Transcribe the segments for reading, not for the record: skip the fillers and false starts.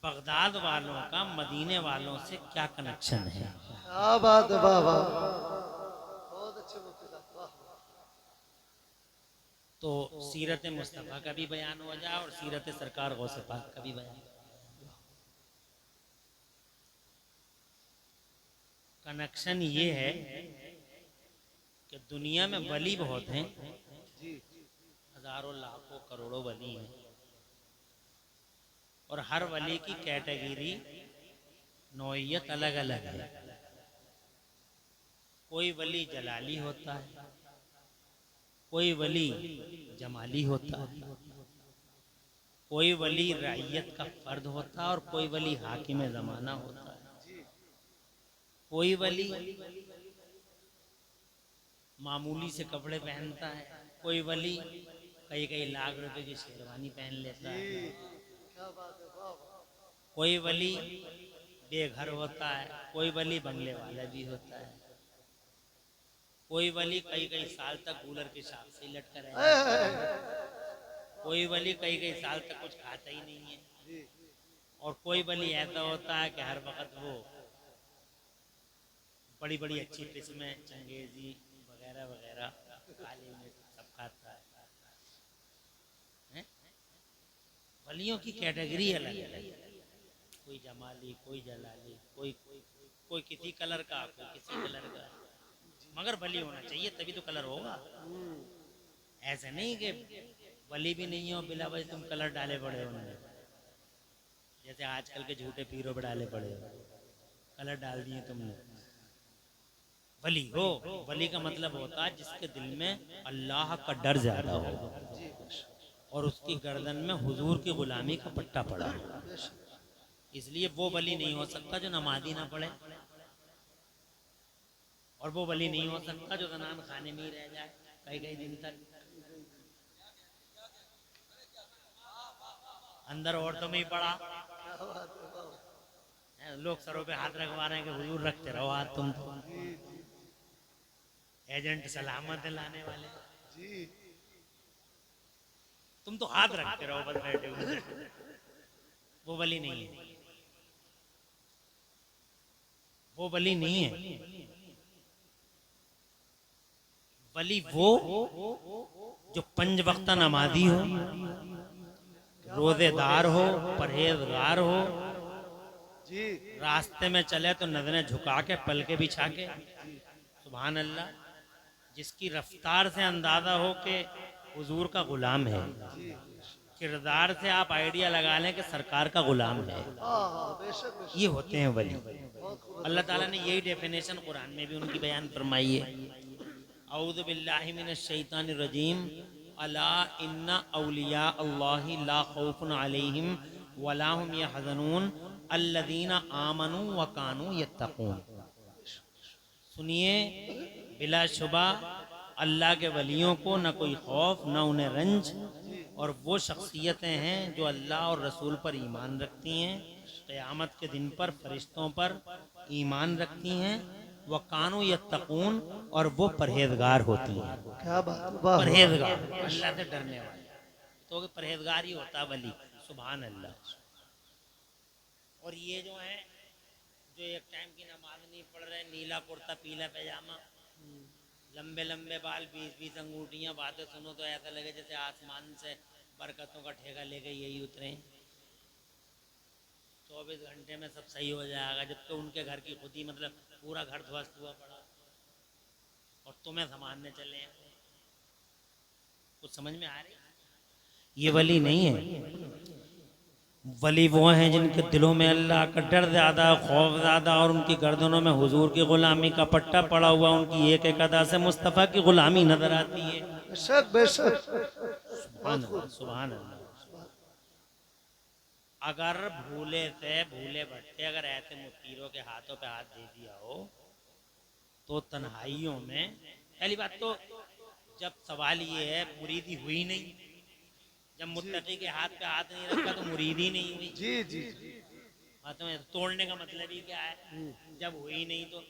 Baghdad वालों का मदीने वालों से क्या कनेक्शन है। क्या बात है, वाह वाह, बहुत अच्छे मुफ्ती साहब, वाह वाह। तो सीरत मुस्तफ़ा का भी बयान हो जाए और सीरत सरकार गौसे पाक का भी बयान। कनेक्शन ये है कि दुनिया में वली बहुत हैं, जी हजारों लाखों करोड़ों वली हैं, और हर वली की कैटेगरी नौइयत अलग अलग है। कोई वली जलाली होता है, कोई वली जमाली होता है, कोई वली रइयत का फर्द होता है और कोई वली हाकिम ज़माना होता है। कोई वली मामूली से कपड़े पहनता है, कोई वली कई कई लाख रुपए की शेरवानी पहन लेता है, जी, क्या बात है, वाह वाह। कोई वली बेघर होता है, कोई वली बंगले वाला भी होता है, कोई वली कई कई साल तक कूलर की शाख से ही लटका ऐ, रहता ऐ, है, ऐ, कोई वली कई कई साल तक कुछ खाता ही नहीं है, जी और कोई वली ऐसा होता है कि हर वक्त वो बड़ी बड़ी अच्छी किस्में चंगेजी वगैरह वगैरह काली मिर्च सब खाता है। हैं? वलियों की कैटेगरी अलग अलग है, कोई जमाली, कोई जलाली, कोई कोई किसी कलर का, कोई किसी कलर का, मगर वली होना चाहिए तभी तो कलर होगा। ऐसे नहीं कि वली भी नहीं हो बिला वजह तुम कलर डाले पड़े हो, जैसे आजकल के झूठे पीरों पे डाले पड़े हो, कलर डाल दिए तुमने। वली हो, वली का मतलब होता है जिसके दिल में अल्लाह का डर ज्यादा हो जी, बेशक और उसकी गर्दन में हुजूर की गुलामी का पट्टा पड़ा हो। बेशक। इसलिए वो वली नहीं हो सकता जो नमाजी ना पड़े, और वो वली नहीं हो सकता जो जनान खाने में ही रह जाए कई कई दिन तक, अंदर औरतों में ही पड़ा। क्या बात है, वाह वाह। लोग सरों पे हाथ रखवा रहे हैं कि हुजूर रखते रहो हाथ, तुम तो जी जी एजेंट सलामत लाने वाले, जी, तुम तो हाथ रखते रहो बस बैठे हुए। वो वली नहीं है, वो वली नहीं है। वली वो जो पंज वक्ता नमाजी हो, रोजेदार हो, परहेजगार हो, जी रास्ते में चले तो नजरें झुका के पलके बिछा के, सुभान अल्लाह, जिसकी रफ्तार से अंदाजा हो कि हुजूर का गुलाम है, जी, किरदार से आप आइडिया लगा लें कि सरकार का गुलाम है। हाँ हाँ, बेशक ये बेशक, होते हैं वली। बहुत खूब। अल्लाह ताला ने यही डेफिनेशन कुरान में भी उनकी बयान फरमाई है। औज़ु बिल्लाहि मिनश शैतानिर रजीम, अला इन्ना औलिया अल्लाहि ला खौफुन अलैहिम वला हुम यहज़नून अल्लज़ीना आमनू व कानू यत्तकून। सुनिए, बिलाशुबा अल्लाह के वलियों को न कोई खौफ न उन्हें रंज, और वो शख्सियतें हैं जो अल्लाह और रसूल पर ईमान रखती हैं, क़यामत के दिन पर फरिश्तों पर ईमान रखती हैं, वह कानू यत्तकून, और वो परहेजगार होती हैं। क्या बात है, वाह वाह। परहेजगार, अल्लाह से डरने वाले, तो परहेजगार ही होता वली, सुभान अल्लाह। और ये जो है जो एक टाइम की नमाज नहीं पढ़ रहे, नीला कुर्ता पीला पैजामा, लंबे लंबे बाल, 20-20 अंगूठियां, बातें सुनो तो ऐसा लगे जैसे आसमान से बरकतों का ठेका लेके यही उतरे। 24 घंटे में सब सही हो जाएगा, जबकि उनके घर की खुद ही मतलब पूरा घर ध्वस्त हुआ पड़ा, और तुम्हें संभालने चले हैं। कुछ समझ में आ रही? ये वली नहीं है। वली वो हैं जिनके दिलों में अल्लाह का डर ज्यादा, खौफ ज्यादा, और उनकी गर्दनों में हुजूर की गुलामी का पट्टा पड़ा हुआ, उनकी एक एक अदा से मुस्तफ़ा की गुलामी नजर आती है। बेशक बेशक, सुभान बहुत अल्लाह, खूब। सुभान अल्लाह। अगर भूले से भूले भटके अगर ऐसे मुतीरों के हाथों पे हाथ दे दिया हो तो तन्हाइयों में, पहली बात तो जब सवाल ये है मुरीदी हुई नहीं, जब मुत्तकी के हाथ पे हाथ नहीं रखा तो मुरीदी नहीं हुई। जी जी जी, बातों में तोड़ने का मतलब ही क्या है, जब हुई नहीं तो,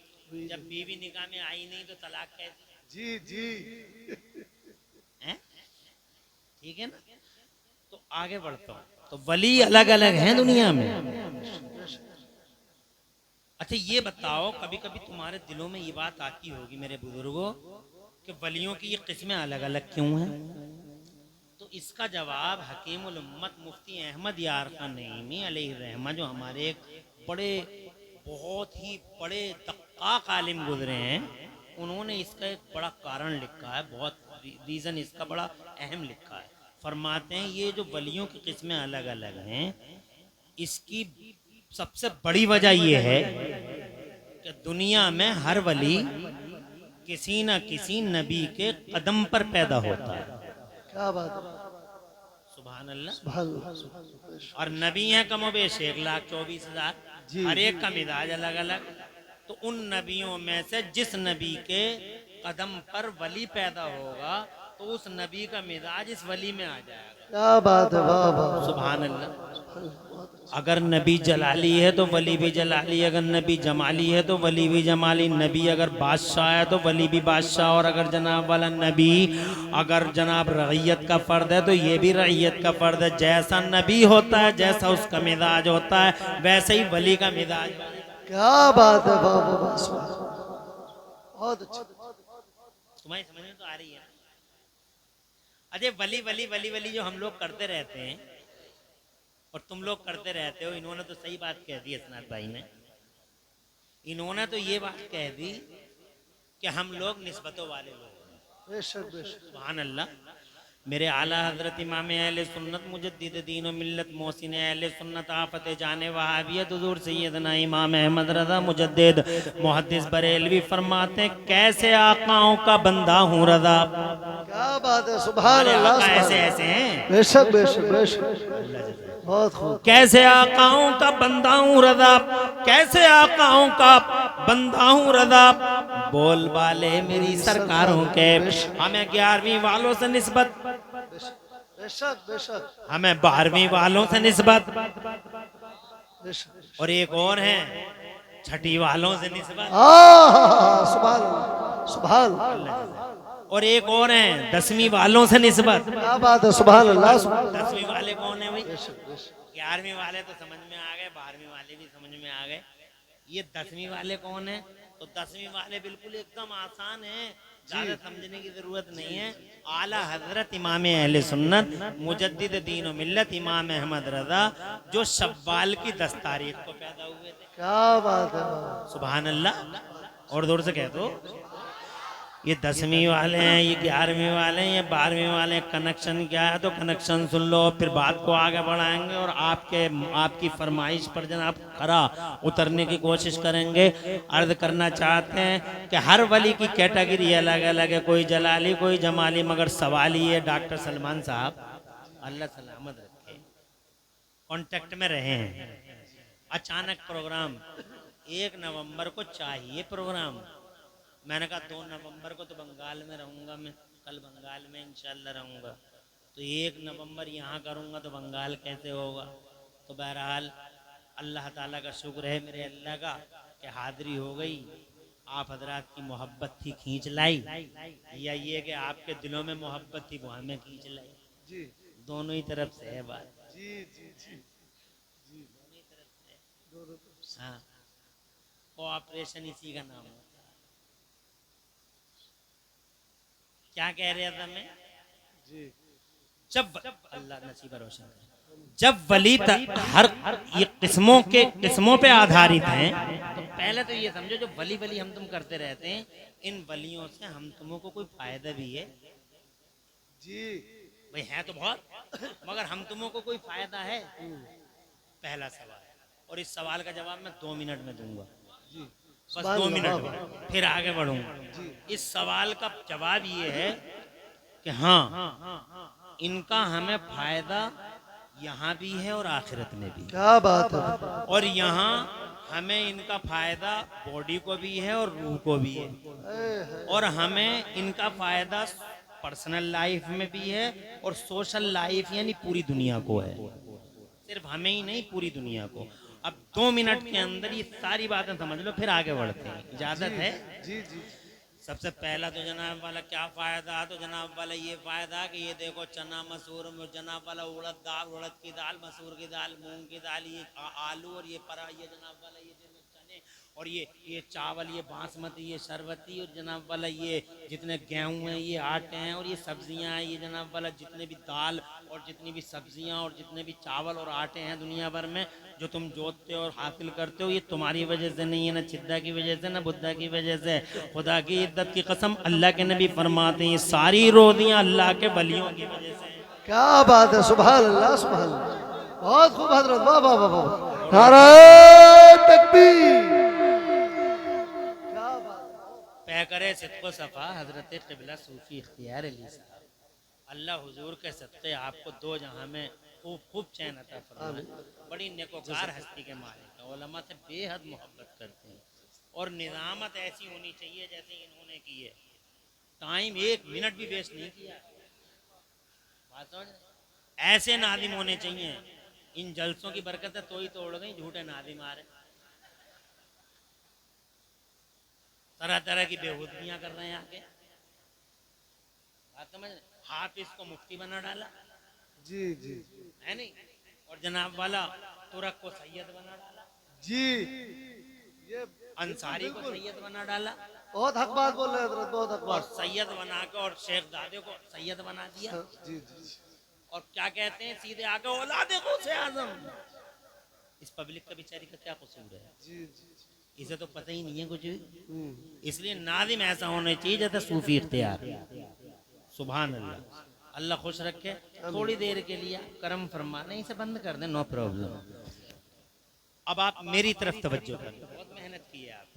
जब बीवी निकाह में आई नहीं तो तलाक कैसी जी जी, है? ठीक है ना? तो आगे बढ़ता हूँ। तो वली अलग अलग हैं दुनिया में, अच्छा ये बताओ, कभी कभी तुम्हारे दिलों में ये बात आती होगी मेरे बुजुर्गों कि वलियों की ये किस्में अलग अलग क्यों हैं? तो इसका जवाब हकीमुल उम्मत मुफ्ती अहमद यार खान नईमी अलैहि रहमा, जो हमारे एक बड़े बहुत ही बड़े दक्काक आलिम गुजरे हैं, उन्होंने इसका एक बड़ा कारण लिखा है, बहुत रीज़न इसका बड़ा अहम लिखा है। फरमाते हैं ये जो वलियों की किस्में अलग अलग हैं, इसकी सबसे बड़ी वजह यह है कि दुनिया में हर वली किसी न किसी नबी के कदम पर पैदा होता है। क्या बात है। सुभान अल्लाह। सुभान अल्लाह, सुभान अल्लाह। और नबी हैं कमोबेश 1,24,000, जी, हर एक जी। का मिजाज अलग अलग। तो उन नबियों में से जिस नबी के कदम पर वली पैदा होगा तो उस नबी का मिजाज इस वली में आ जाएगा। क्या बात है, वाह वाह। सुभान अल्लाह। बहुत अच्छा। अगर नबी जलाली है तो वली भी जलाली, अगर नबी जमाली है तो वली भी जमाली, नबी अगर बादशाह है तो वली भी बादशाह, और अगर जनाब वाला नबी अगर जनाब रईयत का फर्द है तो ये भी रईयत का फर्द है। जैसा नबी होता है, जैसा उसका मिजाज होता है, वैसे ही वली का मिजाज। क्या बात है, वाह वाह वाह, सुभान अल्लाह। बहुत अच्छा। तुम्हारी समझ में तो आ रही है? अजय वली वली वली वली जो हम लोग करते रहते हैं और तुम लोग करते रहते हो, इन्होंने तो सही बात कह दी असनाद भाई ने। इन्होंने तो ये बात कह दी कि हम लोग निस्बतों वाले लोग हैं। बेशक बेशक। सुभान अल्लाह। मेरे आला हजरत इमाम अहले सुन्नत मुजद्दिद दीन व मिल्लत मोहसिन अहले सुन्नत आफत जाने वहाबियत हुजूर सैयदना इमाम अहमद रज़ा मुजद्दिद मुहद्दिस बरेलवी फरमाते हैं, कैसे आकाओं का बंदा हूँ रज़ा। क्या बात है, सुभान हमारे अल्लाह, आका सुभान ऐसे अल्लाह। ऐसे हैं। बेशक बेशक बेशक। बहुत खूब। कैसे आकाओं का बंदा हूँ रज़ा, कैसे आकाओं का बंदा हूँ रज़ा, बोल बाले मेरी सरकारों के हमें 11वीं वालों से निस्बत, बेशक बेशक हमें 12वीं वालों से निस्बत, बेशक। और एक और है छठी वालों से निस्बत, सुभान अल्लाह, सुभान और एक और है 10वीं वालों से निस्बत। क्या बात है, सुभान अल्लाह, सुभान 10वीं वाले कौन है भाई? बेशक बेशक। 11वीं वाले तो समझ में आ गए, 12वीं वाले भी समझ में आ गए, ये 10वीं वाले कौन है? तो 10वीं वाले बिल्कुल एकदम आसान है, ज्यादा समझने की जरूरत नहीं है। आला हजरत इमाम अहले सुन्नत मुजद्दिद दीन व मिल्लत इमाम अहमद रजा, जो शव्वाल की 10 तारीख को पैदा हुए थे। क्या बात है, सुभान अल्लाह। और जोर से कह दो, ये 10वीं वाले हैं, ये 11वीं वाले हैं, ये 12वीं वाले हैं। कनेक्शन क्या है? तो कनेक्शन सुन लो, फिर बात को आगे बढ़ाएंगे और आपकी फरमाइश पर जनाब खरा उतरने की कोशिश करेंगे। अर्ज करना चाहते हैं कि हर वली की कैटेगरी अलग अलग है, कोई जलाली कोई जमाली, मगर सवाल ये डॉक्टर सलमान साहब अल्लाह सलामत रखे कांटेक्ट में रहे हैं। अचानक प्रोग्राम 1 नवंबर को चाहिए प्रोग्राम, मैंने कहा 2 नवंबर को तो बंगाल में रहूंगा, मैं कल बंगाल में इंशाल्लाह रहूंगा, तो 1 नवंबर यहाँ करूंगा तो बंगाल कैसे होगा? तो बहरहाल अल्लाह ताला का शुक्र है मेरे अल्लाह का कि हाजिरी हो गई। आप हजरात की मोहब्बत थी खींच लाई, या ये कि आपके दिलों में मोहब्बत थी वो हमें खींच लाई। जी दोनों ही तरफ से है बात। जी जी जी जी। दोनों ही तरफ से। हाँ, कोऑपरेशन इसी का नाम है। क्या कह रहे था मैं? जी। जब अल्लाह नसीब रोशन करे, जब वली हर ये किस्मों पे आधारित हैं, तो पहले तो ये समझो जो वली वली हम तुम करते रहते हैं, इन वलियों से हम तुमों को कोई फायदा भी है? जी भाई है तो बहुत, मगर हम तुमों को कोई फायदा है? पहला सवाल, और इस सवाल का जवाब मैं 2 मिनट में दूंगा, जी। बस 2 मिनट में, फिर आगे बढ़ूंगा। इस सवाल का जवाब ये है कि हाँ, इनका हमें फायदा यहाँ भी है और आखिरत में भी। क्या बात है। और यहाँ हमें इनका फायदा बॉडी को भी है और रूह को भी है, और हमें इनका फायदा पर्सनल लाइफ में भी है और सोशल लाइफ यानी पूरी दुनिया को है, सिर्फ हमें ही नहीं पूरी दुनिया को। अब 2 मिनट के अंदर ये सारी बातें समझ लो, फिर आगे बढ़ते हैं, इजाजत है? जी जी। सबसे पहला तो जनाब वाला क्या फायदा? तो जनाब वाला ये फायदा कि ये देखो चना मसूर में जनाब वाला उड़द की दाल, मसूर की दाल, मूंग की दाल, ये आलू और ये परा, ये जनाब वाला ये और ये चावल, ये बासमती, ये शरबती, और जनाब वाला ये जितने गेहूं हैं, ये आटे हैं, और ये सब्जियां हैं, ये जनाब वाला जितने भी दाल और जितनी भी सब्जियां और जितने भी चावल और आटे हैं दुनिया भर में, जो तुम जोतते हो और हासिल करते हो, ये तुम्हारी वजह से नहीं है, ना चिद्दा की वजह से, ना बुद्धा की वजह से। खुदा की इज्जत की कसम, अल्लाह के नबी फरमाते हैं सारी रोटियां अल्लाह के वलियों की वजह से। क्या बात है, सुभान अल्लाह, सुभान अल्लाह, बहुत खूब हजरत, वाह वाह वाह वाह, नारे तकबीर, क्या बात। पै करे सिद्को सफ़ा हजरत क़िबला सूफी इख्तियार अली साहब, अल्लाह हुजूर के सदक़े आपको दो जहां में खूब खूब चैन अता फरमाए। बड़ी नेकोकार हस्ती के मालिक हैं, उलमा से बेहद मोहब्बत करते हैं, और निज़ामत ऐसी होनी चाहिए जैसे इन्होंने की है। टाइम एक मिनट भी वेस्ट नहीं किया, बात समझ रहे? ऐसे नादिम होने चाहिए। इन जलसों की बरकत है तो ही तोड़ गई, झूठे नादिम आ रहे, तरह तरह की बेहूदगियां कर रहे हैं आके, बात समझ रहे? हाफिज को मुफ्ती बना डाला, जी जी है नहीं, और जनाब वाला तुरक को सैयद बना डाला, जी, ये अंसारी को सैयद बना डाला, बहुत हक बात बोल रहे हैं हजरत, बहुत हक और बात। सैयद बना के और शेख दादे को सैयद बना दिया, जी जी, और क्या कहते हैं सीधे आके औलादे गौसे आजम। इस पब्लिक का बेचारी का क्या कसूर है? जी जी, इसे तो पता ही नहीं है कुछ भी। इसलिए नादिम ऐसा होने चाहिए जैसे सूफी इख्तियार। सुभान अल्लाह, अल्लाह खुश रखे। थोड़ी देर के लिए करम फरमा, नहीं इसे बंद कर दें, नो प्रॉब्लम। अब आप मेरी तरफ तवज्जो करें, बहुत मेहनत की है आप।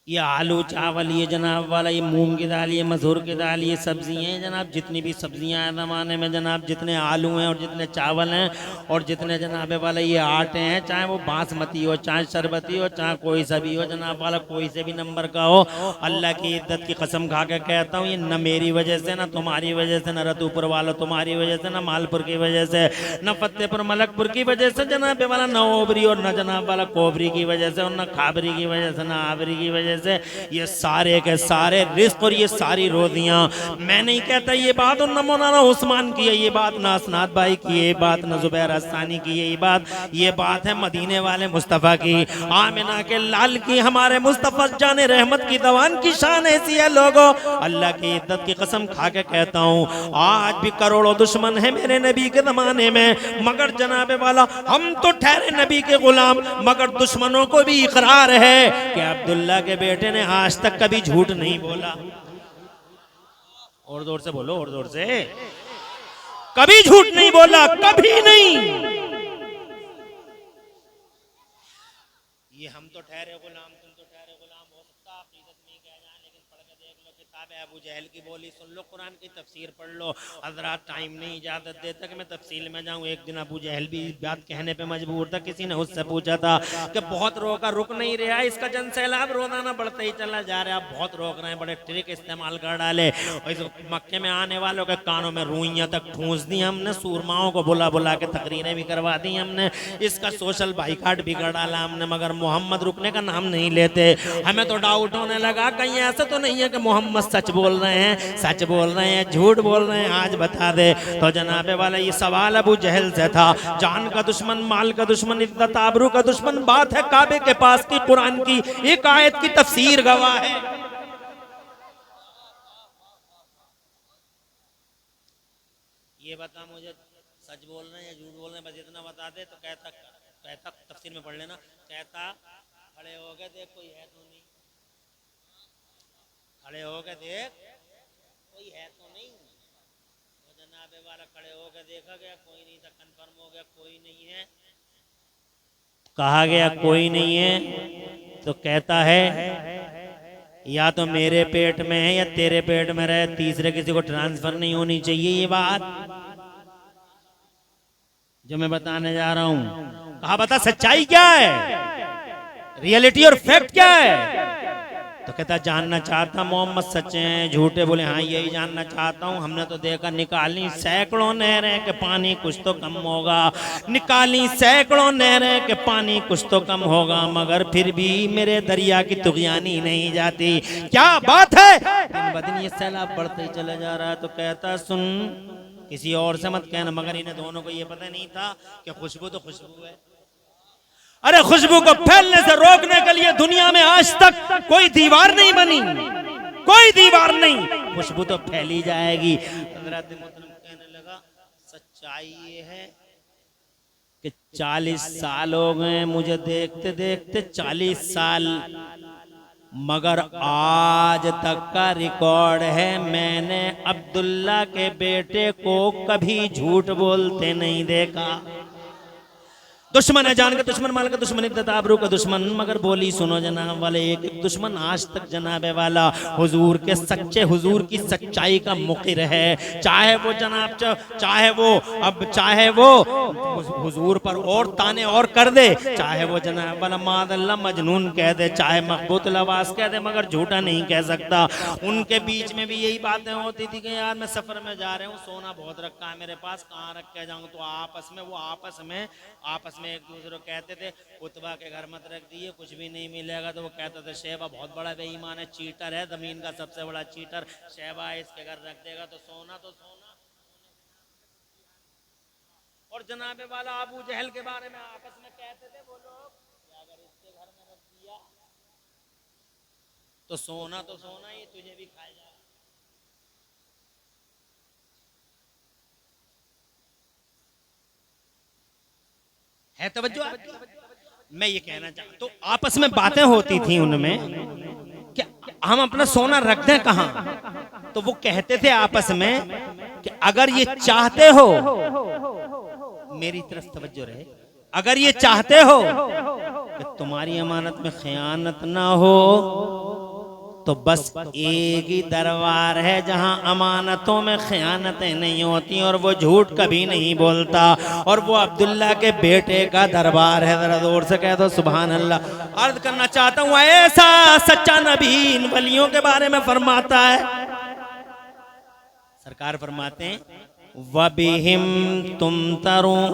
ये आलू चावल, ये जनाब वाला, ये मूंग की दाल, ये मसूर की दाल, ये सब्जियां हैं जनाब, जितनी भी सब्जियां हैं ज़माने में जनाब, जितने आलू हैं और जितने चावल हैं और जितने जनाब वाला ये आटे हैं, चाहे वो बासमती हो, चाहे शरबती हो, चाहे कोई सा भी हो जनाब वाला, कोई से भी नंबर का हो, अल्लाह की इज्जत की कसम खा के कहता हूँ, ये न मेरी वजह से, न तुम्हारी वजह से, न रतूपुर वाला तुम्हारी वजह से, न मालपुर की वजह से, न फतेहपुर मलकपुर की वजह से जनाब वाला, न ओबरी और न जनाब वाला कोबरी की वजह से, और न खाबरी की वजह से, न आवरी की वजह से, ये सारे के सारे रिस्क और ये सारी रोजियां, मैं नहीं कहता ये बात और न मौलाना उस्मान की है, ये बात न असनाद भाई की, ये बात न जुबैर हस्सानी की, ये बात है मदीने वाले मुस्तफ़ा की, आमिना के लाल की, हमारे मुस्तफ़ा जाने रहमत की दवान की शान ऐसी है। लोगों, अल्लाह की इज्जत की कसम खा के कहता हूँ, आज भी करोड़ों दुश्मन है मेरे नबी के जमाने में, मगर जनाबे वाला हम तो ठहरे नबी के गुलाम, मगर दुश्मनों को भी इकरार है कि अब्दुल्ला के बेटे ने आज तक कभी झूठ नहीं बोला। और जोर से बोलो, और जोर से, कभी झूठ नहीं बोला, कभी नहीं। ये हम तो ठहरे गुलाम, तुम तो ठहरे गुलाम, हो सकता अकीदत में कह जाए, लेकिन पढ़ के देख लो किताब अबू जहल की बोली सुन लो, कुरान की तफसीर पढ़ लो। हजरात टाइम नहीं इजाजत देता कि मैं तफसील में जाऊं। एक दिन अबू जहल भी इस बात कहने पे मजबूर था, किसी ने उससे पूछा था कि बहुत रोका, रुक नहीं रहा, इसका जन सैलाब रोजाना बढ़ता ही चला जा रहा है, आप बहुत रोक रहे हैं, बड़े ट्रिक इस्तेमाल कर डाले। मक्के में आने वालों के कानों में रुइयां तक ठूंस दी हमने, सूरमाओं को बुला बुला के तकरीरें भी करवा दी हमने, इसका सोशल बाइकाट भी कर डाला हमने, मगर मोहम्मद रुकने का नाम नहीं लेते। हमें तो डाउट होने लगा कहीं ऐसा तो नहीं है कि मोहम्मद सच बोल रहे हैं, सच बोल रहे हैं, झूठ बोल रहे हैं, आज बता दे। तो जनाबे वाला ये सवाल अबू जहल से था। जान का दुश्मन, माल का दुश्मन, इज्जत आबरू का दुश्मन, बात है काबे के पास की, कुरान की एक आयत की तफसीर गवाह है। ये बता मुझे, सच बोल रहे हैं या झूठ बोल रहे हैं, बस इतना बता दे। तो कहता तफसीर में पढ़ लेना, कहता खड़े हो गए देख कोई है तो नहीं, खड़े हो गए देख कोई है तो नहीं। तो जनाबे वाला खड़े हो गए, देखा गया कोई नहीं था, कंफर्म हो गया कोई नहीं है, कहा गया कोई नहीं है। तो कहता है या तो मेरे पेट में है या तेरे पेट में रहे, तीसरे किसी को ट्रांसफर नहीं होनी चाहिए। ये बात जो मैं बताने जा रहा हूं, कहा बता सच्चाई क्या है, रियलिटी और फैक्ट क्या है। तो कहता जानना चाहता मोहम्मद सच्चे हैं झूठे, बोले हाँ यही जानना चाहता हूँ। हमने तो देखा निकाली सैकड़ों नहरें के पानी कुछ तो कम होगा, निकाली सैकड़ों नहरें के पानी कुछ तो कम होगा, मगर फिर भी मेरे दरिया की तुगयानी नहीं जाती। क्या बात है, दिन ब दिन ये सैलाब बढ़ते ही चला जा रहा है। तो कहता सुन, किसी और से मत कहना, मगर इन्हें दोनों को ये पता नहीं था कि खुशबू तो खुशबू है। अरे खुशबू को फैलने से रोकने के लिए दुनिया में आज तक कोई दीवार नहीं बनी, कोई दीवार नहीं, खुशबू तो फैली जाएगी। हज़रत मोहतरम कहने लगा सच्चाई ये है कि 40 साल हो गए मुझे देखते देखते, 40 साल, मगर आज तक का रिकॉर्ड है मैंने अब्दुल्ला के बेटे को कभी झूठ बोलते नहीं देखा। दुश्मन है जान के दुश्मन, माल का दुश्मन, इद्दत आबरू का दुश्मन, मगर बोली सुनो जनाब वाले, एक दुश्मन आज तक जनाबे वाला हुजूर के सच्चे, हुजूर की सच्चाई का मुक़िर है। चाहे वो जनाब चाहे वो हुजूर पर और ताने और कर दे, चाहे वो जनाब वाला मादल्ला मजनून कह दे, चाहे मकबूतुल आवाज़ कह दे, मगर झूठा नहीं कह सकता। उनके बीच में भी यही बातें होती थी कि यार मैं सफ़र में जा रहा हूँ, सोना बहुत रखा है मेरे पास, कहाँ रख के जाऊँ, तो आपस में एक दूसरे को कहते थे उतबा के घर मत रख दिए, कुछ भी नहीं मिलेगा। तो वो कहते थे शैबा बहुत बड़ा बेईमान है, चीटर है, जमीन का सबसे बड़ा चीटर, शैबा इसके घर रख देगा तो सोना। और जनाबे वाला अबू जहल के बारे में आपस में कहते थे वो लोग कि अगर इसके घर में रख दिया तो सोना ही तुझे भी खाए जाएगा। है तवज्जो? मैं ये कहना चाहता, तो आपस में बातें होती थी उनमें कि हम अपना सोना रख दें कहां, तो वो कहते थे आपस में कि अगर ये चाहते हो, मेरी तरफ तवज्जो रहे, अगर ये चाहते हो कि तुम्हारी अमानत में खयानत ना हो तो बस एक ही दरबार है जहां अमानतों में खयानतें नहीं होती और वो झूठ कभी नहीं बोलता, और वो अब्दुल्ला के बेटे का दरबार है। जरा जोर से कह दो सुभान अल्लाह। अर्ज करना चाहता हूं ऐसा सच्चा नबी इन वलियों के बारे में फरमाता है, सरकार फरमाते हैं वबिहिम तुमतरून,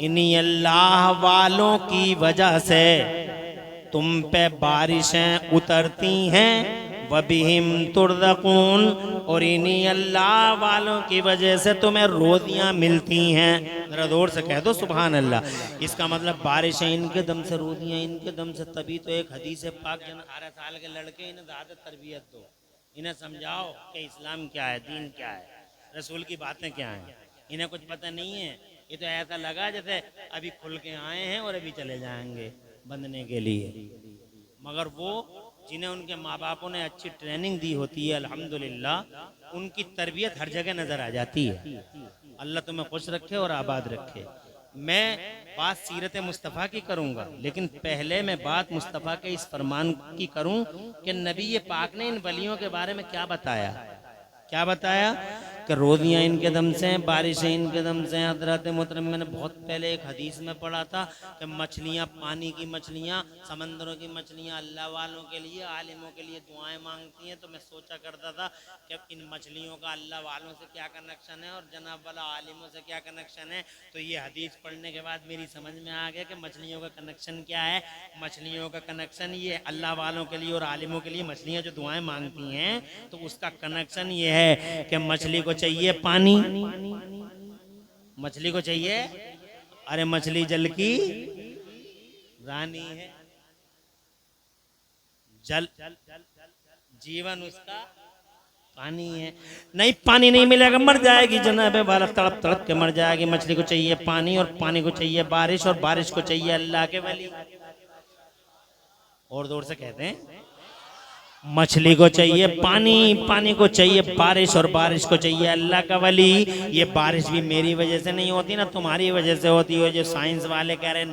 इन्हीं अल्लाह वालों की वजह से तुम पे बारिशें उतरती हैं, वबिहिम तुर्ज़क़ून, और इन्हीं अल्लाह वालों की वजह से तुम्हें रोज़ियाँ मिलती हैं। ज़रा जोर से कह दो सुभान अल्लाह। इसका मतलब बारिशें इनके दम से, रोज़ियाँ इनके दम से, तभी तो एक हदीस पाक 18 साल के लड़के इन्हें ज़्यादा तरबियत दो, इन्हें समझाओ कि इस्लाम क्या है, दीन क्या है, रसूल की बातें क्या हैं। इन्हें कुछ पता नहीं है, ये तो ऐसा लगा जैसे अभी खुल के आए हैं और अभी चले जाएंगे बंधने के लिए, मगर वो जिन्हें उनके माँ बापों ने अच्छी ट्रेनिंग दी होती है अल्हम्दुलिल्लाह, उनकी तरबियत हर जगह नजर आ जाती है। अल्लाह तुम्हें खुश रखे और आबाद रखे। मैं बात सीरत मुस्तफ़ा की करूंगा, लेकिन पहले मैं बात मुस्तफ़ा के इस फरमान की करूं कि नबी पाक ने इन वलियों के बारे में क्या बताया कि रोज़ियाँ इनके दम से, बारिशें इनके दम से। हज़रत मोहतरम मैंने बहुत पहले एक हदीस में पढ़ा था कि मछलियाँ, पानी की मछलियाँ, समंदरों की मछलियाँ अल्लाह वालों के लिए, आलिमों के लिए दुआएं मांगती हैं। तो मैं सोचा करता था कि इन मछलियों का अल्लाह वालों से क्या कनेक्शन है और जनाब वाला आलिमों से क्या कनेक्शन है। तो ये हदीस पढ़ने के बाद मेरी समझ में आ गया कि मछलियों का कनेक्शन क्या है। मछलियों का कनेक्शन ये अल्लाह वालों के लिए और आलिमों के लिए, मछलियाँ जो दुआएं मांगती हैं तो उसका कनेक्शन ये है कि मछली को चाहिए पानी, मछली को चाहिए, अरे मछली जल की रानी है, जल जीवन उसका पानी है। नहीं, पानी नहीं मिलेगा मर जाएगी जनाबे वाला, तड़प तड़प के मर जाएगी। मछली को चाहिए पानी और पानी को चाहिए बारिश और बारिश को चाहिए अल्लाह के वली। और जोर से कहते हैं मछली को चाहिए पानी, पानी को चाहिए बारिश और बारिश को चाहिए अल्लाह का वली। ये बारिश भी मेरी वजह से नहीं होती ना, तुम्हारी वजह से होती है। जो साइंस वाले कह रहे हैं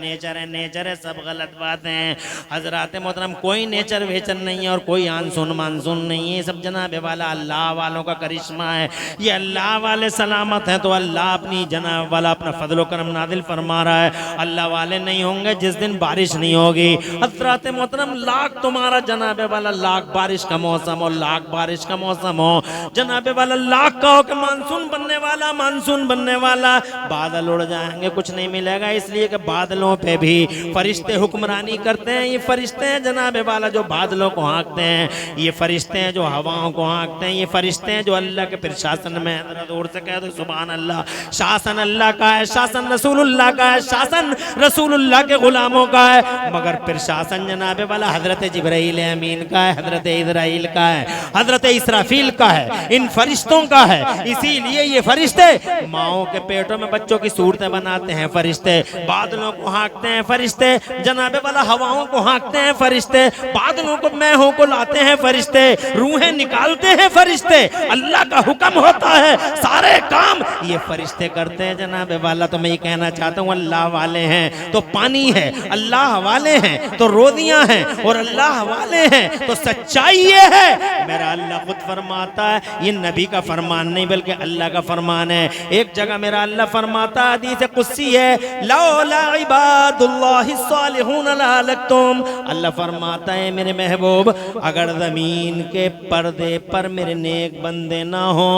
नेचर है, सब गलत बात है। हजरात मोहतरम, कोई नेचर वेचर नहीं है और कोई आनसून मानसून नहीं है, सब जनाब वाला अल्लाह वालों का करिश्मा है। ये अल्लाह वाले सलामत हैं तो अल्लाह अपनी जनाब वाला अपना फजल करम नादिल फरमा रहा है। अल्लाह वाले नहीं होंगे जिस दिन बारिश नहीं होगी। हजरात मोहतरम, लाख तुम्हारा जनाब वाला लाख बारिश का मौसम हो, लाख बारिश का मौसम हो, जनाबे वाला लाख का हो कि मानसून बनने वाला, मानसून बनने वाला, बादल उड़ जाएंगे, कुछ नहीं मिलेगा। इसलिए कि बादलों पे भी फरिश्ते हुक्मरानी करते हैं। ये फरिश्ते हैं जनाबे वाला जो बादलों को हाँकते हैं, ये फरिश्ते हैं जो हवाओं को हाँकते हैं, ये फरिश्ते हैं जो अल्लाह के प्रशासन में है। दूर से कह दो सुभान अल्लाह। शासन अल्लाह का है, शासन रसूलुल्लाह का है, शासन रसूलुल्लाह के गुलामों का है, मगर प्रशासन जनाबे वाला हजरत जिब्राइल अमीन का है, हजरत इजराइल का है, हजरत इसराफील का है, इन फरिश्तों का है। इसीलिए ये फरिश्ते माओं के पेटों में बच्चों की सूरतें बनाते हैं फरिश्ते, बादलों को हाँकते हैं फरिश्ते, जनाबे वाला हवाओं को हाँकते हैं फरिश्ते, बादलों को मैहों को लाते हैं फरिश्ते, रूहें निकालते हैं फरिश्ते। अल्लाह का हुक्म होता है, सारे काम ये फरिश्ते करते हैं जनाबे वाला। तो मैं ये कहना चाहता हूँ, अल्लाह वाले हैं तो पानी है, अल्लाह वाले हैं तो रोदियां हैं, और अल्लाह वाले हैं तो सच्चाई ये है। मेरा अल्लाह खुद फरमाता है, ये नबी का फरमान नहीं बल्कि अल्लाह का फरमान है। एक जगह मेरा अल्लाह फरमाता है, हदीस कुदसी है, लौला इबादुल्लाहि सालिहून लअलक्तुम। अल्लाह फरमाता है मेरे महबूब, अगर जमीन के पर्दे पर मेरे नेक बंदे ना हो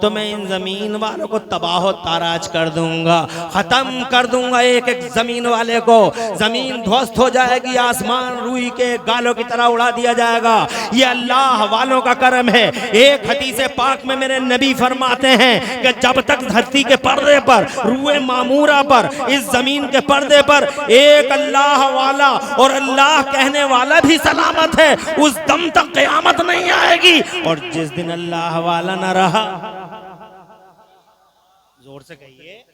तो मैं इन जमीन वालों को तबाह ताराज कर दूंगा, खत्म कर दूंगा एक एक जमीन वाले को। जमीन ध्वस्त हो जाएगी, आसमान रुई के गालों की तरह उड़ा दिया जाएगा। ये अल्लाह वालों का करम है। एक हदीस पाक में मेरे नबी फरमाते हैं कि जब तक धरती के पर्दे पर, रुए मामूरा पर, इस जमीन के पर्दे पर एक अल्लाह वाला और अल्लाह कहने वाला भी सलामत है, उस दम तक क़यामत नहीं आएगी। और जिस दिन अल्लाह वाला न रहा, जोर से कहिए,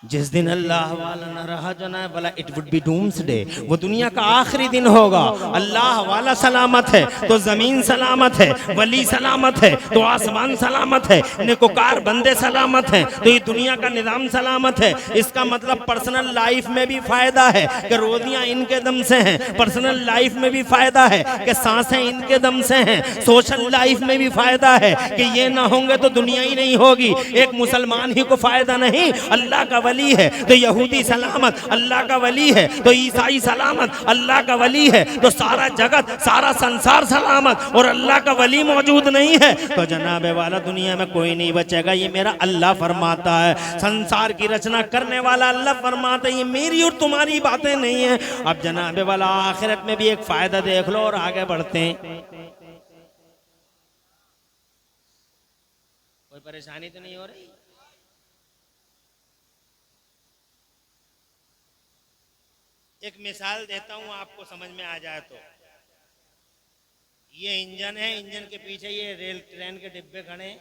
जिस दिन अल्लाह वाला न रहा जनाब वाला, इट वुड बी डूम्सडे, वो दुनिया का आखिरी दिन होगा। अल्लाह वाला सलामत है तो जमीन सलामत है, वली सलामत है तो आसमान सलामत है, नेकोकार बंदे सलामत हैं तो ये दुनिया का निजाम सलामत है। इसका मतलब पर्सनल लाइफ में भी फायदा है कि रोजियां इनके दम से हैं, पर्सनल लाइफ में भी फायदा है कि सांसें इनके दम से हैं, सोशल लाइफ में भी फायदा है कि ये ना होंगे तो दुनिया ही नहीं होगी। एक मुसलमान ही को फायदा नहीं, अल्लाह का वली है तो यहूदी सलामत, अल्लाह का वली है तो ईसाई सलामत, अल्लाह का वली है तो सारा जगत, सारा संसार सलामत। और अल्लाह का वली मौजूद नहीं है तो जनाबे वाला दुनिया में कोई नहीं बचेगा। ये मेरा अल्लाह फरमाता है, संसार की रचना करने वाला अल्लाह फरमाता है, ये मेरी और तुम्हारी बातें नहीं है। अब जनाबे वाला आखिरत में भी एक फायदा देख लो और आगे बढ़ते हैं। कोई परेशानी तो नहीं हो रही? एक मिसाल देता हूं आपको समझ में आ जाए तो। ये इंजन है, इंजन के पीछे ये रेल ट्रेन के डिब्बे खड़े हैं।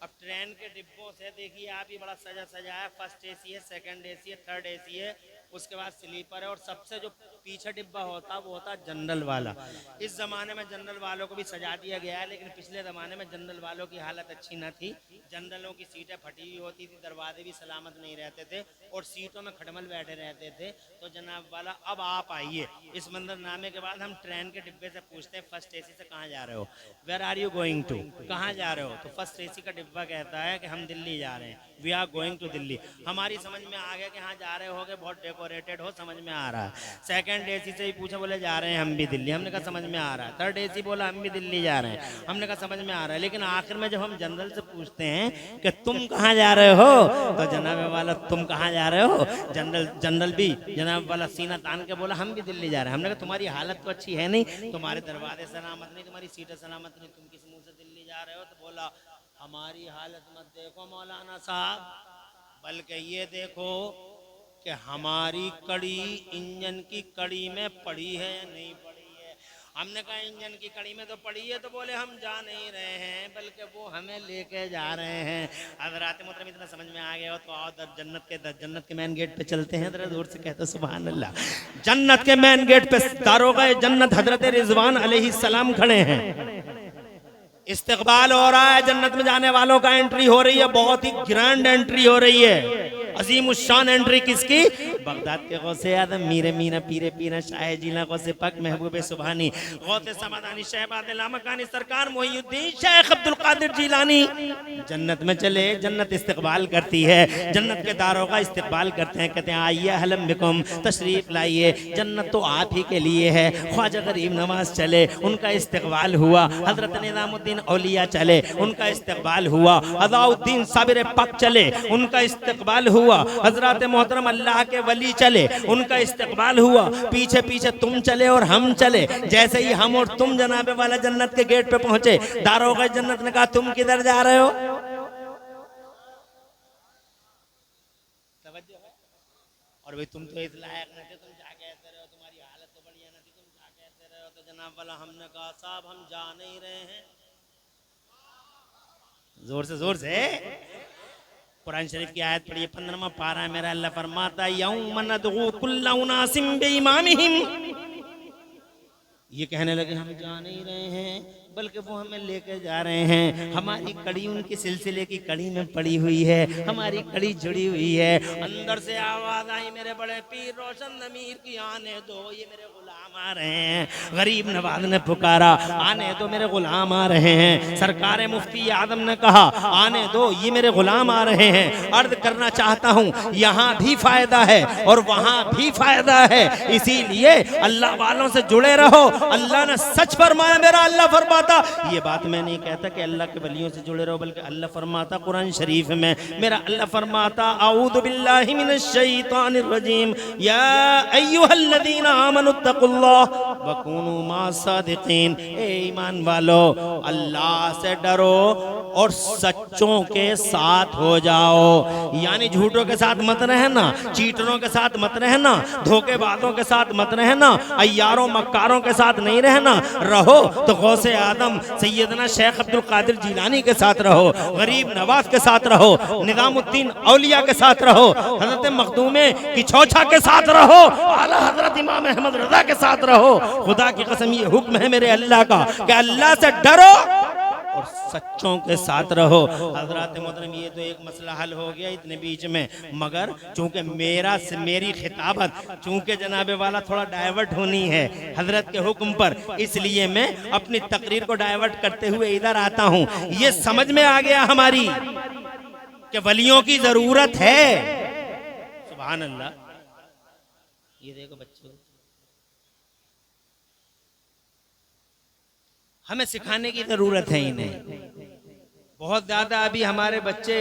अब ट्रेन के डिब्बों से देखिए आप, ये बड़ा सजा सजा है, फर्स्ट एसी है, सेकंड एसी है, थर्ड एसी है, उसके बाद स्लीपर है, और सबसे जो पीछे डिब्बा होता है वो होता है जनरल वाला। इस जमाने में जनरल वालों को भी सजा दिया गया है, लेकिन पिछले जमाने में जनरल वालों की हालत अच्छी न थी। जनरलों की सीटें फटी हुई होती थी, दरवाजे भी सलामत नहीं रहते थे और सीटों में खटमल बैठे रहते थे। तो जनाब वाला अब आप आइए, इस मंजरनामे के बाद हम ट्रेन के डिब्बे से पूछते हैं, फर्स्ट एसी से कहाँ जा रहे हो? Where are you going to? कहाँ जा रहे हो? तो फर्स्ट एसी का डिब्बा कहता है कि हम दिल्ली जा रहे हैं, we are going to Delhi. हमारी समझ में आ गया कि हाँ जा रहे होगे, बहुत डेकोरेटेड हो, समझ में आ रहा है। सेकंड एसी से ही पूछा, बोले जा रहे हैं हम भी दिल्ली, हमने कहा समझ में आ रहा है। थर्ड एसी बोला हम भी दिल्ली जा रहे हैं, हमने कहा समझ में आ रहा है। लेकिन आखिर में जब हम जनरल से पूछते हैं कि तुम कहाँ जा रहे हो, तो जनाब वाला तुम कहाँ जा रहे हो? जनरल भी जनाब वाला सीना तान के बोला हम भी दिल्ली जा रहे हैं। हमने कहा तुम्हारी हालत तो अच्छी है नहीं, तुम्हारे दरवाजे सलामत नहीं, तुम्हारी सीटें सलामत नहीं, तुम किस मुंह से दिल्ली जा रहे हो? तो बोला हमारी हालत मत देखो मौलाना साहब, बल्कि ये देखो कि हमारी कड़ी इंजन की कड़ी में पड़ी है या नहीं पड़ी है। हमने कहा इंजन की कड़ी में तो पड़ी है। तो बोले हम जा नहीं रहे हैं, बल्कि वो हमें लेके जा रहे हैं। हज़रात मोहतरम इतना समझ में आ गया हो तो आओ जन्नत के मेन गेट पे चलते हैं। जरा दूर से कहते सुभान अल्लाह। जन्नत के मेन गेट पे दारोगा जन्नत हजरत रिजवान अलैहिस्सलाम खड़े हैं, इस्तकबाल हो रहा है, जन्नत में जाने वालों का एंट्री हो रही है, बहुत ही ग्रैंड एंट्री हो रही है। अजीम शान एंट्री किसकी? बगदाद के गौसे आदम मीरे मीना पीरे पीना शाह जिला गौसे पक महबूब सुभानी गौसे समादानी शहबाद लामकानी सरकार मोहिउद्दीन शेख अब्दुल कादिर जिलानी जन्नत में चले, जन्नत इस्तकबाल करती है, जन्नत के दारों का इस्तकबाल करते हैं, कहते हैं आइए हलम बिकुम, तशरीफ लाइए, जन्नत तो आप ही के लिए है। ख्वाजा गरीब नवाज चले, उनका इस्तकबाल हुआ। हजरत निजामुद्दीन औलिया चले, उनका इस्तकबाल हुआ। अदाउद्दीन साबिर पक चले, उनका इस्तकबाल हुआ। हजरत मोहतरम अल्लाह के वली चले, उनका इस्तकबाल हुआ। पीछे पीछे तुम चले और हम चले। जैसे ही हम और तुम जनाबे वाला जन्नत के गेट पे पहुंचे, दारोगा जन्नत ने कहा तुम किधर जा रहे हो? और भाई तुम तो इस लायक नहीं थे, तुम जा कहते रहे हो, तुम्हारी हालत तो बढ़िया नहीं थी, तुम जा कहते रहे हो। तो जनाब वाला हमने कहा साहब हम जा नहीं रहे हैं। जोर से कुरान शरीफ की आयत पढ़िए, 15वां पारा है मेरा। अल्लाह फरमाता यौम नदऊ कुल्ला उनासिम बिइमामिहिम, ये कहने लगे हम जा नहीं रहे हैं, बल्कि वो हमें लेकर जा रहे हैं। हमारी कड़ी उनके सिलसिले की कड़ी में पड़ी हुई है, हमारी कड़ी जुड़ी हुई है। अंदर से आवाज आई मेरे बड़े पीर रोशन ज़मीर की आने दो, ये मेरे गुलाम आ रहे हैं। गरीब नवाज ने पुकारा आने दो मेरे गुलाम आ रहे हैं। सरकार मुफ्ती आदम ने कहा आने दो ये मेरे गुलाम आ रहे हैं। अर्ज करना चाहता हूँ यहाँ भी फायदा है और वहाँ भी फायदा है, इसीलिए अल्लाह वालों से जुड़े रहो। अल्लाह ने सच फरमाया, मेरा अल्लाह फरमाता, ये बात मैं नहीं कहता कि अल्लाह के वलियों से जुड़े रहो, बल्कि अल्लाह फरमाता कुरान शरीफ में, मेरा अल्लाह फरमाता औज़ु बिल्लाहि मिनश शैतानिर रजीम या अय्युहल्लज़ीना आमनुत्तकुल्लाह वकुनू मास्सादिकीन, ए ईमान वालो अल्लाह से डरो और सच्चों के साथ हो जाओ। यानी झूठों के साथ मत रहना, चीटरों के साथ मत रहना, धोखेबाजों के साथ मत रहना, अय्यारों मक्कारों के साथ नहीं रहना। रहो तो गौसे आदम सैयदना शेख अब्दुल कादिर जिलानी के साथ रहो, गरीब नवाज के साथ रहो, निजामुद्दीन औलिया के साथ रहो, हजरत मखदूमे की छौछा के साथ रहो, आला हजरत इमाम अहमद रजा के साथ रहो। खुदा की कसम ये हुक्म है मेरे अल्लाह का कि अल्लाह से डरो और सच्चों के साथ रहो। हजरत मोहतरम ये तो एक मसला हल हो गया इतने बीच में, मगर चूंकि मेरी खिताबत चूंकि जनाबे वाला थोड़ा डाइवर्ट होनी है हजरत के हुक्म पर, इसलिए मैं अपनी तकरीर को डाइवर्ट करते हुए इधर आता हूँ। ये समझ में आ गया हमारी कि वलियों की जरूरत है। सुभान अल्लाह। ये देखो बच्चों, हमें सिखाने की जरूरत है इन्हें। बहुत ज्यादा अभी हमारे बच्चे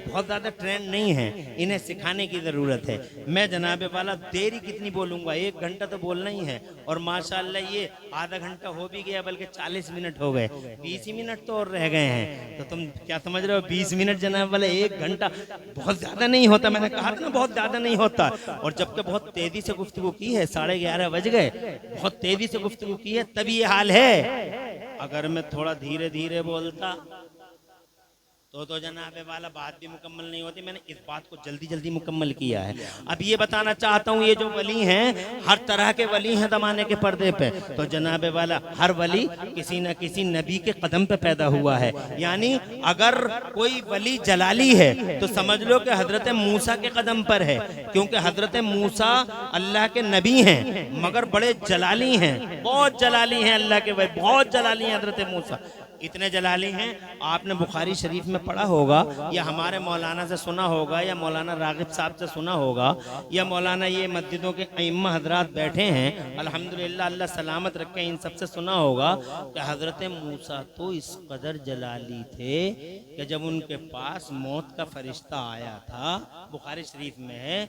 बहुत ज्यादा ट्रेंड नहीं हैं, इन्हें सिखाने की जरूरत है। मैं जनाबे वाला देरी कितनी बोलूंगा, 1 घंटा तो बोलना ही है, और माशाल्लाह ये आधा घंटा हो भी गया, बल्कि 40 मिनट हो गए, 20 ही मिनट तो और रह गए हैं। तो तुम क्या समझ रहे हो 20 मिनट जनाब वाला 1 घंटा बहुत ज्यादा नहीं होता। मैंने कहा था ना बहुत ज्यादा नहीं होता। और जबकि बहुत तेजी से गुफ्तगू की है, 11:30 बज गए, बहुत तेजी से गुफ्तगू की है, तब ये हाल है। अगर मैं थोड़ा धीरे धीरे बोलता तो जनाबे वाला बात भी मुकम्मल नहीं होती। मैंने इस बात को जल्दी जल्दी मुकम्मल किया है। अब ये बताना चाहता हूँ, ये जो वली हैं हर तरह के वली हैं ज़माने के पर्दे पे, तो जनाबे वाला हर वली किसी न किसी नबी के कदम पे पैदा हुआ है। यानी अगर कोई वली जलाली है तो समझ लो कि हजरत मूसा के कदम पर है, क्योंकि हजरत मूसा अल्लाह के नबी हैं मगर बड़े जलाली हैं, बहुत जलाली हैं अल्लाह के वली, बहुत जलाली हैं हजरत मूसा। इतने जलाली हैं, आपने बुखारी शरीफ में पढ़ा होगा या हमारे मौलाना से सुना होगा या मौलाना रागिब साहब से सुना होगा या मौलाना ये मस्जिदों के अइम्मा हजरात बैठे हैं अल्हम्दुलिल्लाह, अल्लाह सलामत रखे, इन सबसे सुना होगा कि हजरत मूसा तो इस कदर जलाली थे कि जब उनके पास मौत का फरिश्ता आया था, बुखारी शरीफ में है,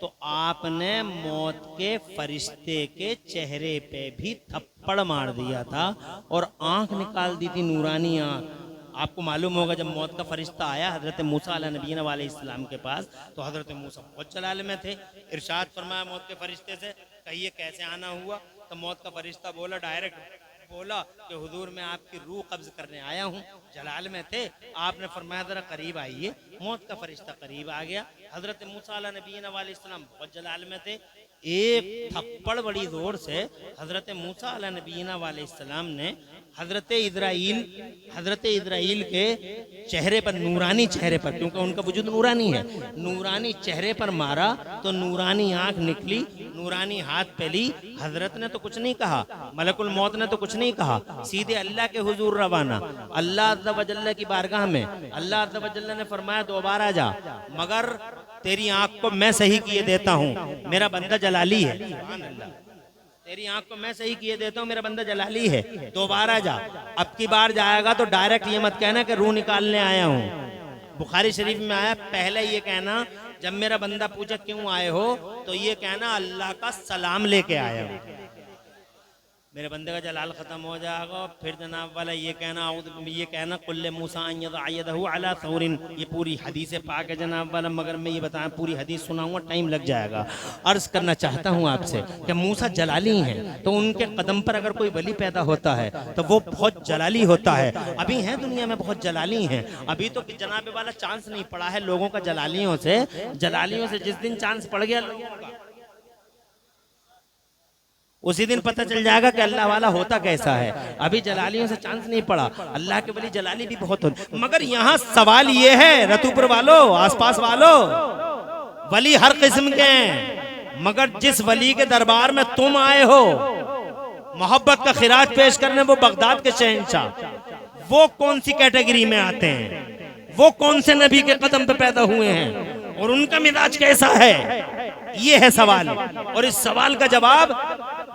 तो आपने मौत के फरिश्ते के चेहरे पे भी थप्पड़ मार दिया था और आंख निकाल दी थी, नूरानी आंख। आपको मालूम होगा जब मौत का फरिश्ता आया हजरत मूसा नबीना वाले इस्लाम के पास, तो हजरत मूसा बहुत जलाल में थे। इरशाद फरमाया मौत के फरिश्ते से, कहिए कैसे आना हुआ? तो मौत का फरिश्ता बोला, डायरेक्ट बोला कि हुजूर मैं आपकी रूह कब्ज करने आया हूँ। जलाल में थे, आपने फरमाया जरा करीब आइए। मौत का फरिश्ता करीब आ गया। हजरत मूसा नबीना वाले इस्लाम बहुत जलाल में थे। एक थप्पड़ बड़ी जोर से हजरत मूसा अला नबीना अलैहिस्सलाम ने हजरत इजराइल के चेहरे पर, नूरानी चेहरे पर, क्योंकि उनका वजूद नूरानी है, नूरानी चेहरे पर मारा तो नूरानी आंख निकली, नूरानी हाथ फैली। हजरत ने तो कुछ नहीं कहा, मलकुल मौत ने तो कुछ नहीं कहा, सीधे अल्लाह के हुजूर रवाना, अल्लाह अज़्ज़ा व जल्ल की बारगाह में। अल्लाह अज़्ज़ा व जल्ल ने फरमाया दोबारा जा, मगर तेरी आंख को मैं सही किए देता हूँ, मेरा बंदा जलाली है। तेरी आंख को मैं सही किए देता हूँ, मेरा बंदा जलाली है, दोबारा जा। अब की बार जाएगा तो डायरेक्ट ये मत कहना कि रूह निकालने आया हूँ। बुखारी शरीफ में आया, पहले ये कहना जब मेरा बंदा पूछे क्यों आए हो, तो ये कहना अल्लाह का सलाम लेके आया हूँ। मेरे बंदे का जलाल खत्म हो जाएगा, फिर जनाब वाला ये कहना कुल्ले मूसा अला सौरिन। ये पूरी हदीस पाक है जनाब वाला, मगर मैं ये बताया पूरी हदीस सुनाऊंगा, टाइम लग जाएगा। अर्ज करना चाहता हूँ आपसे कि मूसा जलाली हैं, तो उनके कदम पर अगर कोई वली पैदा होता है तो वो बहुत जलाली होता है। अभी हैं दुनिया में बहुत जलाली हैं, अभी तो जनाब वाला चांस नहीं पड़ा है लोगों का जलालियों से। जिस दिन चांस पड़ गया लोगों का, उसी दिन पता चल जाएगा कि अल्लाह वाला होता कैसा है। अभी जलालियों से चांस नहीं पड़ा, अल्लाह के वली जलाली भी बहुत होते। मगर यहाँ सवाल ये है, रतूपुर वालों, आसपास वालों, वली हर किस्म के हैं, मगर जिस वली के दरबार में तुम आए हो मोहब्बत का खिराज पेश करने, वो बगदाद के शहंशाह, वो कौन सी कैटेगरी में आते हैं? वो कौन से नबी के कदम पे पैदा हुए हैं और उनका मिजाज कैसा है? ये है सवाल। और इस सवाल का जवाब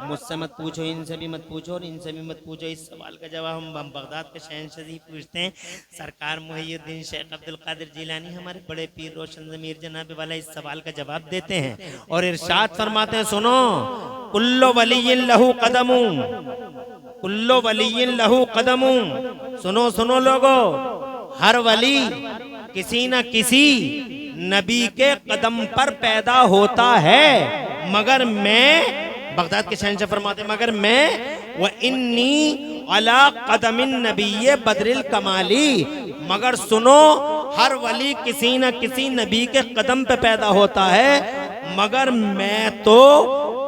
मुझसे मत पूछो, इनसे भी मत पूछो और इनसे भी मत पूछो। इस सवाल का जवाब हम बगदाद के शहंशाह से पूछते हैं। सरकार मुहियुद्दीन शेख अब्दुल कादिर जिलानी, हमारे बड़े पीर रोशन ज़मीर जनाब वाला, इस सवाल का जवाब देते हैं और इरशाद फरमाते हैं, सुनो, कुल्लो वलिय्यिन लहू कदमू, कुल्लो वलिय्यिन लहू कदमू। सुनो सुनो लोगो, हर वली किसी न किसी नबी के कदम पर पैदा होता है, मगर मैं, बगदाद के शहंशाह फरमाते, मगर मैं व इन्नी अला कदमिन नबी बदरिल कमाली, मगर सुनो, हर वली किसी न किसी नबी के कदम पे पैदा होता है, मगर मैं तो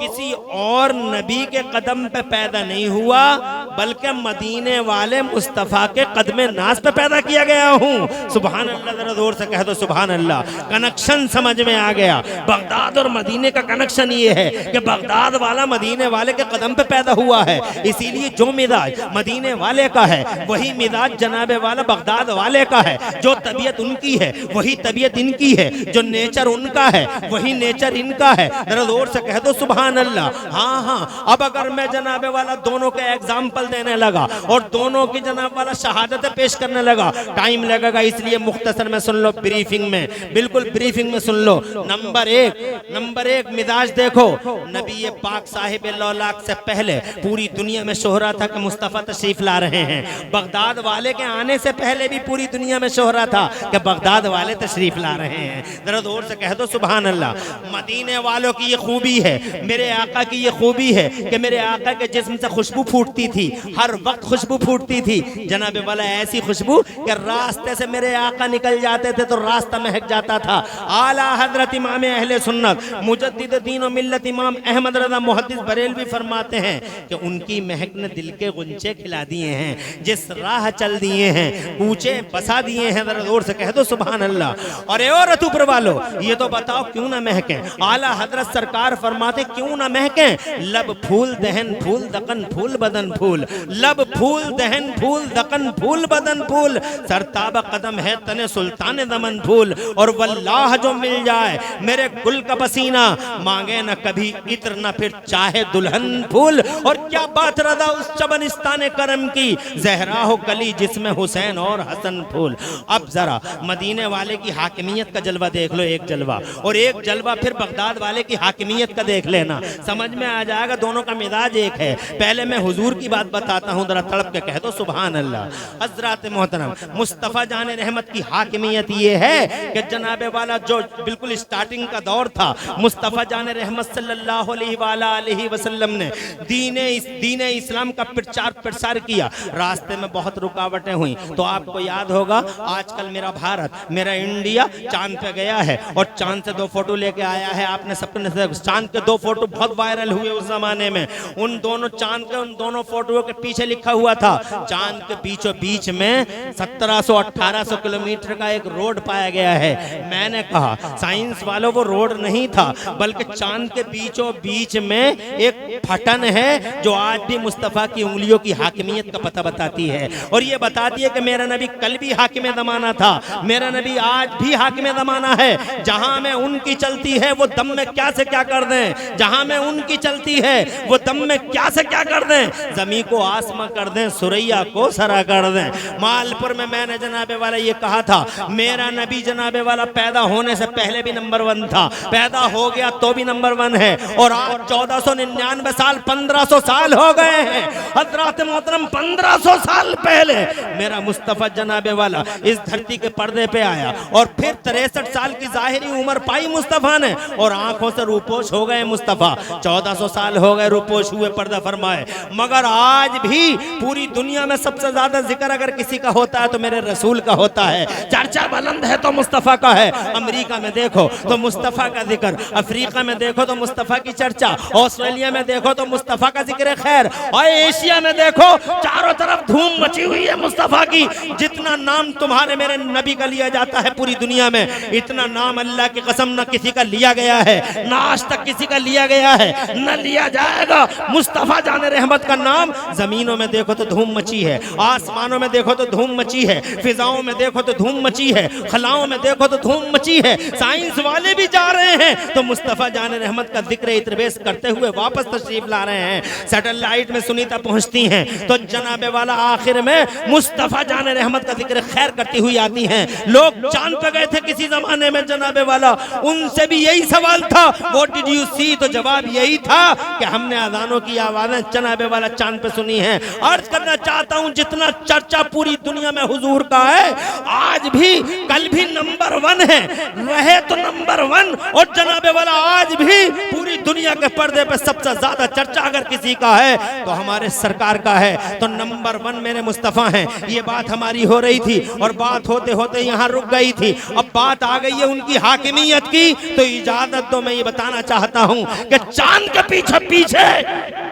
किसी और नबी के कदम पे पैदा नहीं हुआ, बल्कि मदीने वाले मुस्तफ़ा के कदमे नाज पे पैदा किया गया हूँ। सुभान अल्लाह, जरा जोर से कह दो सुभान अल्लाह। कनेक्शन समझ में आ गया। बगदाद और मदीने का कनेक्शन ये है कि बगदाद वाला मदीने वाले के कदम पे पैदा हुआ है, इसीलिए जो मिजाज मदीने वाले का है वही मिजाज जनाबे वाला बगदाद वाले का है। जो तबीयत उनकी है वही तबीयत इनकी है, जो नेचर उनका है वही नेचर इनका है। जरा जोर से कह दो सुभान अल्लाह। हाँ हाँ, अब अगर मैं जनाबे वाला दोनों के एग्जाम्पल देने लगा और दोनों की जनाब वाला शहादत पेश करने लगा, टाइम लगेगा, इसलिए मुख्तसर में सुन लो, ब्रीफिंग में, बिल्कुल ब्रीफिंग में सुन लो। नंबर एक मिजाज देखो, नबी पाक साहिब लौलाक से पहले पूरी दुनिया में शोहरा था कि मुस्तफ़ा तशरीफ ला रहे हैं। बगदाद वाले के आने से पहले भी पूरी दुनिया में शोहरा था कि बगदाद वाले तशरीफ ला रहे हैं। जरा जोर से कह दो सुभान अल्लाह। मदीने वालों की ये खूबी है, मेरे आका की ये खूबी है कि मेरे आका के जिस्म से खुशबू फूटती थी, हर वक्त खुशबू फूटती थी जनाबे वाला, ऐसी खुशबू कि रास्ते से मेरे आका निकल जाते थे तो रास्ता महक जाता था। आला हजरत इमाम अहले सुन्नत मुजद्दिद दीन और मिल्लत इमाम अहमद रज़ा मुहद्दिस बरेलवी फरमाते हैं कि उनकी महक ने दिल के गुंचे खिला दिए हैं, जिस राह चल दिए हैं, कूचे बसा दिए हैं। जरा जोर से कह दो सुभान अल्लाह। और रतूपुर वालों, ये तो बताओ क्यों ना महके? आला हजरत सरकार फरमाते क्यों ना महके? लब फूल दहन फूल दकन फूल बदन फूल, लब फूल दहन फूल दकन फूल बदन फूल, सरताब कदम है तने सुल्तान दमन फूल। और वल्लाह जो मिल जाए मेरे गुल का पसीना, मांगे न कभी इत्र न फिर चाहे दुल्हन फूल। और क्या बात रदा उस चबनिस्तान करम की, जहरा हो कली जिसमें हुसैन और हसन फूल। अब जरा मदीने वाले की हाकिमियत का जलवा देख लो, एक जलवा, और एक जलवा फिर बगदाद वाले की हाकिमियत का देख लेना, समझ में आ जाएगा दोनों का मिजाज एक है। पहले मैं हुजूर की बात बताता हूँ, जरा तड़प के कह दो सुभान अल्लाह। हजरत मोहतरम मुस्तफ़ा जान रहमत की हाकिमियत ये है कि जनाबे वाला जो बिल्कुल स्टार्टिंग का दौर था, मुस्तफ़ा जान रहमत सल्लल्लाहु अलैहि वसल्लम ने दीन इस्लाम का प्रचार प्रसार किया। रास्ते में बहुत रुकावटें हुई, तो आपको याद होगा आजकल मेरा भारत, मेरा इंडिया चांद पे गया है और चांद से 2 फोटो लेके आया है। आपने सबने चांद के 2 फोटो फोटो बहुत वायरल हुए उस जमाने में। उन दोनों चांद के उन दोनों फोटोओं के पीछे लिखा हुआ था, चांद के बीचों बीच में 1700-1800 किलोमीटर का एक रोड पाया गया है। मैंने कहा साइंस वालों वो रोड नहीं था, बल्कि चांद के बीचों बीच में एक फटन है जो आज भी मुस्तफा की उंगलियों की हाकिमियत का पता बताती है। और ये बताती है कि मेरा नबी कल भी हाकिम ज़माना था, मेरा नबी आज भी हाकिम ज़माना है। जहां में उनकी चलती है वो दम में क्या से क्या कर दें, जहां में उनकी चलती है वो दम में क्या से क्या कर दें, जमीन को आसमां कर दें, सुरैया को सरा कर दें। मालपुर में मैंने जनाबे वाला ये कहा था, मेरा नबी जनाबे वाला पैदा होने से पहले भी नंबर 1 था, पैदा हो गया तो भी नंबर 1 है। और आज 1499 साल 1500 साल हो गए हैं। हजरत मोहतरम 1500 साल पहले मेरा मुस्तफा जनाबे वाला इस धरती के पर्दे पे आया और फिर 63 साल की जाहिरी उम्र पाई मुस्तफा ने और आंखों से रूपोश हो गए मुस्तफा। 1400 साल हो गए रूपोश हुए, पर्दा फरमाए, मगर आज भी पूरी दुनिया में सबसे ज्यादा जिक्र अगर किसी का होता है तो मेरे रसूल का होता है। चर्चा बुलंद है तो मुस्तफा का है। अमेरिका में देखो तो मुस्तफा का जिक्र, अफ्रीका में देखो तो मुस्तफा की चर्चा, ऑस्ट्रेलिया में देखो तो मुस्तफा का जिक्र खैर, और एशिया में देखो चारों तरफ धूम मची हुई है मुस्तफा की। जितना नाम तुम्हारे मेरे नबी का लिया जाता है पूरी दुनिया में, इतना नाम अल्लाह की कसम न किसी का लिया गया है, न आज तक किसी का लिया गया है, न लिया जाएगा। मुस्तफा जाने रहमत का नाम जमीनों में देखो तो धूम मची है, आसमानों में देखो तो धूम मची है, फिजाओं में देखो तो धूम मची है, खलाओं में देखो तो धूम मची है। साइंस वाले भी जा रहे हैं तो मुस्तफा जाने रहमत का जिक्र इतरबेस करते हुए वापस तशरीफ ला रहे हैं। सैटेलाइट में सुनीता पहुंचती हैं तो जनाबे वाला आखिर में मुस्तफा जाने रहमत का जिक्र खैर करती हुई आती हैं। लोग चांद पे गए थे किसी जमाने में जनाबे वाला, उनसे भी यही सवाल था, व्हाट डिड यू सी, तो जवाब यही था कि हमने अजानों की आवाजें जनाबे वाला चांद पे सुनी है। अर्ज करना चाहता हूं जितना चर्चा पूरी दुनिया में हुजूर का है, आज भी कल भी नंबर 1 है, रहे तो नंबर 1, और जनाबे वाला आज भी पूरी दुनिया के पर्दे पे सबसे ज्यादा चर्चा अगर किसी का है तो हमारे सरकार का है, तो नंबर 1 मेरे मुस्तफा हैं। ये बात हमारी हो रही थी और बात होते होते यहाँ रुक गई थी, अब बात आ गई है उनकी हाकिमियत की। तो इजाजत दो, मैं ये बताना चाहता हूँ कि चांद के पीछे पीछे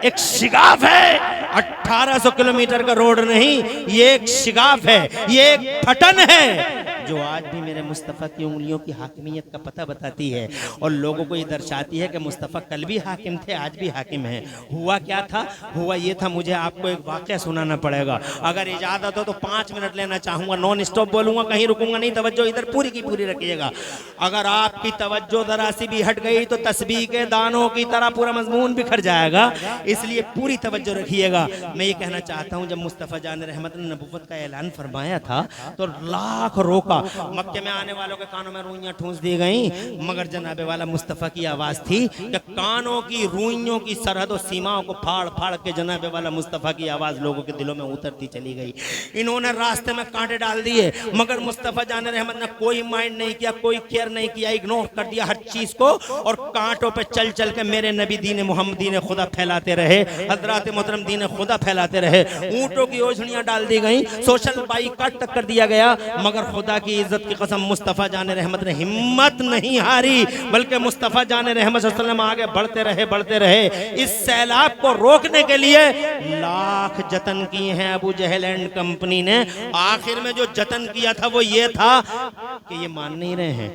एक शिगाफ है, 1800 किलोमीटर का रोड नहीं, ये एक शिगाफ है, ये एक फटन है जो आज भी मेरे मुस्तफ़ा की उंगलियों की हाकिमियत का पता बताती है और लोगों को ये दर्शाती है कि मुस्तफ़ा कल भी हाकिम थे, आज भी हाकिम हैं। हुआ क्या था? हुआ ये था, मुझे आपको एक वाक़या सुनाना पड़ेगा। अगर इजाज़त हो तो 5 मिनट लेना चाहूँगा, नॉन स्टॉप बोलूँगा, कहीं रुकूंगा नहीं, तवज्जो इधर पूरी की पूरी रखिएगा। अगर आपकी तवज्जो ज़रा सी भी हट गई तो तस्बीह के दानों की तरह पूरा मजमून बिखर जाएगा, इसलिए पूरी तवज्जो रखिएगा। मैं ये कहना चाहता हूँ, जब मुस्तफ़ा जान रहमत ने नबुव्वत का ऐलान फरमाया था तो लाख रोका, मक्के में आने वालों के कानों में रुइयां ठूंस दी गई, मगर जनाबे वाला मुस्तफ़ा की आवाज़ थी कि कानों की रुइयों की सरहद और सीमाओं को फाड़ फाड़ के जनाबे वाला मुस्तफ़ा की आवाज़ लोगों के दिलों में उतरती चली गई। इन्होंने रास्ते में कांटे डाल दिए, मगर मुस्तफ़ा जान रहमत ने कोई माइंड नहीं किया, कोई केयर नहीं किया, इग्नोर कर दिया हर चीज़ को और कांटों पर चल चल के मेरे नबी दीन मोहम्मद दीन खुदा फैलाते रहे, हजरत मोहतरम दीन खुदा फैलाते रहे। ऊँटों की ओझड़ियाँ डाल दी गई, सोशल बाइकाट तक कर दिया गया, मगर खुदा की इज्जत की कसम मुस्तफ़ा जाने रहमत ने हिम्मत नहीं हारी, बल्कि मुस्तफ़ा जाने रहमत सल्लल्लाहु अलैहि वसल्लम आगे बढ़ते रहे। इस सैलाब को रोकने के लिए लाख जतन किए हैं अबू जहल एंड कंपनी ने। आखिर में जो जतन किया था वो ये था कि ये मान नहीं रहे हैं,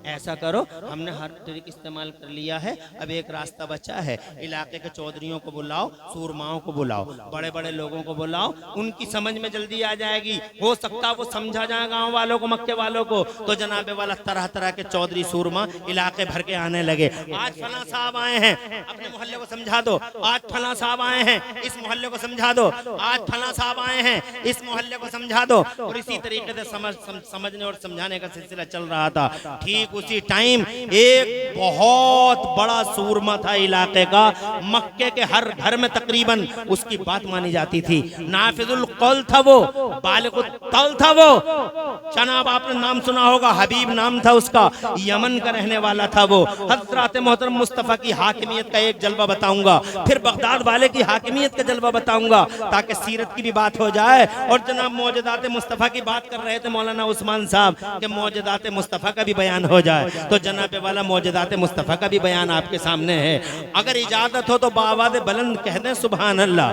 ऐसा करो, हमने हर ट्रिक इस्तेमाल कर लिया है, अब एक रास्ता बचा है, इलाके के चौधरियों को बुलाओ, सूरमाओं को बुलाओ, बड़े बड़े लोगों को बुलाओ, उनकी समझ में जल्दी आ जाएगी, हो सकता वो समझा जाए गाँव वालों को, मक्के वालों को। तो जनाबे वाला तरह तरह के चौधरी सूरमा इलाके भर के आने लगे। आज फला साहब आए हैं, अपने मोहल्ले को समझा दो, आज फला साहब आए हैं, इस मोहल्ले को समझा दो, आज फला साहब आए हैं, इस मोहल्ले को समझा दो। और इसी तरीके से समझने और समझाने का सिलसिला चल रहा था। ठीक उसी टाइम एक बहुत बड़ा सूरमा था इलाके का, मक्के के हर घर में तकरीबन उसकी बात मानी जाती थी, नाफिजुल कौल था वो, बालिगुल तौल था वो, चना जनाब आपने नाम सुना होगा, हबीब नाम था उसका, यमन का रहने वाला था वो। हजरत मोहतरम मुस्तफ़ा की हाकिमियत का एक जलवा बताऊंगा, फिर बगदाद वाले की हाकिमियत का जलवा बताऊंगा, ताकि सीरत की भी बात हो जाए। और जनाब मौजदात मुस्तफ़ा की बात कर रहे थे मौलाना उस्मान साहब कि मौजदात मुस्तफ़ा का भी बयान हो जाए, तो जनाब वाला मौजदात मुस्तफ़ा का भी बयान आपके सामने है। अगर इजाजत हो तो बावाज़ बुलंद कह दें सुभान अल्लाह।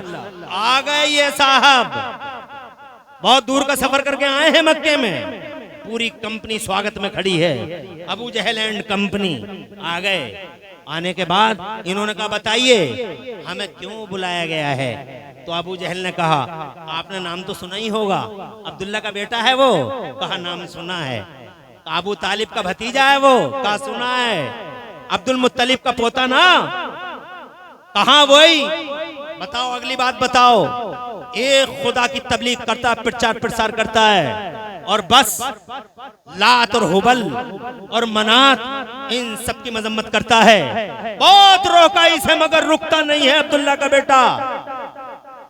आ गए ये साहब, बहुत दूर का सफर करके आए हैं मक्के में, पूरी कंपनी स्वागत में खड़ी है, अबू जहल एंड कंपनी आ गए। आने के बाद इन्होंने कहा बताइए हमें क्यों बुलाया गया है। तो अबू जहल ने कहा आपने नाम तो सुना ही होगा, अब्दुल्ला का बेटा है वो। कहा नाम सुना है। अबू तालिब का भतीजा है वो। कहा सुना है। अब्दुल मुत्तलिब का पोता ना। कहा वही। बताओ अगली बात बताओ। एक खुदा की तबलीग करता है, प्रचार प्रसार करता है, और बस लात और हुबल और मनात इन सब की मजम्मत करता है। बहुत रोका इसे मगर रुकता नहीं है अब्दुल्ला का बेटा।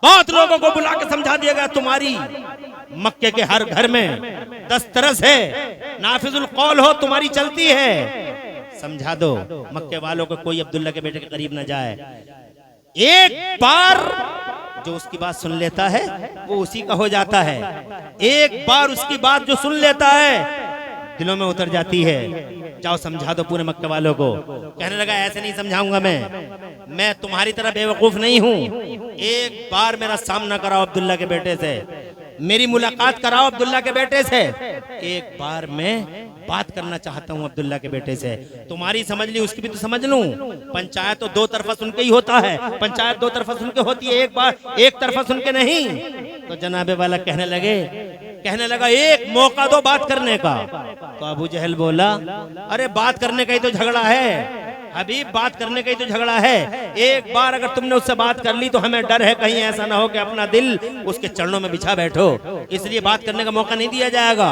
बहुत लोगों को बुला के समझा दिया गया तुम्हारी मक्के के हर घर में दस्तरस है, नाफिजुल कौल हो तुम्हारी चलती है, समझा दो मक्के वालों को कोई अब्दुल्ला के बेटे के करीब न जाए। एक बार जो उसकी बात सुन लेता है वो उसी का हो जाता है। एक बार उसकी बात जो सुन लेता है दिलों में उतर जाती है। जाओ समझा दो पूरे मक्के वालों को। कहने लगा ऐसे नहीं समझाऊंगा मैं तुम्हारी तरह बेवकूफ नहीं हूँ। एक बार मेरा सामना कराओ अब्दुल्ला के बेटे से, मेरी मुलाकात कराओ अब्दुल्ला के बेटे से। एक बार मैं बात करना चाहता हूँ अब्दुल्ला के बेटे से। तुम्हारी समझ ली, उसकी भी तो समझ लूं। पंचायत तो दो तरफा सुन के ही होता है, पंचायत दो तरफा सुन के होती है, एक बार एक तरफा सुन के नहीं। तो जनाबे वाला कहने लगा एक मौका दो बात करने का। तो अबू जहल बोला अरे बात करने का ही तो झगड़ा है हबीब, बात करने का ही तो झगड़ा है। एक बार अगर तुमने उससे बात कर ली तो हमें डर है कहीं ऐसा ना हो कि अपना दिल उसके चरणों में बिछा बैठो, इसलिए बात करने का मौका नहीं दिया जाएगा।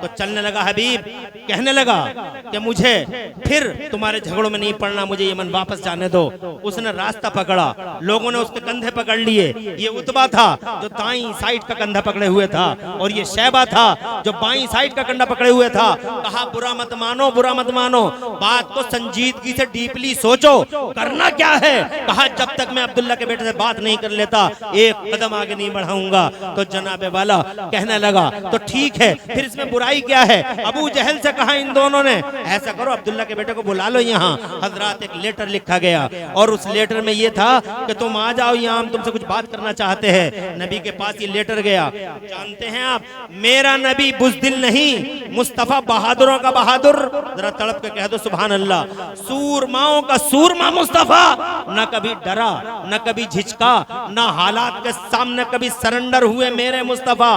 तो चलने लगा हबीब, कहने लगा कि मुझे फिर तुम्हारे झगड़ों में नहीं पड़ना, मुझे यमन वापस जाने दो। उसने रास्ता पकड़ा, लोगों ने उसके कंधे पकड़ लिए। ये उतबा था जो दाईं साइड का कंधा पकड़े हुए था, और ये शैबा था जो बाईं साइड का कंधा पकड़े हुए था। कहा बुरा मत मानो, बुरा मत मानो, बात को संजीदगी से डीपली सोचो, करना क्या है। कहा जब तक मैं अब्दुल्ला के बेटे से बात नहीं कर लेता एक कदम आगे नहीं बढ़ाऊंगा। तो जनाबे वाला कहने लगा तो ठीक है, फिर इसमें बुराई क्या है। अबू जहल से कहा इन दोनों ने ऐसा करो अब्दुल्ला के बेटे को बुला लो यहाँ। हजरात एक लेटर लिखा गया, और उस लेटर में ये था कि तुम आ जाओ यहाँ, हम तुमसे कुछ बात करना चाहते हैं। नबी के पास ये लेटर गया। जानते हैं आप, मेरा नबी बुज़दिल नहीं, मुस्तफा बहादुरों का बहादुर। जरा तड़प के कह दो सुभान अल्लाह। सूरमाओं का सूरमा मुस्तफा, न कभी डरा न कभी झिझका, न हालात के सामने कभी सरेंडर हुए मेरे मुस्तफा।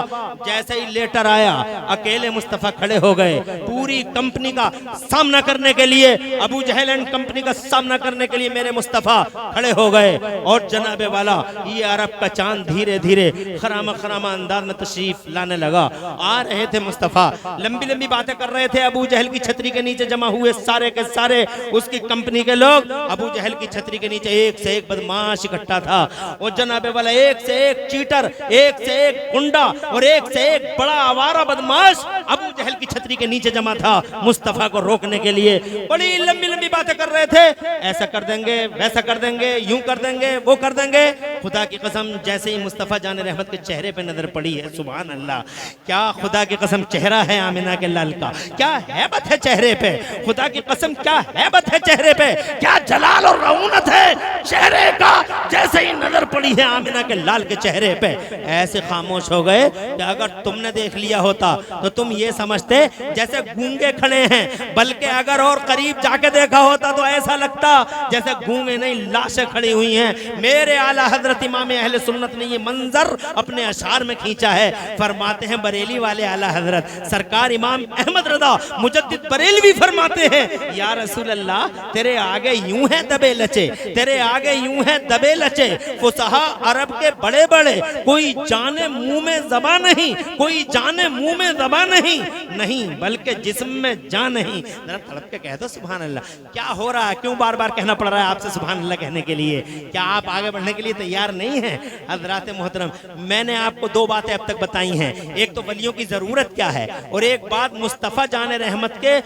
जैसे ही लेटर आया अकेले मुस्तफा खड़े हो गए, पूरी कंपनी का सामना करने के लिए, अबू जहल एंड कंपनी का सामना करने के लिए मेरे मुस्तफा खड़े हो गए। और जनाबे वाला ये अरब का चांद धीरे धीरे खरामा खरामा अंदाज में तशरीफ लाने लगा। आ रहे थे मुस्तफा, लंबी लंबी बातें कर रहे थे। अबू जहल की छतरी के नीचे जमा हुए सारे के सारे उसकी कंपनी के लोग। अबू जहल की छतरी के नीचे एक से एक बदमाश इकट्ठा था। और जनाबे वाला एक से एक चीटर, एक से एक गुंडा और एक से एक बड़ा आवारा बदमाश अबू जहल की छतरी के नीचे जमा था मुस्तफा को रोकने के लिए। बड़ी लंबी लंबी बातें कर रहे थे, ऐसा कर देंगे, वैसा कर देंगे, यूं कर देंगे, वो कर देंगे। खुदा की कसम जैसे ही मुस्तफा जान रहमत के चेहरे पे नजर पड़ी है, सुभान अल्लाह, क्या खुदा की कसम चेहरा है आमिना के लाल का, क्या हैबत है चेहरे पे। खुदा की कसम क्या हैबत है चेहरे पे, क्या जलाल और रऊनत है चेहरे का। जैसे ही नजर पड़ी है आमिना के लाल के चेहरे पे, ऐसे खामोश हो गए कि अगर तुमने देख लिया होता तो तुम ये समझते जैसे गूंगे खड़े हैं, बल्कि अगर और करीब जाके देखा होता तो ऐसा लगता जैसे गूंगे नहीं लाशें खड़ी हुई हैं। मेरे आला हजरत इमाम अहले सुन्नत ने ये मंजर अपने अशार में खींचा है। फरमाते हैं बरेली वाले आला हजरत सरकार इमाम अहमद रजा मुजद्दिद बरेलवी फरमाते हैं, या रसूल अल्लाह तेरे आगे यूं है दबे लचे, तेरे आगे यूं है दबे लचे, सचे फुसहा अरब के बड़े बड़े, कोई जाने मुंह में ज़बान नहीं, कोई जाने मुंह में ज़बान नहीं बल्कि जिस्म में जान नहीं। जरा तड़प के कह दो सुभान अल्लाह। क्या हो रहा है, क्यों बार बार कहना पड़ रहा है आपसे सुभान अल्लाह कहने के लिए? क्या आप आगे बढ़ने के लिए तैयार नहीं हैं? हज़रात मोहतरम, मैंने आपको दो बातें अब तक बताई हैं, एक तो वलियों की जरूरत क्या है और एक बात मुस्तफ़ा जाने रहमत के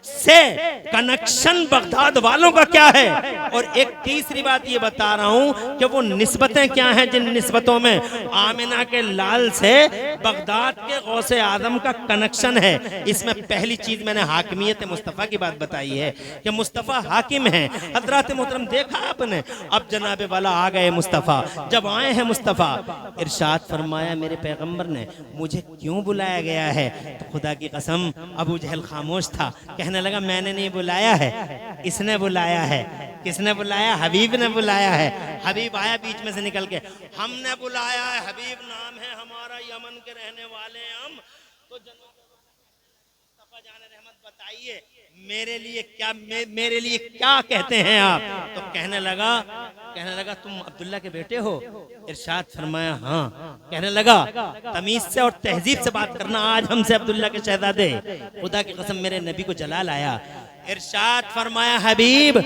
से कनेक्शन बगदाद वालों का क्या है, और एक तीसरी बात ये बता रहा हूं कि वो निस्बतें क्या हैं जिन निस्बतों में आमिना के लाल से बगदाद के गौसे आजम का कनेक्शन है। इसमें पहली चीज मैंने हाकिमियत मुस्तफ़ा की बात बताई है कि मुस्तफ़ा हाकिम है। हज़रात मोहतरम, देखा आपने, अब जनाबे वाला आ गए मुस्तफ़ा। जब आए हैं मुस्तफ़ा, इरशाद फरमाया मेरे पैगंबर ने मुझे क्यों बुलाया गया है? तो खुदा की कसम अबू जहल खामोश था, कहने लगा मैंने नहीं बुलाया है, इसने बुलाया है। किसने बुलाया? हबीब ने बुलाया है। हबीब आया बीच में से निकल के, हमने बुलाया है, हबीब नाम है हमारा, यमन के रहने वाले हैं हम। तो मुस्तफ़ा जान रहमत बताइए मेरे लिए क्या कहते हैं आप? तो कहने लगा तुम अब्दुल्ला के बेटे हो? इरशाद फरमाया हाँ। कहने लगा तमीज से और तहजीब से बात करना, आज हमसे अब्दुल्ला के शहजादे। खुदा की कसम मेरे नबी को जलाल आया। इरशाद फरमाया हबीब,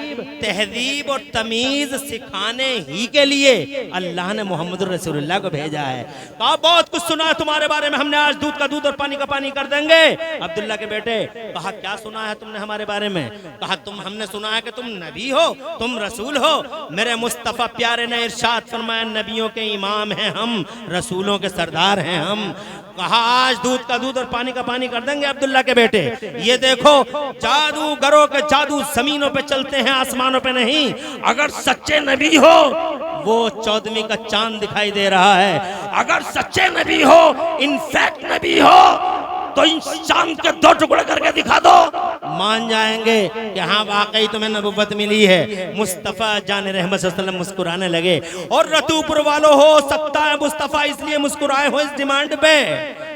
तहजीब और तमीज सिखाने ही के लिए अल्लाह ने मोहम्मद रसूलुल्लाह को भेजा है। कहा बहुत कुछ सुना है तुम्हारे बारे में, हमने आज दूध का दूध और पानी का पानी कर देंगे अब्दुल्ला के बेटे। कहा क्या सुना है तुमने हमारे बारे में? कहा हमने सुना है कि तुम नबी हो, तुम रसूल हो। मेरे मुस्तफ़ा प्यारे ने इरशाद फरमाया नबियों के इमाम हैं हम, रसूलों के सरदार हैं हम। कहा आज दूध का दूध और पानी का पानी कर देंगे अब्दुल्ला के बेटे। ये देखो जादूगरों के जादू जमीनों पे चलते हैं, आसमानों पे नहीं। अगर सच्चे नबी हो, वो 14वीं का चांद दिखाई दे रहा है। अगर सच्चे नबी हो, इनफैक्ट नबी हो, तो इन चांद के 2 टुकड़े करके दिखा दो, मान जाएंगे कि हाँ वाकई तुम्हें नबुव्वत मिली है। मुस्तफ़ा जान रहमत सल्लल्लाहु अलैहि वसल्लम मुस्कुराने लगे। और रतूपुर वालों, हो सकता है मुस्तफ़ा इसलिए मुस्कुराए हो इस डिमांड पे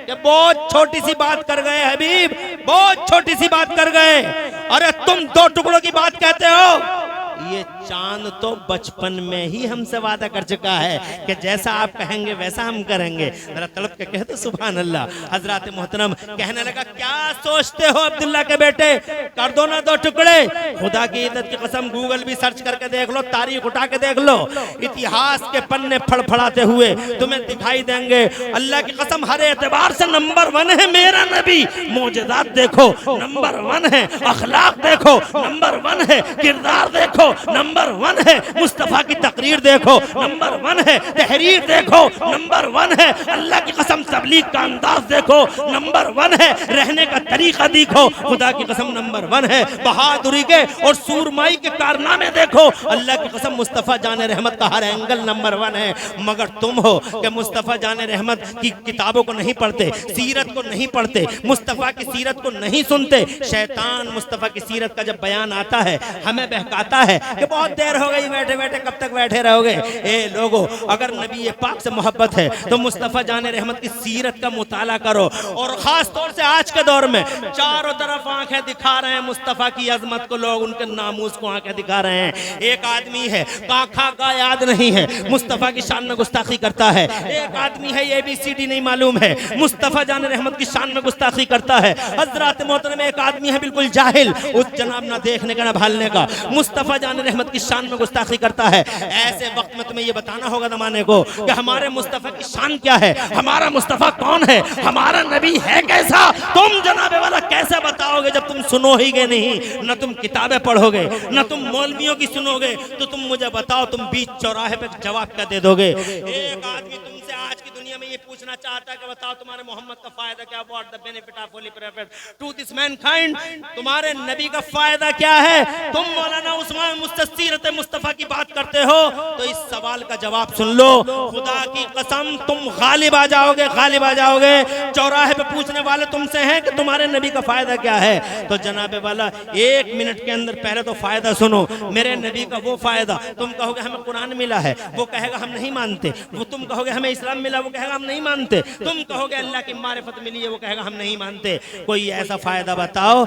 कि बहुत छोटी सी बात कर गए हबीब, बहुत छोटी सी बात कर गए। अरे तुम 2 टुकड़ों की बात कहते हो? ये चांद तो बचपन में ही हमसे वादा कर चुका है कि जैसा आप कहेंगे वैसा हम करेंगे। जरा तड़प के कहते सुभान अल्लाह। हजरत मोहतरम कहने लगा क्या सोचते हो अब्दुल्ला के बेटे, कर दो ना 2 टुकड़े। खुदा की इज्जत की कसम गूगल भी सर्च करके देख लो, तारीख उठा के देख लो, इतिहास के पन्ने फड़फड़ाते हुए तुम्हें दिखाई देंगे। अल्लाह की कसम हर एतबार से नंबर 1 है मेरा नबी। मौजज़ात देखो नंबर 1 है, अखलाक देखो नंबर 1 है, किरदार देखो नंबर 1 है, मुस्तफ़ा की तकरीर देखो नंबर 1 है, तहरीर देखो नंबर 1 है, अल्लाह की कसम तबलीग का अंदाज देखो नंबर 1 है, रहने का तरीका देखो खुदा की कसम नंबर 1 है, बहादुरी के और सूरमाई के कारनामे देखो अल्लाह की कसम मुस्तफ़ा जान रहमत का हर एंगल नंबर 1 है। मगर तुम हो कि मुस्तफ़ा जान रहमत की किताबों को नहीं पढ़ते, सीरत को नहीं पढ़ते, मुस्तफ़ा की सीरत को नहीं सुनते। शैतान मुस्तफ़ा की सीरत का जब बयान आता है हमें बहकाता है कि बहुत देर हो गई, बैठे बैठे कब तक बैठे रहोगे। ए लोगो, अगर नबी पाक से मोहब्बत है तो मुस्तफ़ा जान रहमत की सीरत का मुताला करो। और खास तौर से आज के दौर में चारों तरफ आंखें दिखा रहे हैं मुस्तफ़ा की अजमत को, लोग उनके नामूस को आंखें दिखा रहे हैं। एक आदमी है काखा का याद नहीं है, मुस्तफ़ा की शान में गुस्ताखी करता है। एक आदमी है ABCD नहीं मालूम है, मुस्तफ़ा जान रहमत की शान में गुस्ताखी करता है। हज़रात मोहतरम एक आदमी है बिल्कुल जाहिल, उस जनाब ना देखने का ना भालने का, मुस्तफ़ा जान रहमत की शान में गुस्ताखी करता है। ऐसे वक्त में तुम्हें ये बताना होगा जमाने को कि हमारे मुस्तफ़ा की शान क्या है, हमारा मुस्तफ़ा कौन है, हमारा नबी है कैसा। तुम जनाबे वाला कैसे बताओगे जब तुम सुनो ही गए नहीं, न तुम किताबें पढ़ोगे न तुम मौलवियों की सुनोगे। तो तुम मुझे बताओ, तुम बीच चौराहे पे जवाब क्या दे दोगे? एक आदमी तुमसे आज की दुनिया में ये पूछना चाहता है कि बताओ तुम्हारे मोहम्मद का फायदा क्या, what the benefit of holy prophet to this mankind, तुम्हारे नबी का फायदा क्या है? तुम मौलाना उस्मान मुझसे सीरत मुस्तफ़ा की बात करते हो तो इस सवाल का जवाब सुन लो। खुदा की कसम तुम गालिब आ जाओगे, गालिब आ जाओगे। चौराहे पे पूछने वाले तुमसे हैं कि तुम्हारे नबी का फायदा क्या है, तो जनाबे वाला 1 मिनट के अंदर पहले तो फायदा सुनो। मेरे नबी का वो फायदा, तुम कहोगे हमें कुरान मिला है, वो कहेगा हम नहीं मानते। वो तुम कहोगे हमें इस्लाम मिला, वो कहेगा हम नहीं मानते। तुम कहोगे अल्लाह की मारिफत मिली है, वो कहेगा हम नहीं मानते। कोई ऐसा फायदा बताओ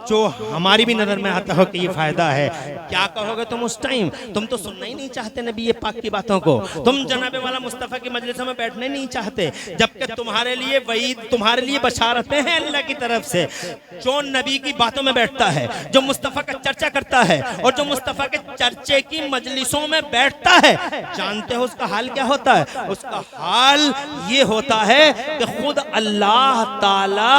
जो हमारी भी नजर में आता हो कि ये फायदा है। क्या कहोगे तुम उस टाइम? तुम तो सुनना ही नहीं चाहते नबी ये पाक की बातों को। तुम जनाबे वाला मुस्तफा की मजलिसों में बैठने नहीं चाहते, जबकि तुम्हारे लिए वईद, तुम्हारे लिए बशारतें हैं अल्लाह की तरफ से। जो नबी की बातों में बैठता है, जो मुस्तफा का चर्चा करता है और जो मुस्तफा के चर्चे की मजलिसों में बैठता है, जानते हो उसका हाल क्या होता है? उसका हाल ये होता है कि खुद अल्लाह ताला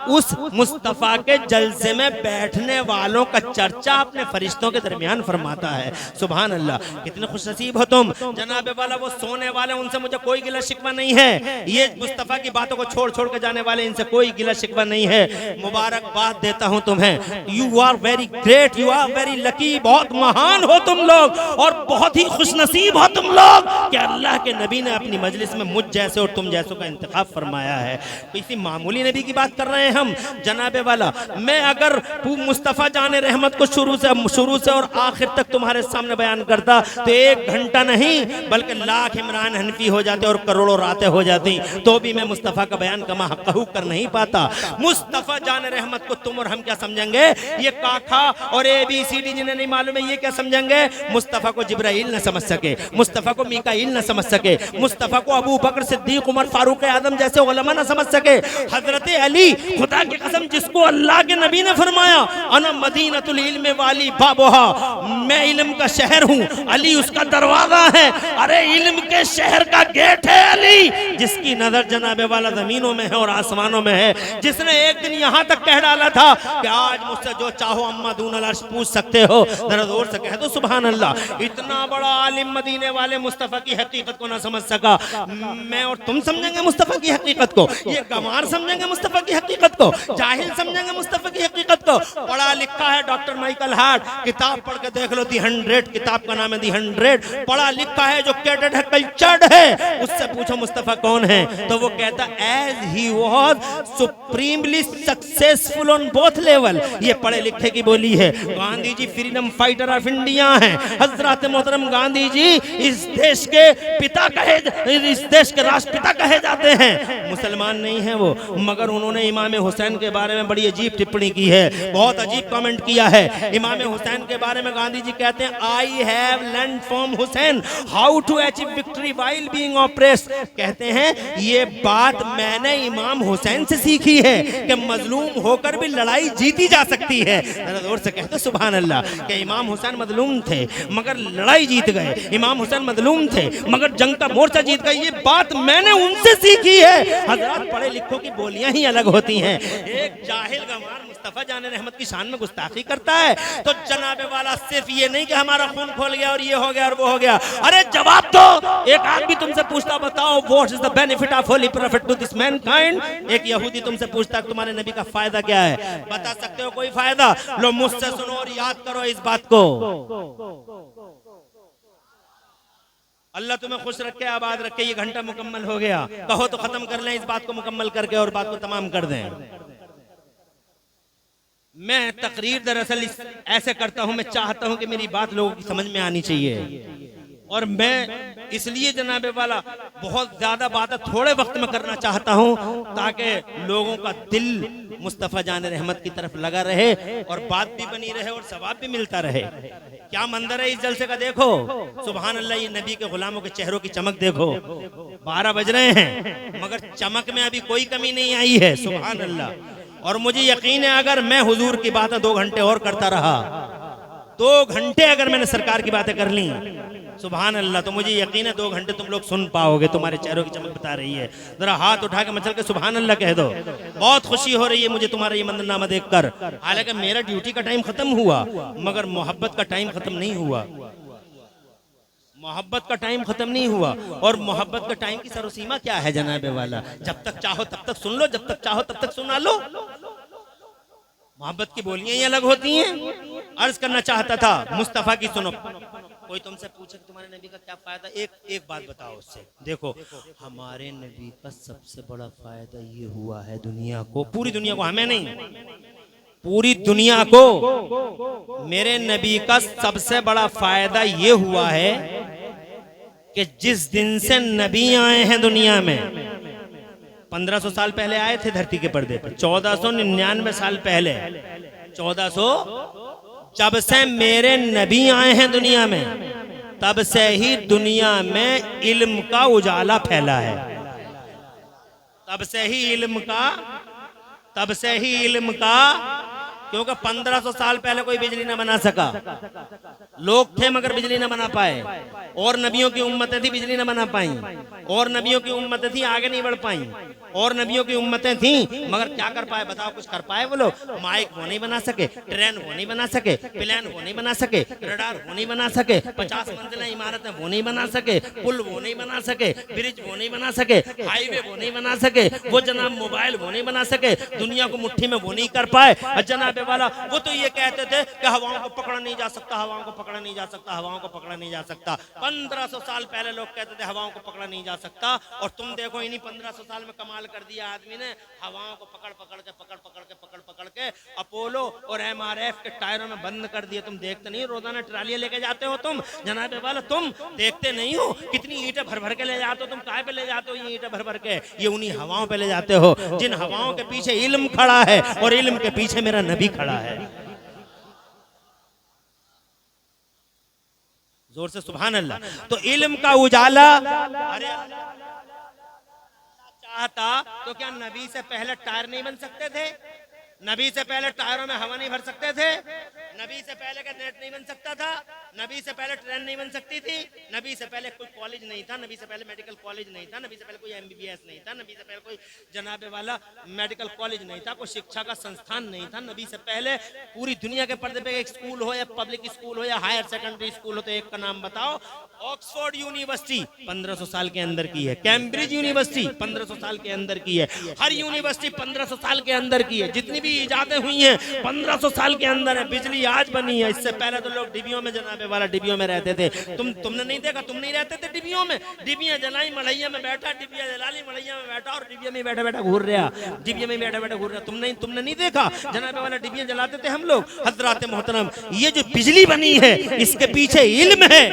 उस मुस्तफा के जलसे में बैठने वालों का चर्चा अपने फरिश्तों के दरमियान फरमाता है। सुभान अल्लाह, कितने खुशनसीब हो तुम। जनाबे वाला वो सोने वाले, उनसे मुझे कोई गिला शिकवा नहीं है। ये मुस्तफा की बातों को छोड़ छोड़ के जाने वाले, इनसे कोई गिला शिकवा नहीं है। मुबारकबाद देता हूं तुम्हें। You are very great, you are very lucky. बहुत महान हो तुम लोग और बहुत ही खुशनसीब हो तुम लोग कि अल्लाह के नबी ने अपनी मजलिस में मुझ जैसे और तुम जैसों का इंतखाब फरमाया है। किसी मामूली नबी की बात कर रहे हैं हम जनाबे वाला। मैं अगर मुस्तफा जाने रहमत को शुरू से और आखिर तक तुम्हारे सामने बयान करता तो 1 घंटा नहीं बल्कि लाख इमरान हनफी हो जाते और करोड़ों रातें हो जाती, तो भी मैं मुस्तफा का बयान कमा हक़हू कर नहीं पाता। मुस्तफा जाने रहमत को तुम और हम क्या समझेंगे? ये काखा और ABCD जिन्हें नहीं मालूम है ये क्या समझेंगे? मुस्तफा को जिब्राइल न समझ सके, मुस्तफा को मीकाईल न समझ सके, मुस्तफा को अबू बकर सिद्दीक उमर फारूक आदम जैसे उलमा न समझ सके। हजरत अली, खुदा की कसम, जिसको अल्लाह के नबी ने फरमाया अना मदीनतुल इल्म वाली बाबोहा, मैं इल्म का शहर हूँ, अली उसका दरवाजा है। अरे इल्म के शहर का गेट है अली, जिसकी नजर जनाबे वाला जमीनों में है और आसमानों में है, जिसने एक दिन यहाँ तक कह डाला था कि आज मुझसे जो चाहो अम्मा दून अर्श पूछ सकते हो। जरा जोर से कह दो सुभान अल्लाह। इतना बड़ा आलिम मदीने वाले मुस्तफा की हकीकत को ना समझ सका। मैं और तुम समझेंगे मुस्तफा की हकीकत को, ये गंवार समझेंगे मुस्तफा की हकीकत को, जाहिल समझेंगे मुस्तफा की हकीकत को। पढ़ा लिखा है डॉक्टर माइकल हार्ट, किताब पढ़ के देख लो, दी 100, किताब का नाम है दी 100। पढ़ा लिखा है, जो कैडेट है, कल्चर्ड है, उससे पूछो मुस्तफा कौन है, तो वो कहता as he was supremely successful on both level. ये पढ़े लिखे की बोली है। Gandhi ji freedom fighter of India हैं। हजरत मोहतरम गांधी जी इस देश के पिता कहे, इस देश के राष्ट्रपिता कहे जाते हैं। मुसलमान नहीं है वो, मगर उन्होंने इमाम हुसैन के बारे में बड़ी अजीब टिप्पणी की है, बहुत अजीब कमेंट किया है। इमाम हुसैन के बारे में गांधी जी कहते हैं I have learned from Hussain how to achieve victory while being oppressed. कहते हैं ये बात मैंने इमाम हुसैन से सीखी है कि मजलूम होकर भी लड़ाई जीती जा सकती है। जरा जोर से कहते सुभान अल्लाह। कि इमाम हुसैन मजलूम थे मगर लड़ाई जीत गए, इमाम हुसैन मजलूम थे मगर जंग का मोर्चा जीत गए। ये बात मैंने उनसे सीखी है। हजरत पढ़े लिखों की बोलियां ही अलग होती हैं। एक जाहिल गंवार मुस्तफा जाने रहमत की शान में गुस्ताखी करता है तो जनाबे वाला सिर्फ ये नहीं कि हमारा खून खोल गया और ये हो गया और वो हो गया। अरे जवाब दो। एक आदमी तुमसे पूछता बताओ what is the benefit of holy prophet to this mankind. एक यहूदी तुमसे पूछता तुम्हारे नबी का फायदा क्या है, बता सकते हो कोई फायदा? लो मुझसे सुनो और याद करो इस बात को। अल्लाह तुम्हें खुश रखे, आबाद रखे। ये घंटा मुकम्मल हो गया, कहो तो खत्म कर लें इस बात को मुकम्मल करके और बात को तमाम कर दें। मैं तकरीर दरअसल ऐसे करता हूं, मैं चाहता हूं कि मेरी बात लोगों की समझ में आनी चाहिए और मैं इसलिए जनाबे वाला बहुत ज्यादा बातें थोड़े वक्त में करना चाहता हूं ताकि लोगों का दिल मुस्तफा जाने रहमत की तरफ लगा रहे और बात भी बनी रहे और सवाब भी मिलता रहे। क्या मंजर है इस जलसे का, देखो सुभान अल्लाह। ये नबी के गुलामों के चेहरों की चमक देखो। 12 बज रहे हैं मगर चमक में अभी कोई कमी नहीं आई है। सुभान अल्लाह। और मुझे यकीन है अगर मैं हुजूर की बातें 2 घंटे और करता रहा, 2 घंटे अगर मैंने सरकार की बातें कर ली सुभान अल्लाह, तो मुझे यकीन है 2 घंटे तुम लोग सुन पाओगे। तुम्हारे चेहरों की चमक बता रही है। जरा हाथ उठा के मचल के सुभान अल्लाह कह दो। बहुत खुशी हो रही है मुझे तुम्हारा ये मंजरनामा देखकर। हालांकि मेरा ड्यूटी का टाइम खत्म हुआ मगर मोहब्बत का टाइम खत्म नहीं हुआ। मोहब्बत का टाइम खत्म नहीं हुआ। और मोहब्बत का टाइम की सरोसीमा क्या है जनाबे वाला? जब तक चाहो तब तक सुन लो, जब तक चाहो तब तक सुना लो। मोहब्बत की बोलियां ही अलग होती हैं। अर्ज करना चाहता था मुस्तफा की सुनो। कोई तुमसे पूछे तुम्हारे नबी का क्या फायदा, एक बात बताओ उससे। देखो हमारे नबी का सबसे बड़ा फायदा ये हुआ है दुनिया को, पूरी दुनिया को, हमें नहीं, पूरी दुनिया को मेरे नबी का सबसे बड़ा फायदा ये हुआ है कि जिस दिन से नबी आए हैं दुनिया में, 1500 साल पहले आए थे धरती के पर्दे पर, 1499 साल पहले, 1400, जब से मेरे नबी आए हैं दुनिया में, तब से ही दुनिया में इल्म का उजाला फैला है। तब से ही इल्म का, क्योंकि 1500 साल पहले कोई बिजली ना बना सका, लोग थे मगर बिजली ना बना पाए, और नबियों की उम्मतें थी बिजली ना बना पाई, और नबियों की उम्मतें थी आगे नहीं बढ़ पाई, और नबियों की उम्मतें थी मगर क्या कर पाए बताओ? कुछ कर पाए वो लोग? माइक वो नहीं बना सके, ट्रेन वो नहीं बना सके, प्लेन वो नहीं बना सके, रडार वो नहीं बना सके, 50 मंजिला इमारतें वो नहीं बना सके, पुल वो नहीं बना सके, ब्रिज वो नहीं बना सके, हाईवे वो नहीं बना सके, वो जनाब मोबाइल वो नहीं बना सके, दुनिया को मुट्ठी में वो नहीं कर पाए। जनाब वाला वो तो ये कहते थे कि हवाओं को पकड़ा नहीं जा सकता, हवाओं को पकड़ा नहीं जा सकता, हवाओं को पकड़ा नहीं जा सकता। 1500 साल पहले लोग कहते थे हवाओं को पकड़ा नहीं जा सकता, और तुम देखो इन्हीं 1500 साल में कमाल कर दिया आदमी ने, हवाओं को पकड़ पकड़ के अपोलो और MRF के टायरों में बंद कर दिए। तुम देखते नहीं रोजाना ट्रालियां लेके जाते हो तुम, जनाब वाला तुम देखते नहीं हो कितनी ईंटें भर भर के ले जाते हो तुम? काय पे ले जाते हो ये ईंटें भर भर के? ये उन्हीं हवाओं पे ले जाते हो, जिन हवाओं के पीछे इल्म खड़ा है, और इल्म के पीछे मेरा नबी खड़ा है। जोर से सुभान अल्लाह। तो इल्म का उजाला, अरे चाहता तो क्या नबी से पहले टायर नहीं बन सकते थे? नबी से पहले टायरों में हवा नहीं भर सकते थे? नबी से पहले का नेट नहीं बन सकता था? नबी से पहले ट्रेन नहीं बन सकती थी? नबी से पहले कोई कॉलेज नहीं था, नबी से पहले मेडिकल कॉलेज नहीं था, नबी से पहले कोई MBBS नहीं था, नबी से पहले कोई जनाबे वाला मेडिकल कॉलेज नहीं था, कोई शिक्षा का संस्थान नहीं था। नबी से पहले पूरी दुनिया के पर्दे पे एक स्कूल हो या पब्लिक स्कूल हो या हायर सेकेंडरी स्कूल हो तो एक का नाम बताओ। ऑक्सफोर्ड यूनिवर्सिटी 1500 साल के अंदर की है, कैम्ब्रिज यूनिवर्सिटी 1500 साल के अंदर की है, हर यूनिवर्सिटी 1500 साल के अंदर की है, जितनी भी इजादें हुई हैं 1500 साल के अंदर है। बिजली आज बनी है, इससे पहले तो लोग डिबियों में जनाबे वाला डिबियों में रहते थे। तुमने नहीं देखा? तुम नहीं रहते थे डिबियों में? डिबियां जलाई मड़ैया में बैठा, डिबिया जला ली मड़ैया में बैठा, और डिबिया में बैठा बैठा घूर रहा, डिबिया में बैठा बैठा घूर रहा। तुमने नहीं देखा? जनाबे वाला डिबियां जलाते थे हम लोग। हजरात मोहतरम, ये जो बिजली बनी है इसके पीछे इल्म है,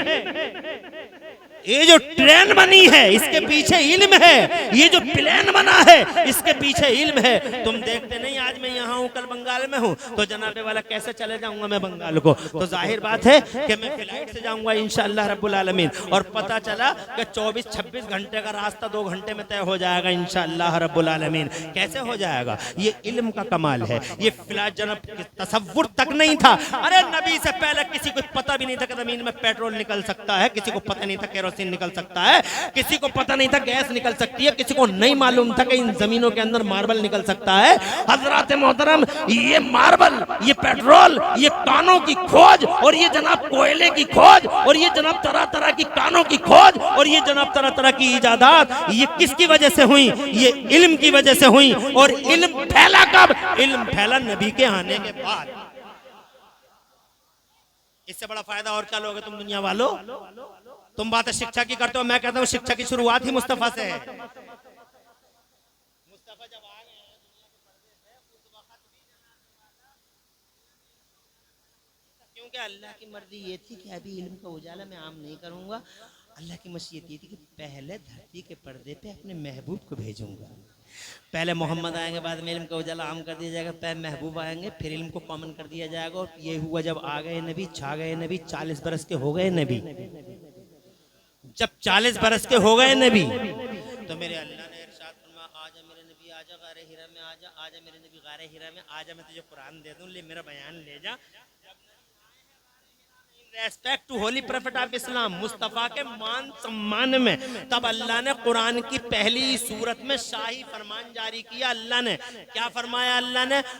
ये जो ट्रेन बनी है इसके पीछे इल्म है, ये जो प्लेन बना है इसके पीछे इल्म है। तुम देखते नहीं? आज मैं यहाँ हूँ, कल बंगाल में हूँ, तो जनाबे वाला कैसे चले जाऊंगा मैं बंगाल को? तो जाहिर बात है कि मैं फ्लाइट से जाऊंगा इंशाअल्लाह रब्बुल आलमीन, और पता चला कि 24-26 घंटे का रास्ता 2 घंटे में तय हो जाएगा इंशाअल्लाह रब्बुल आलमीन। कैसे हो जाएगा? ये इल्म का कमाल है, ये फ्लाइट जनाब तसव्वुर तक नहीं था। अरे नबी से पहले किसी को पता भी नहीं था कि जमीन में पेट्रोल निकल सकता है, किसी को पता नहीं था केरोसिन निकल सकता है, किसी को पता नहीं था गैस निकल सकती है, किसी को नहीं मालूम था कि इन जमीनों के अंदर मार्बल निकल सकता है। हजरात मोहतरम, ये मार्बल, ये पेट्रोल, ये कानों की खोज, और ये जनाब कोयले की खोज, और ये जनाब तरह तरह की कानों की खोज, और ये जनाब तरह तरह की इजादात, ये किसकी वजह से हुई? ये इल्म की वजह से हुई। और इल्म फैला कब? इल्म फैला नबी के आने के बाद। इससे बड़ा फायदा और क्या लोगे तुम दुनिया वालों? तुम बात शिक्षा की करते हो, मैं कहता हूँ शिक्षा की शुरुआत ही मुस्तफा से है। मुस्तफा जब आ गए दुनिया के पर्दे पे, उस वक्त भी क्योंकि अल्लाह की मर्जी ये थी कि अभी इल्म का उजाला मैं आम नहीं करूंगा। अल्लाह की मशीयत ये थी कि पहले धरती के पर्दे पे अपने महबूब को भेजूंगा। पहले मोहम्मद आएंगे, बाद में इल्म का उजाला आम कर दिया जाएगा, पहले महबूब आएंगे, फिर इल्म को कॉमन कर दिया जाएगा। और ये हुआ जब आ गए नबी, छा गए नबी, 40 बरस के हो गए नबी। जब 40 बरस के हो गए नबी, तो मेरे अल्लाह ने इरशाद फरमाया, आजा मेरे नबी, आजा गारे हिरा में, आजा आजा मेरे नबी गारे हिरा में, आजा मैं तुझे कुरान दे दूं, ले मेरा बयान ले जा। Respect to holy prophet of Islam, Mustafa के मान सम्मान में, तब अल्लाह ने कुरान की पहली सूरत में शाही फरमान जारी किया। अल्लाह ने क्या फरमाया?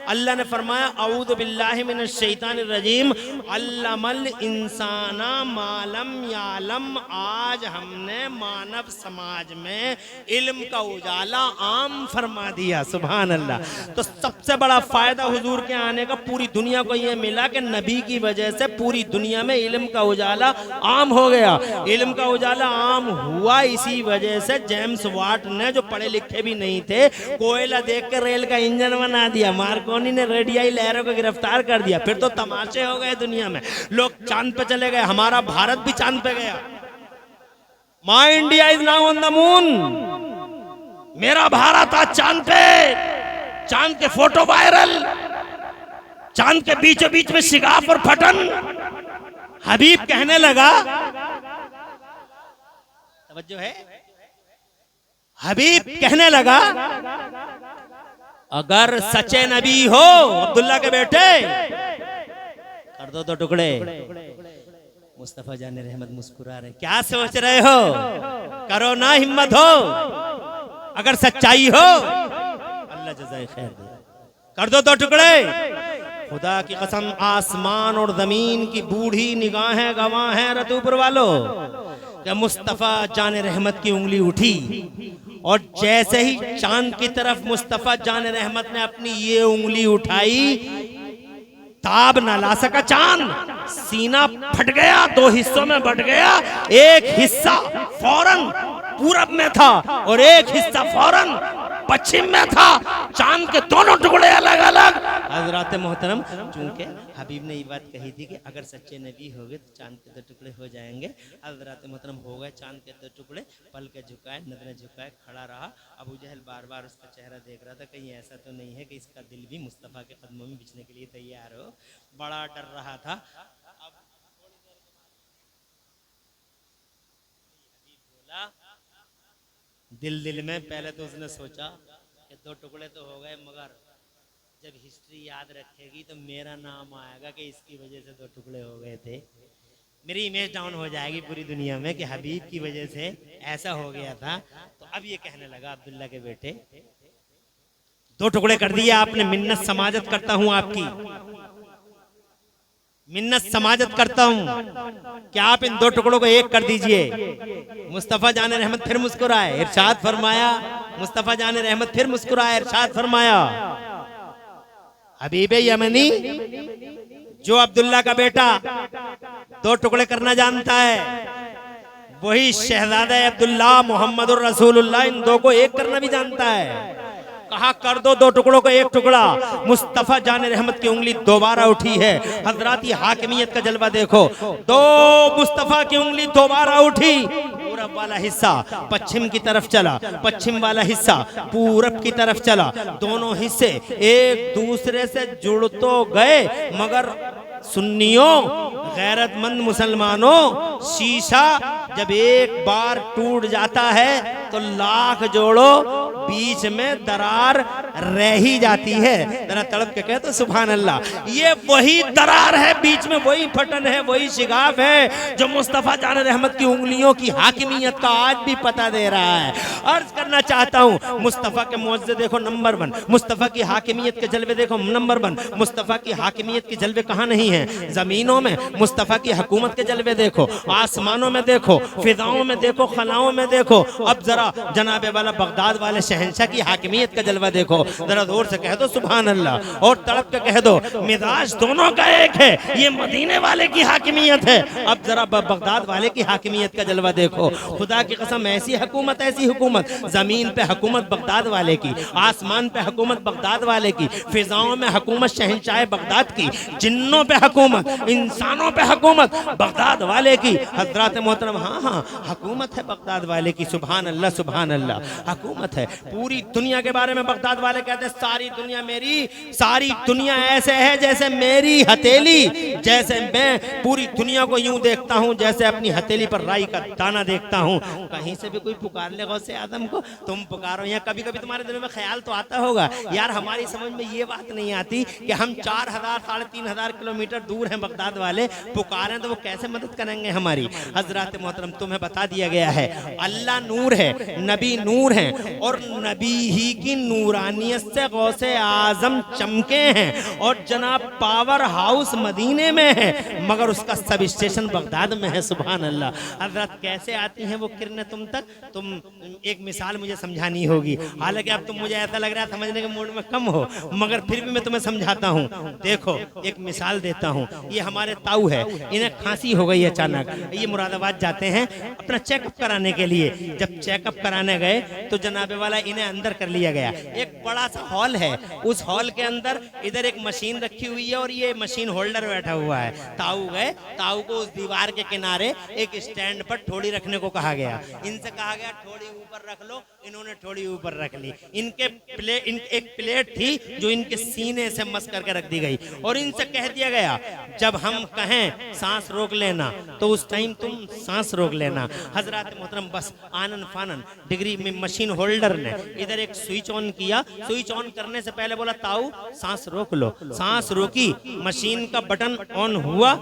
अल्लाह ने फरमाया, अऊज़ु बिल्लाहि मिनश शैतानिर रजीम, अल्लमल इंसाना मालम यालम। आज हमने मानव समाज में इल्म का उजाला आम फरमा दिया। सुभान अल्लाह। तो सबसे बड़ा फायदा हुजूर के आने का पूरी दुनिया को यह मिला कि नबी की वजह से पूरी दुनिया में इल्म का उजाला आम हो गया। इल्म का उजाला आम हुआ इसी वजह से जेम्स वाट ने, जो पढ़े लिखे भी नहीं थे, कोयला देख कर रेल का इंजन बना दिया। मार्कोनी ने रेडियाई लहरों को गिरफ्तार कर दिया। फिर तो तमाशे हो गए दुनिया में, लोग चांद पे चले गए, हमारा भारत भी चांद पे गया। My India is now on the moon. मेरा भारत आज चांद पे, चांद के फोटो वायरल, चांद के बीचों बीच में शिगाफ और फटन। हबीब कहने लगा, तवज्जो है, हबीब कहने लगा, अगर सच्चे नबी हो अब्दुल्ला के बेटे, कर दो 2 टुकड़े। मुस्तफा जाने रहमत मुस्कुरा रहे, क्या सोच रहे हो, करो ना, हिम्मत हो, अगर सच्चाई हो अल्लाह जज़ाए खैर दे, कर दो 2 टुकड़े। खुदा की कसम, आसमान और जमीन की बूढ़ी निगाहें गवाह हैं रतूपुर वालों, कि मुस्तफा जाने रहमत की उंगली उठी और जैसे ही चांद की तरफ मुस्तफा जाने रहमत ने अपनी ये उंगली उठाई, ताब न ला सका चांद, सीना फट गया, 2 हिस्सों में बट गया। एक हिस्सा फौरन पूरब में था और एक हिस्सा फौरन पश्चिम में था। चांद के दोनों टुकड़े अलग अलग। हजरात मोहतरम, चूंकि हबीब ने ये बात कही थी कि अगर सच्चे नबी हो गए तो चांद के 2 टुकड़े हो जाएंगे। हजरात मोहतरम, हो गए चांद के 2 टुकड़े। पल के झुकाए, नजरें झुकाए, खड़ा रहा। अबू जहल बार बार उसका चेहरा देख रहा था, कहीं ऐसा तो नहीं है कि इसका दिल भी मुस्तफ़ा के कदमों में बिछने के लिए तैयार हो। बड़ा डर रहा था। अब हबीब बोला, दिल में पहले तो उसने सोचा कि 2 टुकड़े तो हो गए, मगर जब हिस्ट्री याद रखेगी तो मेरा नाम आएगा कि इसकी वजह से 2 टुकड़े हो गए थे। मेरी इमेज डाउन हो जाएगी पूरी दुनिया में कि हबीब की वजह से ऐसा हो गया था। तो अब ये कहने लगा, अब्दुल्ला के बेटे, 2 टुकड़े कर दिए आपने, मिन्नत समाजत करता हूं आपकी, मिन्नत समाजत करता हूं कि आप इन 2 टुकड़ों को एक कर दीजिए। मुस्तफा जाने रहमत फिर मुस्कुराए, इरशाद फरमाया, मुस्तफा जाने रहमत फिर मुस्कुराए, इरशाद फरमाया, हबीबे यमनी, जो अब्दुल्ला का बेटा 2 टुकड़े करना जानता है, वही शहजादा अब्दुल्ला मोहम्मदुर रसूलुल्लाह इन 2 को एक करना भी जानता है। कहा, कर दो 2 टुकड़ों को 1 टुकड़ा। मुस्तफा जाने रहमत की उंगली दोबारा उठी है। हजरात, ये हाकिमियत का जलवा देखो। 2 मुस्तफा की उंगली दोबारा उठी। पूरब वाला हिस्सा पश्चिम की तरफ चला, पश्चिम वाला हिस्सा पूरब की तरफ चला। दोनों हिस्से एक दूसरे से जुड़ तो गए, मगर सुन्नियों, गैरतमंद मुसलमानों, शीशा जब एक बार टूट जाता है तो लाख जोड़ो, बीच में दरार रह ही जाती है। जरा तड़प के कहे तो सुभान अल्लाह। ये वही दरार है, बीच में वही फटन है, वही शिगाफ है जो मुस्तफा जान रहमत की उंगलियों की हाकिमियत का आज भी पता दे रहा है। अर्ज करना चाहता हूँ, मुस्तफा के मुअज्जे देखो नंबर 1, मुस्तफा की हाकिमियत के जलवे देखो नंबर 1। मुस्तफा की हाकिमियत के जलवे कहाँ नहीं है? जमीनों में। मुस्तफा की हुकूमत के जलवे देखो, आसमानों में देखो, फिजाओं में देखो, खलाओं में देखो। अब जरा जनाबे वाला बगदाद वाले शहंशाह की हाकिमियत का जलवा देखो। जरा जोर से कह दो सुभान अल्लाह, और तड़प के कह दो मिजाज दोनों का एक है। ये मदीने वाले की हाकिमियत है। अब जरा बगदाद वाले की हाकिमियत का जलवा देखो। खुदा की कसम, ऐसी हुकूमत, ऐसी हुकूमत। जमीन पे हुकूमत बगदाद वाले की, आसमान पे हुकूमत बगदाद वाले की, फिजाओं में हुकूमत शहंशाह बगदाद की, जिन्नों पे हुकूमत, इंसानों पे हुकूमत बगदाद वाले की। हजरात मोहतरम, हाँ हाँ हुकूमत है बगदाद वाले की। सुभान अल्लाह, सुभान अल्लाह, हुकूमत है। पूरी दुनिया के बारे में बगदाद वाले कहते हैं सारी दुनिया मेरी, सारी दुनिया ऐसे है जैसे मेरी हथेली। जैसे मैं पूरी दुनिया को यूं देखता हूं जैसे अपनी हथेली पर राई का दाना देखता हूं। कहीं से भी कोई पुकार ले गौसे आदम को, तुम पुकारो। या कभी कभी तुम्हारे दिल में ख्याल तो आता होगा, यार हमारी समझ में ये बात नहीं आती कि हम 4000 साढ़े 3000 किलोमीटर दूर हैं बगदाद वाले, पुकारें तो वो कैसे मदद करेंगे हमारी। हजरत मोहतरम, तुम्हें बता दिया गया है अल्लाह नूर है, नबी नूर है, और नबी ही की नूरानियत से गौसे आजम चमके हैं। और जनाब पावर हाउस मदीने में है, मगर उसका सब स्टेशन बगदाद में है। सुभान अल्लाह। हजरत, कैसे आती हैं वो किरणें तुम तक? तुम एक मिसाल मुझे समझानी होगी। हालांकि अब तुम मुझे ऐसा लग रहा है समझने के मूड में कम हो, मगर फिर भी मैं तुम्हें समझाता हूँ। देखो, एक मिसाल देता हूँ। ये हमारे ताऊ है, इन्हें खांसी हो गई अचानक। ये मुरादाबाद जाते हैं अपना चेकअप कराने के लिए। जब चेकअप कराने गए तो जनाबे वाला इन्हें अंदर कर लिया गया। एक बड़ा बड़ा सा हॉल है, उस हॉल के अंदर इधर एक मशीन रखी हुई है और ये मशीन होल्डर बैठा हुआ है। ताऊ गए, ताऊ को उस दीवार के किनारे एक स्टैंड पर ठोड़ी रखने को कहा गया। इनसे कहा गया ठोड़ी ऊपर रख लो, इन्होंने ठोड़ी ऊपर रख ली। एक प्लेट थी जो इनके सीने से मस करके रख दी गई और इनसे कह दिया गया जब हम कहें सांस रोक लेना तो उस टाइम तुम सांस रोक लेना। हजरत मोहतरम बस आनन फानन डिग्री में मशीन होल्डर ने इधर एक स्विच ऑन किया। स्विच ऑन करने से पहले बोला ताऊ सांस रोक लो। सांस रोकी, मशीन का बटन ऑन हुआ,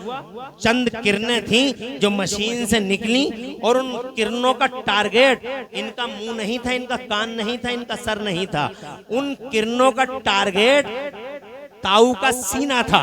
चंद किरणें थी जो मशीन से निकली और उन किरणों का टारगेट इनका मुंह नहीं था, इनका कान नहीं था, इनका सर नहीं था। उन किरणों का टारगेट ताऊ का सीना था।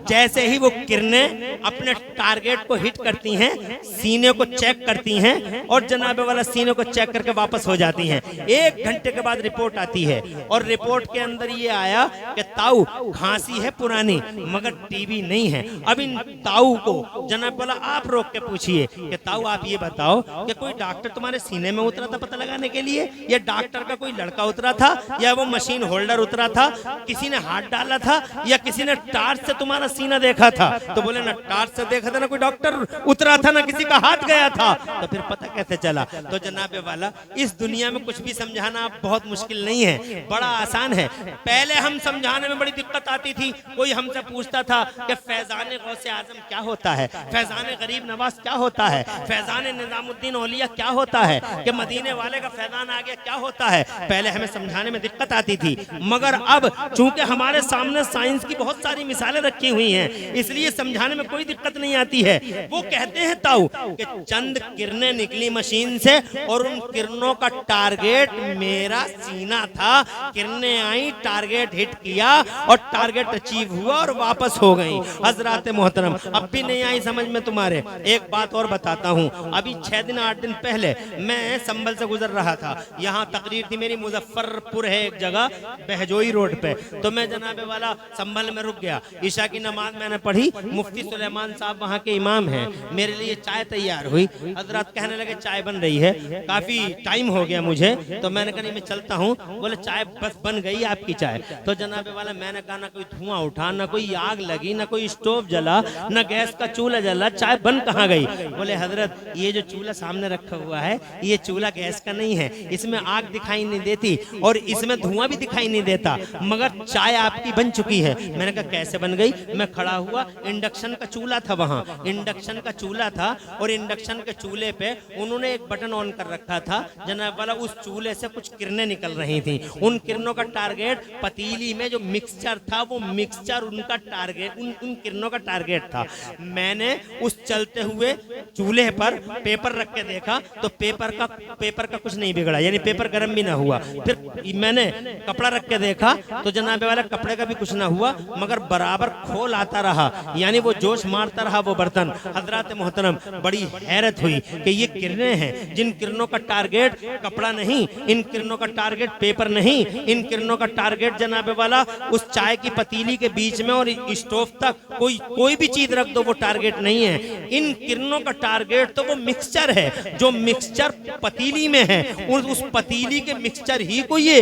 जैसे ही वो किरणें अपने टारगेट को हिट करती हैं, सीने को चेक करती हैं और जनाबे वाला सीने को चेक करके वापस हो जाती हैं। 1 घंटे के बाद रिपोर्ट आती है और रिपोर्ट के अंदर ये आया कि ताऊ खांसी है पुरानी मगर टीबी नहीं है। अब इन ताऊ को जनाब वाला आप रोक के पूछिए कि ताऊ आप ये बताओ कि कोई डॉक्टर तुम्हारे सीने में उतरा था पता लगाने के लिए, या डॉक्टर का कोई लड़का उतरा था, या वो मशीन होल्डर उतरा था, किसी ने हाथ डाला था, या किसी ने टार्च से तुम्हारा सीना देखा था? तो बोले ना टार्च से देखा था, ना कोई डॉक्टर उतरा था, ना किसी का हाथ गया था, तो फिर पता कैसे चला? तो जनाबे वाला इस दुनिया में कुछ भी समझाना बहुत मुश्किल नहीं है, बड़ा आसान है। पहले हम समझाने में बड़ी दिक्कत आती थी। कोई हमसे पूछता था कि फैजान गौसे आजम क्या होता है, फैजान गरीब नवाज क्या होता है, फैजान निजामुद्दीन औलिया क्या होता है, कि मदीने वाले का फैजान आ गया क्या होता है। पहले हमें समझाने में दिक्कत आती थी, मगर अब चूंकि हमारे सामने साइंस की बहुत सारी मिसालें रखी हुई हैं, इसलिए समझाने में कोई दिक्कत नहीं आती है। वो कहते हैं ताऊ कि चंद किरणें निकली मशीन से और उन किरणों का टारगेट मेरा सीना था। किरणें आई, टारगेट हिट किया और टारगेट अचीव हुआ और वापस हो गई। हजरात मोहतरम अब भी नहीं आई समझ में तुम्हारे? एक बात और बताता हूँ। अभी 6 दिन 8 दिन पहले मैं संभल से गुजर रहा था, यहाँ तकरीर थी मेरी, मुजफ्फरपुर है एक जगह बहजोई रोड पे, तो मैं जनाबे वाला संभल में रुक गया। ईशा की नमाज मैंने पढ़ी, मुफ्ती सुलेमान साहब वहाँ के इमाम हैं, मेरे लिए चाय तैयार हुई। हजरत कहने लगे चाय बन रही है, काफी टाइम हो गया मुझे, तो मैंने कहा नहीं मैं चलता हूँ। बोले चाय बस बन गई आपकी चाय। तो जनाबे वाला मैंने कहा ना कोई धुआं उठा, ना कोई आग लगी, ना कोई स्टोव जला, ना गैस का चूल्हा जला, चाय बन कहाँ गई? बोले हजरत ये जो चूल्हा सामने रखा हुआ है ये चूल्हा गैस का नहीं है, इसमें आग दिखाई नहीं देती और इसमें धुआं भी दिखाई नहीं देता, मगर चाय आपकी बन चुकी है। मैंने कहा कैसे बन गई? मैं खड़ा हुआ, इंडक्शन का चूल्हा था वहाँ, इंडक्शन का चूल्हा था और इंडक्शन के चूल्हे पे उन्होंने एक बटन ऑन कर रखा था। जनाब वाला उस चूल्हे से कुछ किरणें निकल रही थी, उन किरणों का टारगेट पतीली में जो मिक्सचर था वो मिक्सचर उनका टारगेट, उन किरणों का टारगेट था। मैंने उस चलते हुए चूल्हे पर पेपर रख के देखा तो पेपर का कुछ नहीं बिगड़ा, यानी पेपर गर्म भी ना हुआ। फिर मैंने कपड़ा रख के देखा तो जनाबे वाला कपड़े का भी कुछ ना हुआ, मगर बराबर खोल आता रहा, यानी वो जोश मारता रहा वो बर्तन। हजरत मोहतरम बड़ी हैरत हुई कि ये किरणें हैं जिन किरणों का टारगेट कपड़ा नहीं, इन किरणों का टारगेट पेपर नहीं, इन किरणों का टारगेट जनाबे वाला उस चाय की पतीली के बीच में और स्टोव तक कोई भी चीज रख दो वो टारगेट नहीं है। इन किरणों का टारगेट तो वो मिक्सचर है, जो मिक्सचर पतीली में है, उस पतीली के मिक्सचर ही को ये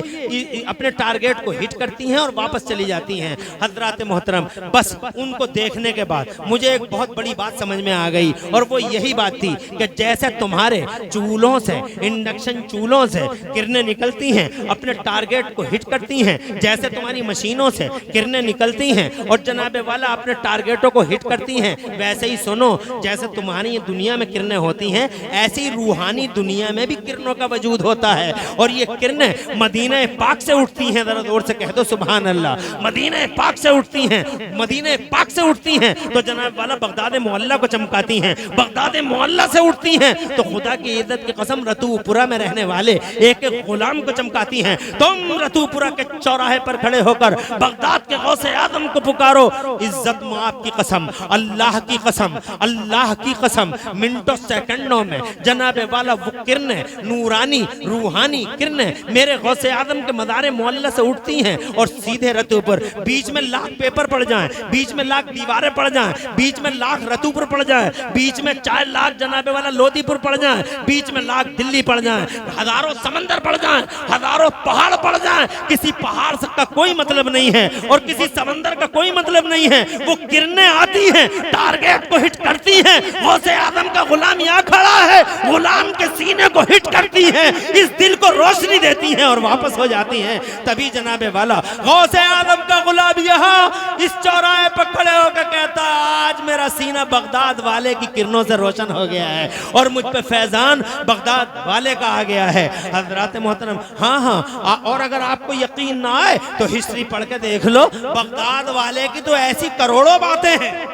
अपने टारगेट को हिट करती हैं और वापस चली जाती हैं। हजरत मोहतरम बस उनको देखने के बाद मुझे एक बहुत बड़ी बात समझ में आ गई और वो यही बात थी कि जैसे तुम्हारे चूल्हों से, इंडक्शन चूल्हों से किरणें निकलती हैं अपने टारगेट को हिट करती हैं, जैसे तुम्हारी मशीनों से किरणें निकलती हैं और जनाबे वाला अपने टारगेटों को हिट करती हैं, वैसे ही सुनो जैसे तुम्हारी ये दुनिया में किरणें होती हैं ऐसी रूहानी दुनिया में भी किरणों का वजूद होता है। और ये किरणें मदीना पाक से उठती हैं, जरा जोर से कह दो सुभान अल्लाह। मदीना पाक से उठती हैं, मदीना पाक से उठती हैं तो जनाब वाला बगदाद मोहल्ला को चमकाती हैं, बगदाद मोहल्ला से उठती हैं तो खुदा की इज्जत की कसम रतूपुरा में रहने वाले एक एक गुलाम को चमकाती हैं। तुम रतूपुरा के चौराहे पर खड़े होकर बगदाद के गौसे आजम को पुकारो, इज्जत माप की कसम, अल्लाह की कसम, अल्लाह की कसम, मिनटों सेकंडों में जनाबे वाला वो किरणें नूरानी रूहानी किरणें मेरे गौसे आजम के मदारे मोहल्ला से उठती हैं और सीधे रतूपुर बीच में लाख पेपर पड़ जाएं, बीच में लाख दीवारें पड़ जाएं, बीच में लाख रतुपुर पड़ जाएं, बीच में 4 लाख जनाबे वाला लोधीपुर पड़ जाएं, बीच में लाख दिल्ली पड़ जाएं, हजारों समंदर पड़ जाएं, हजारों पहाड़ पड़ जाएं, किसी पहाड़ का कोई मतलब नहीं है और किसी समंदर का कोई मतलब नहीं है। वो किरणें आती हैं, टारगेट को हिट करती हैं। गौसे आदम का गुलाम यहाँ खड़ा है, गुलाम के सीने को हिट करती हैं, इस दिल को रोशनी देती हैं और वापस हो जाती हैं। तभी जनाबे वाला गौसे आदम का गुलाम यहाँ इस चौराहे पर खड़े होकर कहता है, आज मेरा सीना बगदाद वाले की किरणों से रोशन हो गया है और मुझ पे फैजान बगदाद वाले का आ गया है। हजरात मोहतरम, हाँ, और अगर आपको यकीन ना आए तो हिस्ट्री पढ़ के देख लो, बगदाद वाले की तो ऐसी करोड़ों बातें हैं।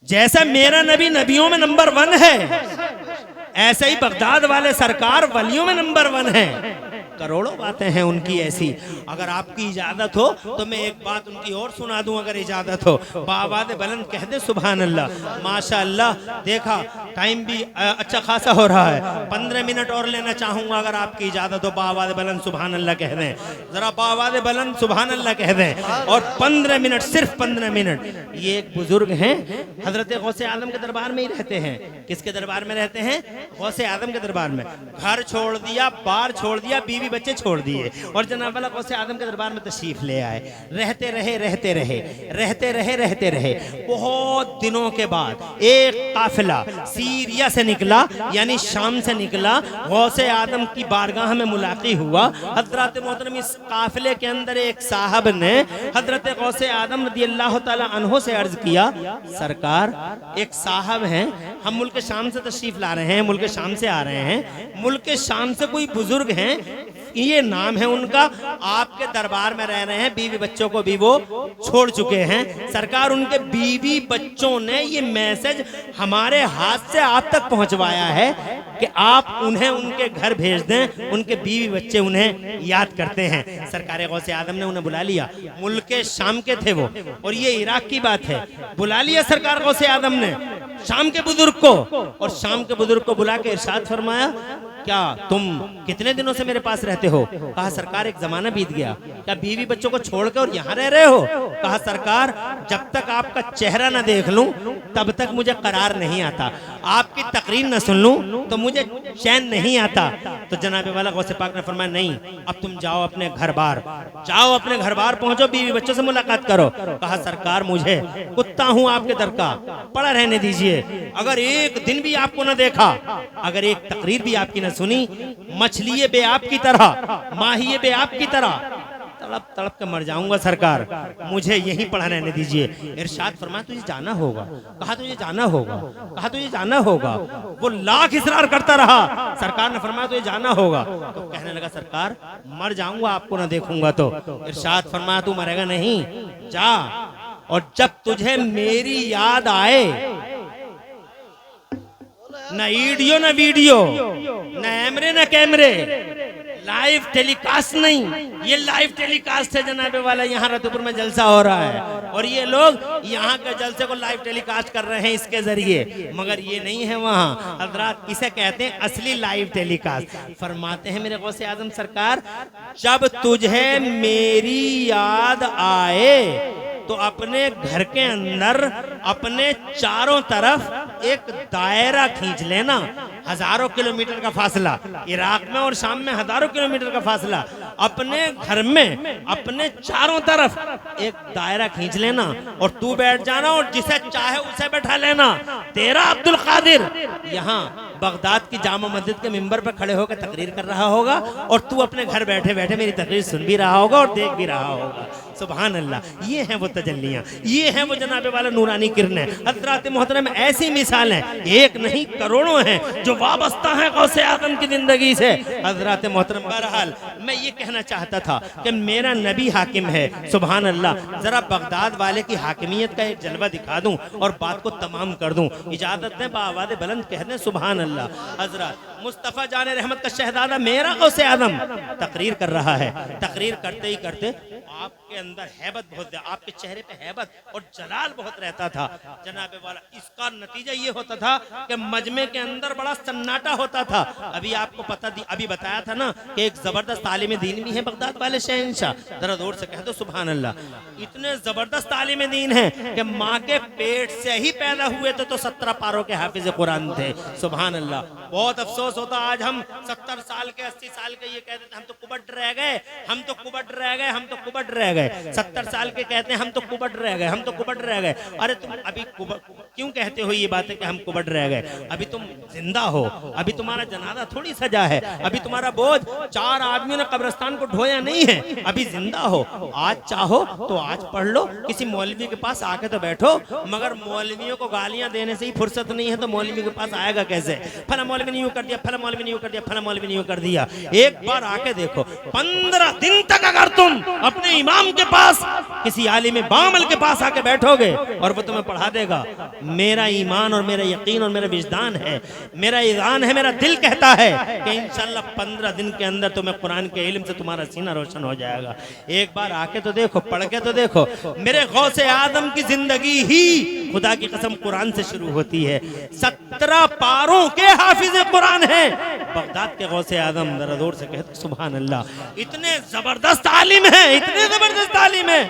जैसा मेरा नबी नबियों में नंबर 1 है, ऐसे ही बगदाद वाले सरकार वलियों में नंबर 1 है। करोड़ों बातें हैं उनकी ऐसी। अगर आपकी इजाजत हो तो मैं एक बात उनकी और सुना दूं, अगर इजाजत हो। बावाद बुलंद कह दे सुभान अल्लाह, माशाअल्लाह। देखा टाइम भी अच्छा खासा हो रहा है, 15 मिनट और लेना चाहूंगा अगर आपकी इजाजत हो। बावाद बुलंद सुभान अल्लाह कह दें, जरा बावाद बुलंद सुभान अल्लाह कह दें। और 15 मिनट, सिर्फ 15 मिनट। ये एक बुजुर्ग हैं, हजरत गौसे आदम के दरबार में ही रहते हैं। किसके दरबार में रहते हैं? गौसे आदम के दरबार में। घर छोड़ दिया, बार छोड़ दिया, बीवी बच्चे छोड़ दिए और जनाब वाला गौसे आदम के दरबार में तशरीफ ले आए। रहते रहे। बहुत दिनों के बाद एक काफिला सीरिया से निकला, यानी शाम से निकला। गौसे आदम की बारगाह में मुलाकात हुआ। हजरत मोहतरम, इस काफिले के अंदर एक साहब ने हजरत गौसे आदम रदियल्लाहु ताला अन्हो से अर्ज किया, सरकार एक साहब हैं, हम मुल्क शाम से तशरीफ ला रहे हैं, मुल्क शाम से आ रहे हैं, मुल्क शाम से कोई बुजुर्ग हैं, ये नाम है उनका, आपके दरबार में रह रहे हैं, बीवी बच्चों को भी वो छोड़ चुके हैं। सरकार उनके बीवी बच्चों ने ये मैसेज हमारे हाथ से आप तक पहुंचवाया है कि आप उन्हें उनके घर भेज दें, उनके बीवी बच्चे उन्हें याद करते हैं। सरकार गौसे आदम ने उन्हें बुला लिया। मुल्क शाम के थे वो, और ये इराक की बात है। बुला लिया सरकार गौसे आदम ने शाम के बुजुर्ग को, और शाम के बुजुर्ग को बुला के इरशाद फरमाया, क्या तुम कितने दिनों से मेरे पास रहते हो? कहा सरकार एक जमाना बीत गया। क्या बीवी बच्चों को छोड़कर और यहाँ रह रहे हो? कहा सरकार जब तक आपका चेहरा न देख लूं तब तक मुझे करार नहीं आता, आपकी तकरीर न सुन लूं तो मुझे चैन नहीं आता। तो जनाबे वाला गौसे पाक ने फरमाया, नहीं, अब तुम जाओ अपने घर बार, जाओ अपने घर बार पहुंचो, बीवी बच्चों से मुलाकात करो। कहा सरकार मुझे कुत्ता हूं आपके दर का, पड़ा रहने दीजिए। अगर एक दिन भी आपको न देखा, अगर एक तकरीर भी आपकी न सुनी, मछली बे आपकी तरह, माही बे आपकी तरह तड़प तड़प के मर जाऊंगा। सरकार मुझे यहीं पड़ा रहने दीजिए। इरशाद फरमाया, तुझे जाना होगा। कहा तुझे जाना होगा, कहा तुझे जाना होगा। वो लाख इसरार करता रहा, सरकार ने फरमाया तुझे जाना होगा। तो कहने लगा सरकार मर जाऊंगा आपको ना देखूंगा तो। इरशाद फरमाया तू मरेगा नहीं, जा, और जब तुझे मेरी याद आए, न ईडियो न वीडियो, न एमरे न कैमरे, लाइव टेलीकास्ट नहीं, ये लाइव टेलीकास्ट है जनाबे वाला। यहाँ रतुपुर में जलसा हो रहा है और ये लोग यहाँ के जलसे को लाइव टेलीकास्ट कर रहे हैं इसके जरिए, मगर ये नहीं है वहाँ। हजरात इसे कहते हैं असली लाइव टेलीकास्ट। फरमाते हैं मेरे गौसे आजम सरकार, जब तुझे मेरी याद आए तो अपने घर के अंदर अपने चारों तरफ एक दायरा खींच लेना। हजारों किलोमीटर का फासला, इराक में और शाम में हजारों किलोमीटर का फासला, अपने घर में अपने चारों तरफ एक दायरा खींच लेना और तू बैठ जाना और जिसे चाहे उसे बैठा लेना। तेरा अब्दुल कादिर यहाँ बगदाद की जामा मस्जिद के मिंबर पर खड़े होकर तकरीर कर रहा होगा और तू अपने घर बैठे बैठे मेरी तकरीर सुन भी रहा होगा और देख भी रहा होगा। सुभान अल्लाह। ये हैं वो तजल्लियाँ, ये हैं वो जनाबे वाला नूरानी किरणें। हज़रात मोहतरम ऐसी मिसालें एक नहीं करोड़ों हैं जो वाबस्ता हैं गौसे आज़म की जिंदगी से। हज़रात मोहतरम बहरहाल मैं ये कहना चाहता था कि मेरा नबी हाकिम है। सुभान अल्लाह। जरा बगदाद वाले की हाकिमियत का एक जलवा दिखा दूं और बात को तमाम कर दूं। इजाजत दें बाआवाज़े बुलंद कह दें सुभान अल्लाह। हज़रत मुस्तफ़ा जाने रहमत का शहजादा मेरा गौसे आज़म तकरीर कर रहा है। तकरीर करते ही करते आपके अंदर हैबत बहुत, आपके चेहरे पे हैबत और जलाल बहुत रहता था जनाबे वाला। इसका नतीजा ये होता था कि मजमे के अंदर बड़ा सन्नाटा होता था। अभी आपको अभी बताया था ना कि एक जबरदस्त तालीम दीन भी है बगदाद वाले शहंशाह, जरा जोर से कह दो सुभान अल्लाह। इतने जबरदस्त तालीम दीन है कि माँ के पेट से ही पैदा हुए थे तो 17 पारों के हाफिज कुरान थे, सुभान अल्लाह। बहुत अफसोस होता आज हम 70 साल के 80 साल के ये कहते थे हम तो कुबट रह गए, हम तो कुबट रह गए, हम तो कुबट रह गए। 70 साल के कहते हैं हम तो कुबट रह गए, हम तो कुबट रह गए। अरे तुम अभी क्यों कहते हो ये बातें कि हम कुबट रह गए? अभी तुम जिंदा हो, अभी तुम्हारा जनाजा थोड़ी सजा है, अभी तुम्हारा बोझ 4 आदमियों ने कब्रिस्तान को ढोया नहीं है, अभी जिंदा हो। आज चाहो तो आज पढ़ लो, किसी मौलवी के पास आके तो बैठो, मगर मौलवियों को गालियां देने से ही फुर्सत नहीं है तो मौलवी के पास आएगा कैसे? फला मौलवी ने यूं कर दिया, फला मौलवी ने यूं कर दिया, फला मौलवी ने यूं कर दिया। एक बार आके देखो, 15 दिन तक अगर तुम अपने इमाम के पास, किसी आलिम बामल के पास आके बैठोगे और वो तुम्हें पढ़ा देगा, मेरा ईमान और मेरा यकीन और मेरा विजदान है, मेरा ईमान है, मेरा दिल कहता है कि इंशाल्लाह 15 दिन के अंदर तुम्हें कुरान के इल्म से तुम्हारा सीना रोशन हो जाएगा। एक बार आके तो देखो, पढ़ के तो देखो। मेरे गौसे आदम की जिंदगी ही खुदा की कसम कुरान से शुरू होती है। 17 पारों के हाफिज कुरान है बगदाद के गौसे आदम, जरा जोर से कहते सुभान अल्लाह। इतने जबरदस्त तालीम है, इतने जबरदस्त तालीम है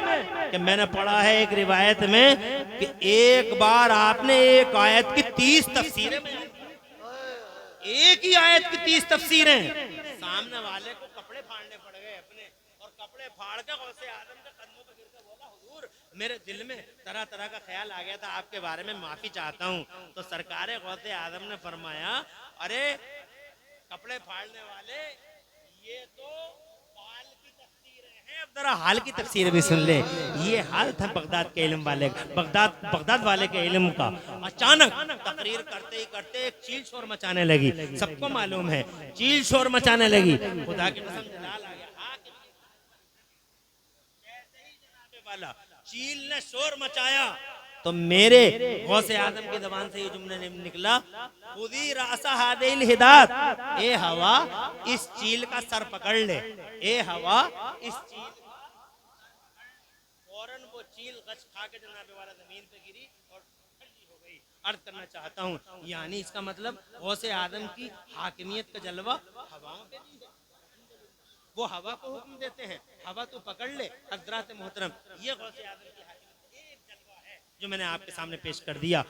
कि मैंने पढ़ा है एक रिवायत में कि एक बार आपने एक आयत की 30 तफसीरें, एक ही आयत की 30 तफसीरें, सामने वाले को कपड़े फाड़ने पड़ गए अपने, और कपड़े फाड़ के गौसे आदम के कदमों पे गिरकर बोला, हुजूर मेरे दिल में तरह तरह का ख्याल आ गया था, आपके बारे में माफी चाहता हूँ। तो सरकारे गौसे आदम ने फरमाया, अरे कपड़े फाड़ने वाले, ये तो बाल की तफसीरें हैं, अब जरा हाल की तफसीर भी सुन ले। ये हाल था बगदाद के इल्म वाले, बगदाद वाले के इल्म का। अचानक तकरीर करते ही करते एक चील शोर मचाने लगी, सबको मालूम है चील शोर मचाने लगी। खुदा की कसम जलाल आ गया, जैसे ही जनाबे वाला चील ने शोर मचाया तो मेरे गौसे आदम की जबान से ये जुमला निकला, खुदी रासा हादिल हिदायत, ए हवा इस चील का सर पकड़ ले, ए हवा इस चील, फौरन वो चील गच खा के जनाबे वाला जमीन पे गिरी और ठंडी हो गई। अर्ज करना चाहता हूँ, यानी इसका मतलब गौसे आदम की हाकिमियत का जलवा हवाओं पे भी है। वो हवा को हुक्म देते हैं, हवा तो पकड़ ले। हजरात मोहतरम, ये गौसे आदम की जो मैंने आपके सामने पेश कर दिया।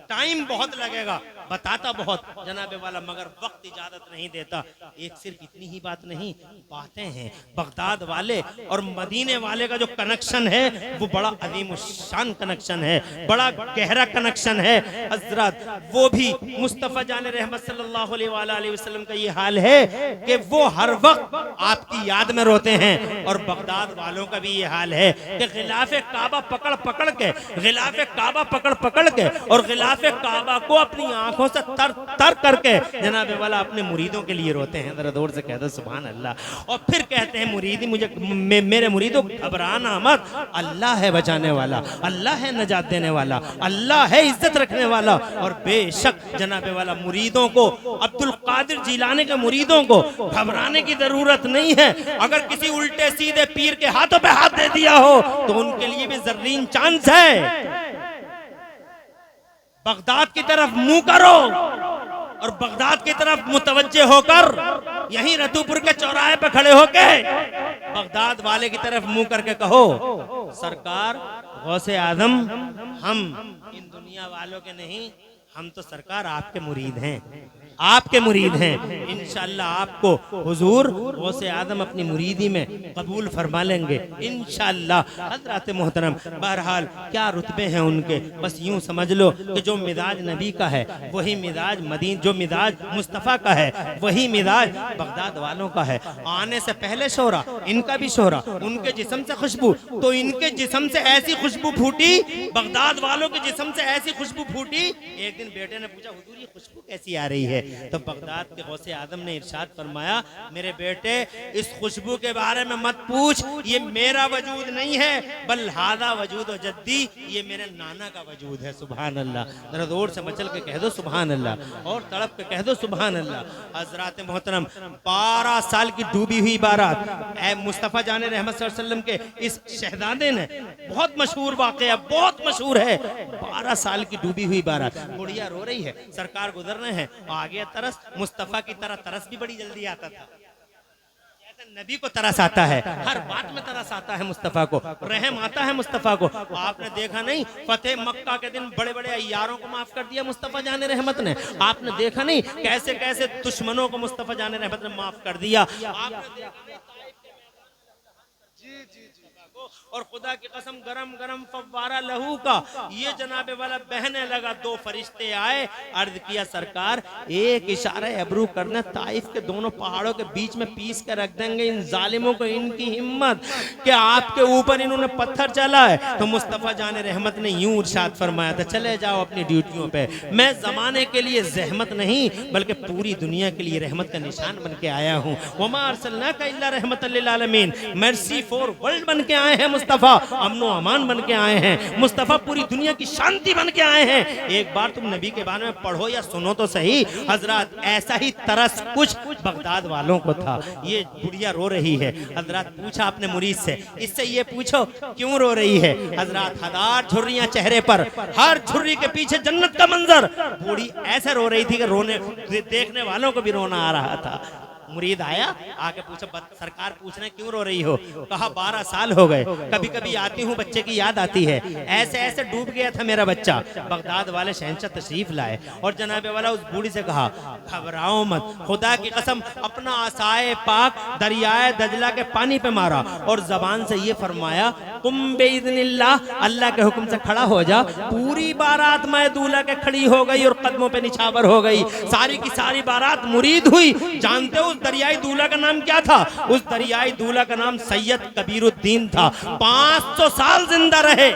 टाइम बहुत लगेगा, बताता बहुत जनाबे वाला, मगर वक्त इजाजत नहीं देता। एक सिर्फ इतनी ही बात नहीं, बातें हैं। बगदाद वाले और मदीने वाले का जो कनेक्शन है वो बड़ा अजीम शान कनेक्शन है, बड़ा गहरा कनेक्शन है। हजरत वो भी मुस्तफ़ा जान रहमत सल्लल्लाहु अलैहि वसल्लम का ये हाल है कि वो हर वक्त आपकी याद में रोते हैं, और बगदाद वालों का भी ये हाल है कि गिलाफे काबा पकड़ पकड़ के, गिलाफे काबा पकड़ पकड़ के और गिलाफे काबा को अपनी आंखों से तर तर करके जनाबे वाला अपने मुरीदों के लिए रोते हैं। जरा जोर से कह दो सुभान अल्लाह। और फिर कहते हैं, मुरीदी मुझे मेरे मुरीदों घबराना मत, अल्लाह है बचाने वाला, अल्लाह है नजात देने वाला, अल्लाह है इज्जत रखने वाला। और बेशक जनाबे वाला मुरीदों को, अब्दुल कादिर जिलानी के मुरीदों को घबराने की जरूरत नहीं है। अगर किसी उल्टे सीधे पीर के हाथों पे हाथ दे दिया हो तो उनके लिए भी जर्रीन चांस है। बगदाद की तरफ मुंह करो और बगदाद की तरफ मुतवज्जे होकर, यहीं रतूपुर के चौराहे पे खड़े होके बगदाद वाले की तरफ मुंह करके कहो, सरकार गौसे आदम, हम इन दुनिया वालों के नहीं, हम तो सरकार आपके मुरीद हैं, आपके मुरीद हैं। इंशाअल्लाह आपको हुजूर गौसे आदम अपनी मुरीदी में कबूल फरमा लेंगे इंशाअल्लाह। हज़रात मोहतरम, बहरहाल क्या रुतबे हैं उनके, बस यूं समझ लो कि जो मिजाज नबी का है वही मिजाज जो मिजाज मुस्तफ़ा का है वही मिजाज बगदाद वालों का है। आने से पहले शोरा, इनका भी शोरा, उनके जिस्म से खुशबू, तो इनके जिस्म से ऐसी खुशबू फूटी, बगदाद वालों के जिस्म से ऐसी खुशबू फूटी। एक दिन बेटे ने पूछा, हुजूर ये खुशबू कैसी आ रही है? तो बगदाद के गौसे आदम ने इरशाद फरमाया, मेरे बेटे इस खुशबू के बारे में मत पूछ, ये मेरा वजूद नहीं है, बल हादा वजूद और जद्दी, ये मेरे नाना का वजूद है। सुभान अल्लाह। जरा जोर से मचल के कह दो सुभान अल्लाह, और तड़प के कह दो सुभान अल्लाह। हजरात मोहतरम, 12 साल की डूबी हुई बारात मुस्तफ़ा जान रहमत सल्लल्लाहु अलैहि वसल्लम के इस शहजादे ने, बहुत मशहूर वाक़या, बहुत मशहूर है, 12 साल की डूबी हुई बारात, बुढ़िया रो रही है, सरकार गुजर रहे हैं, आगे तरस, मुस्तफ़ा की तरह तरस भी बड़ी जल्दी आता था, नबी को तरस आता है, हर बात में तरस आता है मुस्तफ़ा को, रहम आता है मुस्तफ़ा को। आपने देखा नहीं, फतेह मक्का के दिन बड़े बड़े अय्यारों को माफ कर दिया मुस्तफ़ा जान रहमत ने। आपने देखा नहीं कैसे कैसे दुश्मनों को मुस्तफ़ा जान रहमत ने माफ कर दिया। आपने देखा और खुदा की कसम गरम गरम फव्वारा लहू का ये जनाबे वाला बहने लगा। 2 फरिश्ते आए, अर्ज किया सरकार एक इशारा अबरू करना, ताइफ के दोनों पहाड़ों के बीच में पीस कर रख देंगे इन जालिमों को, इनकी हिम्मत कि आपके ऊपर इन्होंने पत्थर चला है। तो मुस्तफ़ा जान रहमत ने यूं इरशाद फरमाया था, चले जाओ अपनी ड्यूटियों पे, मैं जमाने के लिए जहमत नहीं बल्कि पूरी दुनिया के लिए रहमत का निशान बन के आया हूँ। वमा अरसलनाका इल्ला रहमतल लिल आलमीन, मर्सी फॉर वर्ल्ड बन के आए हैं मुस्तफ़ा, अमनो अमान बन के आए हैं मुस्तफ़ा, पूरी दुनिया की शांति बन के आए हैं। एक बार तुम नबी के बारे में पढ़ो या सुनो तो सही। हजरत ऐसा ही तरस कुछ बगदाद वालों को था। ये बुढ़िया रो रही है, हजरत पूछा अपने मुरीद से, इससे ये पूछो क्यों रो रही है। हजरत 1000 झुर्रियां चेहरे पर, हर झुर्री के पीछे जन्नत का मंजर। बूढ़ी ऐसे रो रही थी कि रोने देखने वालों को भी रोना आ रहा था। मुरीद आया, आके पूछा सरकार पूछ रहे क्यों रो रही हो। कहा 12 साल हो गए, कभी कभी आती हूँ बच्चे की याद आती है, ऐसे ऐसे डूब गया था मेरा बच्चा। बगदाद वाले शहंशाह तशरीफ लाए और जनाबे वाला उस बूढ़ी से कहा घबराओ मत, खुदा की कसम अपना आसाए पाक दरियाए दजला के पानी पे मारा और जबान से ये फरमाया तुम बेइज़्निल्लाह, अल्लाह के हुक्म से खड़ा हो जा। पूरी बारात मैं दूल्हा के खड़ी हो गई और कदमों पे निछावर हो गई। सारी की सारी बारात मुरीद हुई। जानते हो उस दरियाई दूल्हा का नाम क्या था? उस दरियाई दूल्हा का नाम सैयद कबीरुद्दीन था। 500 साल जिंदा रहे।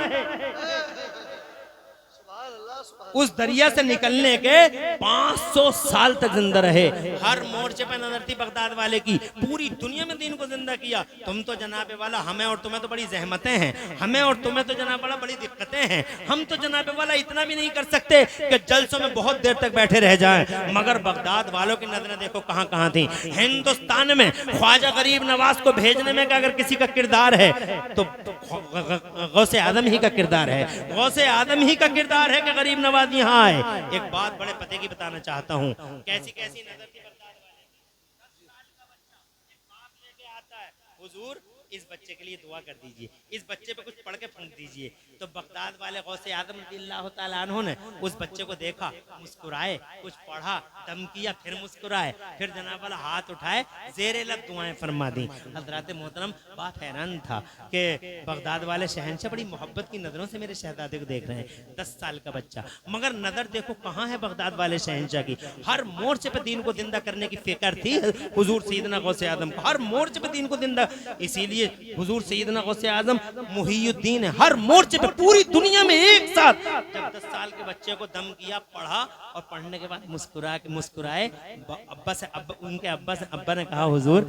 उस दरिया से निकलने के 500 साल तक जिंदा रहे। हर मोर्चे पे नजर थी बगदाद वाले की, पूरी दुनिया में दीन को जिंदा किया। तुम तो जनाबे वाला, हमें और तुम्हें तो बड़ी जहमतें हैं, हमें और तुम्हें तो जनाब वाला बड़ी दिक्कतें हैं। हम तो जनाबे वाला इतना भी नहीं कर सकते कि जलसों में बहुत देर तक बैठे रह जाएं। मगर बगदाद वालों की नजरें देखो कहां कहां थी। हिंदुस्तान में ख्वाजा गरीब नवाज को भेजने में अगर किसी का किरदार है तो गौसे आदम ही का किरदार है। गौसे आदम ही का किरदार है कि गरीब नवाज यहाँ आए। एक बात बड़े पते की बताना चाहता हूँ, कैसी कैसी नजर थी बगदाद वाले की। 10 साल का बच्चा एक बाप लेके आता है, हुजूर इस बच्चे के लिए दुआ कर दीजिए, इस बच्चे पे कुछ पढ़ के फूंक दीजिए। तो बगदाद वाले गौसे आदम रज़ियल्लाहु ताला अन्हु ने उस बच्चे को देखा, मुस्कुराए, कुछ पढ़ा, दम किया, फिर मुस्कुराए, फिर जनाब वाला हाथ उठाए, ज़ेरे लब दुआएं फरमा दी। हज़रात मोहतरम, बात हैरान था कि बगदाद वाले शहंशाह बड़ी मोहब्बत की नज़रों से मेरे शहजादे को देख रहे हैं। 10 साल का बच्चा, मगर नज़र देखो कहाँ है बगदाद वाले शहंशाह की। हर मोर्चे पर दीन को जिंदा करने की फिक्र थी हुजूर सैयदना गौसे आदम को। हर मोर्चे पर दीन को जिंदा, इसीलिए हुजूर सैयदना गौसे आदम मुहियुद्दीन है। हर मोर्चे पे पूरी दुनिया में एक साथ जब 10 साल के बच्चे को दम किया, पढ़ा और पढ़ने के बाद मुस्कुराए। उनके अब्बा ने कहा हुजूर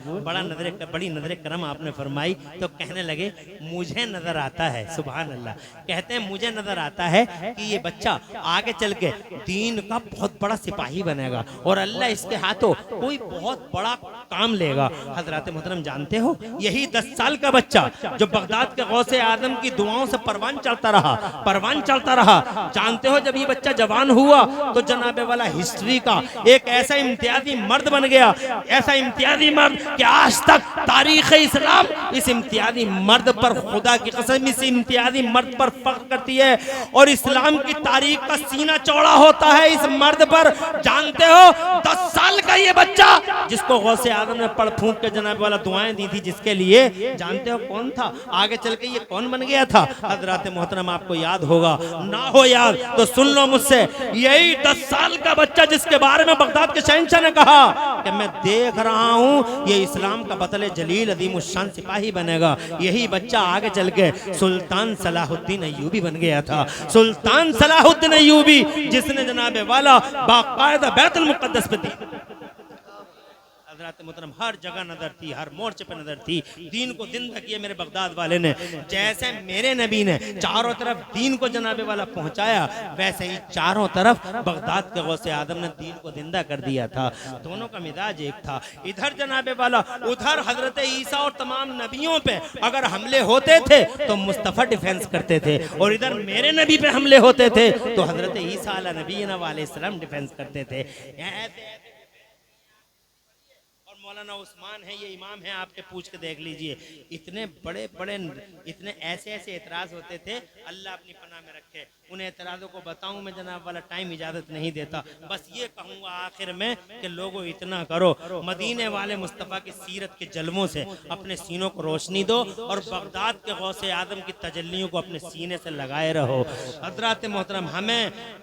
बड़ी नजर करम आपने फरमाई। तो कहने लगे मुझे नजर आता है, सुभान अल्लाह, कहते हैं मुझे नजर आता है कि ये बच्चा आगे चल के दीन का बहुत बड़ा सिपाही बनेगा और अल्लाह इसके हाथों कोई बहुत बड़ा काम लेगा। हजरत मोहतरम, जानते हो यही 10 साल का बच्चा जो बगदाद के गौसे आदम की दुआओं से परवान चलता रहा। जानते हो जब ये बच्चा जवान हुआ तो जनाबे वाला हिस्ट्री का एक ऐसा इम्तियाजी मर्द बन गया, ऐसा इम्तियाजी मर्द कि आज तक तारीख इस्लाम इस इम्तियाजी मर्द पर, खुदा की कसम इस इम्तियाजी मर्द पर फख्र करती है और इस्लाम की तारीख का सीना चौड़ा होता है इस मर्द पर। जानते हो 10 साल का ये बच्चा जिसको गौसे आदम ने पढ़ फूंक के जनाब वाला दुआएं दी थी जिसके लिए, जानते हो कौन था? आगे चल के ये कौन बन गया था? हजरत मोहतरम, आपको याद होगा, ना हो याद तो सुन लो मुझसे, यही 10 साल का बच्चा जिसके बारे में बगदाद के शहंशाह ने कहा कि मैं देख रहा हूँ ये इस्लाम का बतले जलील अदीम शान सिपाही बनेगा। यही बच्चा आगे चल के सुल्तान सलाहुद्दीन अय्यूबी बन गया था। सुल्तान सलाहुद्दीन अय्यूबी जिसने जनाबे वाला बाकायदा बैतुल मुक़द्दस पे दी। हज़रत मोहतरम हर जगह नजर थी, हर मोर्चे पे नजर थी। दीन को जिंदा किया मेरे बगदाद वाले ने। जैसे मेरे नबी ने चारों तरफ दीन को जनाबे वाला पहुंचाया, वैसे ही चारों तरफ बगदाद के गौसे आदम ने दीन को जिंदा कर दिया था। दोनों का मिजाज एक था। इधर जनाबे वाला, उधर हजरत ईसा और तमाम नबियों पे अगर हमले होते थे तो मुस्तफ़ा डिफेंस करते थे, और इधर मेरे नबी पे हमले होते थे तो हजरत ईसा अला नबीना अलैहिस्सलाम डिफेंस करते थे। मौलाना उस्मान है, ये इमाम है, आपके पूछ के देख लीजिए। इतने बड़े बड़े, इतने ऐसे ऐसे एतराज होते थे, अल्लाह अपनी पनाह में रखे। उन एतराज़ों को बताऊं मैं जनाब वाला, टाइम इजाज़त नहीं देता। बस ये कहूँगा आखिर में कि लोगों इतना करो, मदीने वाले मुस्तफ़ा की सीरत के जलवों से अपने सीनों को रोशनी दो, और बगदाद के गौसे आदम की तजल्लियों को अपने सीने से लगाए रहो। हज़रात मोहतरम,